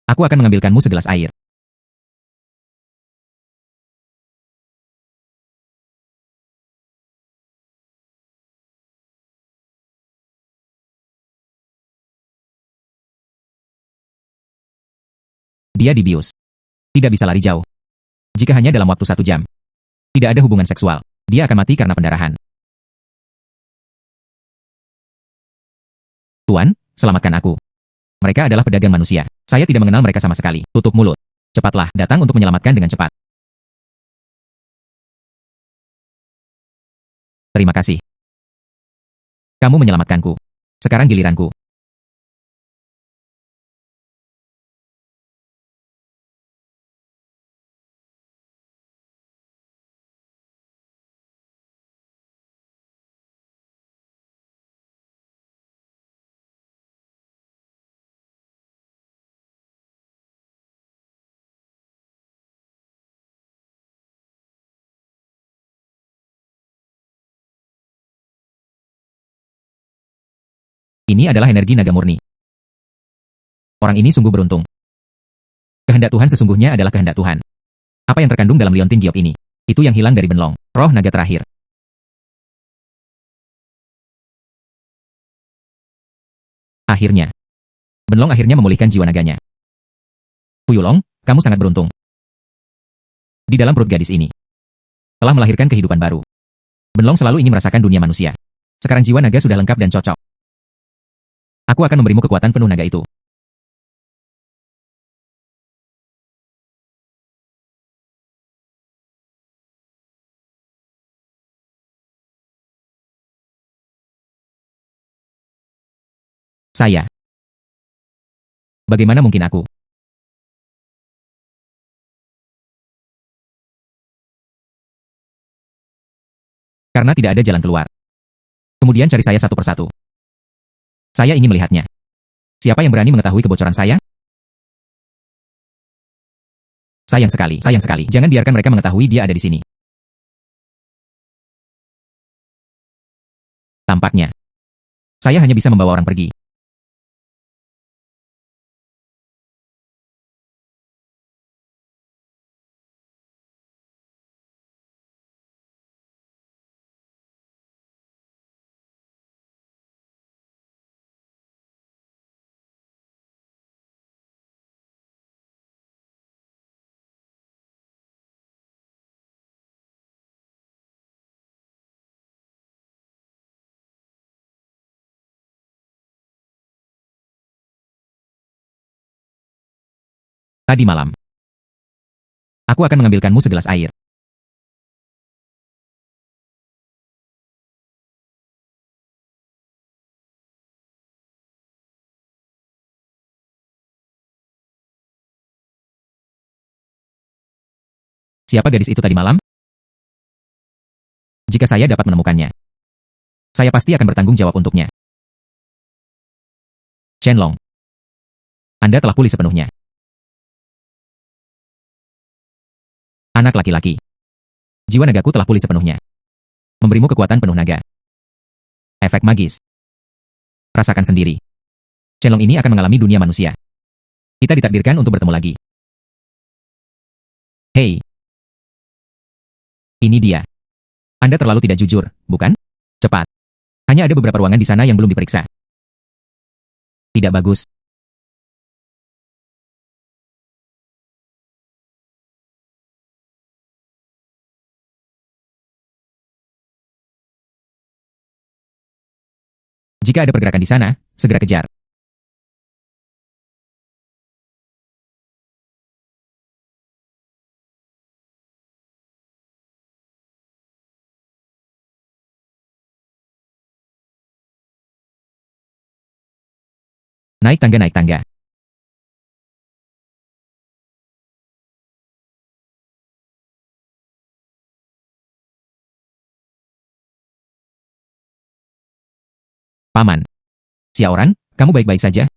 Aku akan mengambilkanmu segelas air. Dia dibius. Tidak bisa lari jauh. Jika hanya dalam waktu 1 jam, tidak ada hubungan seksual, dia akan mati karena pendarahan. Tuan, selamatkan aku. Mereka adalah pedagang manusia. Saya tidak mengenal mereka sama sekali. Tutup mulut. Cepatlah, datang untuk menyelamatkan dengan cepat. Terima kasih. Kamu menyelamatkanku. Sekarang giliranku. Ini adalah energi naga murni. Orang ini sungguh beruntung. Kehendak Tuhan sesungguhnya adalah kehendak Tuhan. Apa yang terkandung dalam liontin giok ini? Itu yang hilang dari Benlong, roh naga terakhir. Akhirnya, Benlong akhirnya memulihkan jiwa naganya. Fuyulong, kamu sangat beruntung. Di dalam perut gadis ini, telah melahirkan kehidupan baru. Benlong selalu ingin merasakan dunia manusia. Sekarang jiwa naga sudah lengkap dan cocok. Aku akan memberimu kekuatan penuh naga itu. Saya. Bagaimana mungkin aku? Karena tidak ada jalan keluar. Kemudian cari saya satu persatu. Saya ingin melihatnya. Siapa yang berani mengetahui kebocoran saya? Sayang sekali, sayang sekali. Jangan biarkan mereka mengetahui dia ada di sini. Tampaknya, saya hanya bisa membawa orang pergi. Tadi malam, aku akan mengambilkanmu segelas air. Siapa gadis itu tadi malam? Jika saya dapat menemukannya, saya pasti akan bertanggung jawab untuknya. Shenlong, Anda telah pulih sepenuhnya. Anak laki-laki. Jiwa nagaku telah pulih sepenuhnya. Memberimu kekuatan penuh naga. Efek magis. Rasakan sendiri. Shenlong ini akan mengalami dunia manusia. Kita ditakdirkan untuk bertemu lagi. Hei. Ini dia. Anda terlalu tidak jujur, bukan? Cepat. Hanya ada beberapa ruangan di sana yang belum diperiksa. Tidak bagus. Jika ada pergerakan di sana, segera kejar. Naik tangga, naik tangga. Paman. Xiaoran, kamu baik-baik saja?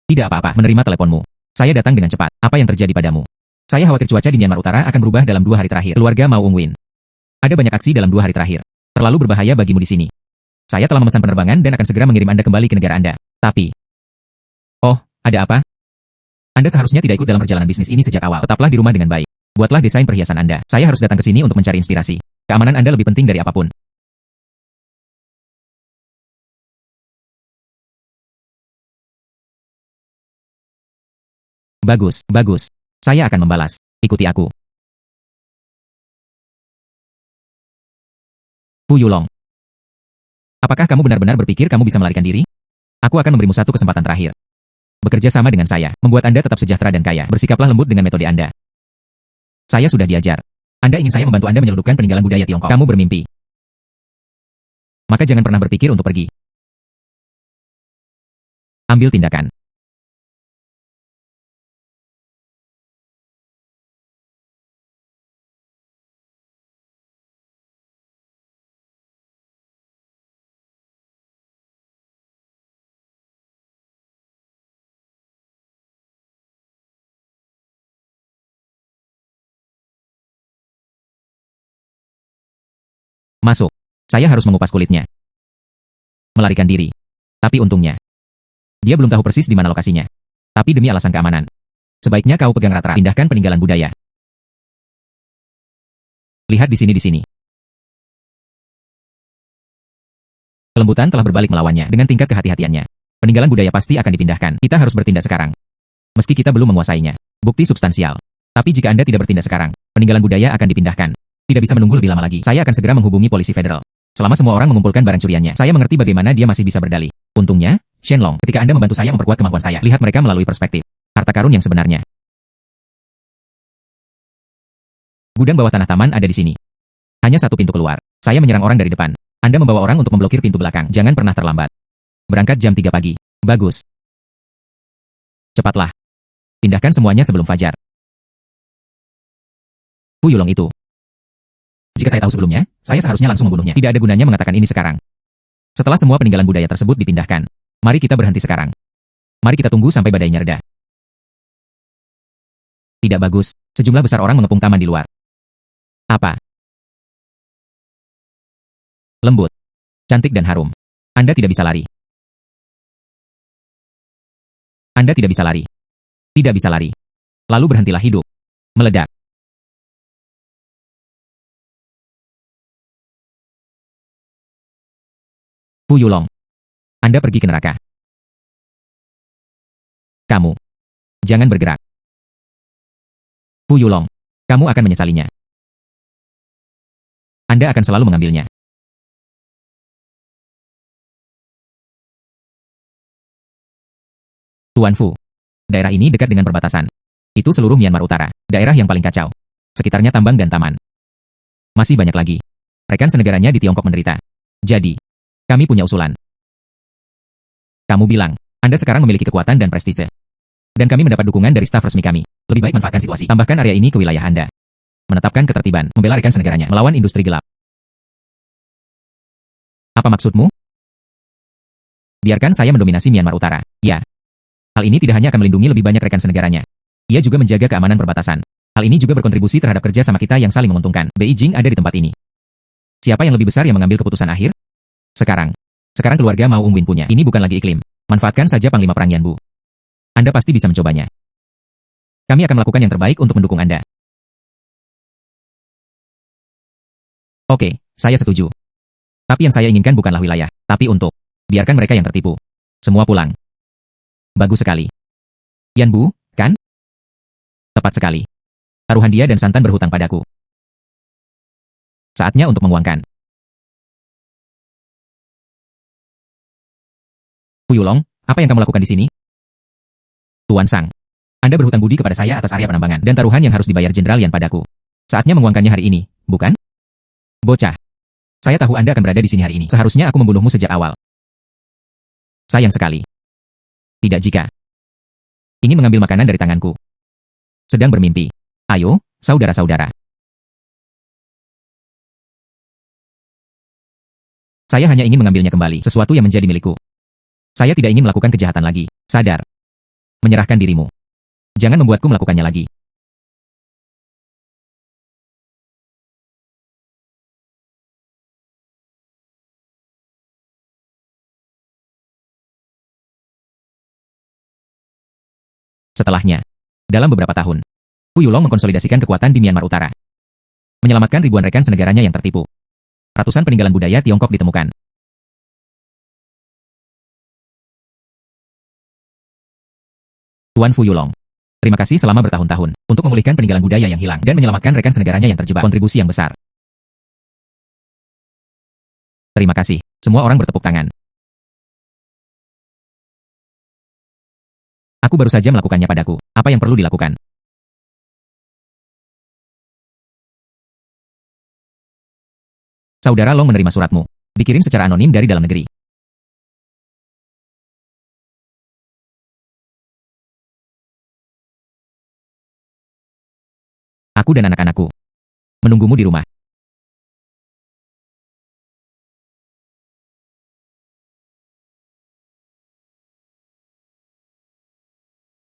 Tidak apa-apa, menerima teleponmu. Saya datang dengan cepat. Apa yang terjadi padamu? Saya khawatir cuaca di Myanmar Utara akan berubah dalam 2 hari terakhir. Keluarga Mao Ungwin. Ada banyak aksi dalam 2 hari terakhir. Terlalu berbahaya bagimu di sini. Saya telah memesan penerbangan dan akan segera mengirim Anda kembali ke negara Anda. Tapi... Oh, ada apa? Anda seharusnya tidak ikut dalam perjalanan bisnis ini sejak awal. Tetaplah di rumah dengan baik. Buatlah desain perhiasan Anda. Saya harus datang ke sini untuk mencari inspirasi. Keamanan Anda lebih penting dari apapun. Bagus, bagus. Saya akan membalas. Ikuti aku. Fu Yulong. Apakah kamu benar-benar berpikir kamu bisa melarikan diri? Aku akan memberimu satu kesempatan terakhir. Bekerja sama dengan saya, membuat Anda tetap sejahtera dan kaya. Bersikaplah lembut dengan metode Anda. Saya sudah diajar. Anda ingin saya membantu Anda menyeludupkan peninggalan budaya Tiongkok. Kamu bermimpi. Maka jangan pernah berpikir untuk pergi. Ambil tindakan. Masuk. Saya harus mengupas kulitnya. Melarikan diri. Tapi untungnya, dia belum tahu persis di mana lokasinya. Tapi demi alasan keamanan, sebaiknya kau pegang rata-rata. Pindahkan peninggalan budaya. Lihat di sini. Kelembutan telah berbalik melawannya dengan tingkat kehati-hatiannya. Peninggalan budaya pasti akan dipindahkan. Kita harus bertindak sekarang. Meski kita belum menguasainya. Bukti substansial. Tapi jika Anda tidak bertindak sekarang, peninggalan budaya akan dipindahkan. Tidak bisa menunggu lebih lama lagi. Saya akan segera menghubungi polisi federal. Selama semua orang mengumpulkan barang curiannya, saya mengerti bagaimana dia masih bisa berdalih. Untungnya, Shenlong, ketika Anda membantu saya memperkuat kemampuan saya, lihat mereka melalui perspektif harta karun yang sebenarnya. Gudang bawah tanah taman ada di sini. Hanya satu pintu keluar. Saya menyerang orang dari depan. Anda membawa orang untuk memblokir pintu belakang. Jangan pernah terlambat. Berangkat jam 3 pagi. Bagus. Cepatlah. Pindahkan semuanya sebelum fajar. Fu Yulong itu. Jika saya tahu sebelumnya, saya seharusnya langsung membunuhnya. Tidak ada gunanya mengatakan ini sekarang. Setelah semua peninggalan budaya tersebut dipindahkan, mari kita berhenti sekarang. Mari kita tunggu sampai badainya reda. Tidak bagus. Sejumlah besar orang mengepung taman di luar. Apa? Lembut. Cantik dan harum. Anda tidak bisa lari. Anda tidak bisa lari. Tidak bisa lari. Lalu berhentilah hidup. Meledak. Fu Yulong. Anda pergi ke neraka. Kamu. Jangan bergerak. Fu Yulong. Kamu akan menyesalinya. Anda akan selalu mengambilnya. Tuan Fu. Daerah ini dekat dengan perbatasan. Itu seluruh Myanmar Utara. Daerah yang paling kacau. Sekitarnya tambang dan taman. Masih banyak lagi. Rekan senegaranya di Tiongkok menderita. Jadi, kami punya usulan. Kamu bilang, Anda sekarang memiliki kekuatan dan prestise. Dan kami mendapat dukungan dari staf resmi kami. Lebih baik manfaatkan situasi. Tambahkan area ini ke wilayah Anda. Menetapkan ketertiban, membela rekan senegaranya, melawan industri gelap. Apa maksudmu? Biarkan saya mendominasi Myanmar Utara. Ya. Hal ini tidak hanya akan melindungi lebih banyak rekan senegaranya. Ia juga menjaga keamanan perbatasan. Hal ini juga berkontribusi terhadap kerja sama kita yang saling menguntungkan. Beijing ada di tempat ini. Siapa yang lebih besar yang mengambil keputusan akhir? Sekarang keluarga Mao Ungwin punya. Ini bukan lagi iklim. Manfaatkan saja Panglima Perang Yanbu. Anda pasti bisa mencobanya. Kami akan melakukan yang terbaik untuk mendukung Anda. Oke, saya setuju. Tapi yang saya inginkan bukanlah wilayah, tapi Tapi biarkan mereka yang tertipu. Semua pulang. Bagus sekali. Yan Bu, kan? Tepat sekali. Taruhan dia dan Santan berhutang padaku. Saatnya untuk menguangkan. Fuyulong, apa yang kamu lakukan di sini? Tuan Sang, Anda berhutang budi kepada saya atas area penambangan dan taruhan yang harus dibayar Jenderal Yan padaku. Saatnya menguangkannya hari ini, bukan? Bocah, saya tahu Anda akan berada di sini hari ini. Seharusnya aku membunuhmu sejak awal. Sayang sekali. Tidak jika. Ini mengambil makanan dari tanganku. Sedang bermimpi. Ayo, saudara-saudara. Saya hanya ingin mengambilnya kembali, sesuatu yang menjadi milikku. Saya tidak ingin melakukan kejahatan lagi. Sadar. Menyerahkan dirimu. Jangan membuatku melakukannya lagi. Setelahnya, dalam beberapa tahun, Fuyulong mengkonsolidasikan kekuatan di Myanmar Utara. Menyelamatkan ribuan rekan senegaranya yang tertipu. Ratusan peninggalan budaya Tiongkok ditemukan. Tuan Fuyulong, terima kasih selama bertahun-tahun untuk memulihkan peninggalan budaya yang hilang dan menyelamatkan rekan senegaranya yang terjebak. Kontribusi yang besar. Terima kasih. Semua orang bertepuk tangan. Aku baru saja melakukannya padaku. Apa yang perlu dilakukan? Saudara Long menerima suratmu. Dikirim secara anonim dari dalam negeri. Aku dan anak-anakku menunggumu di rumah.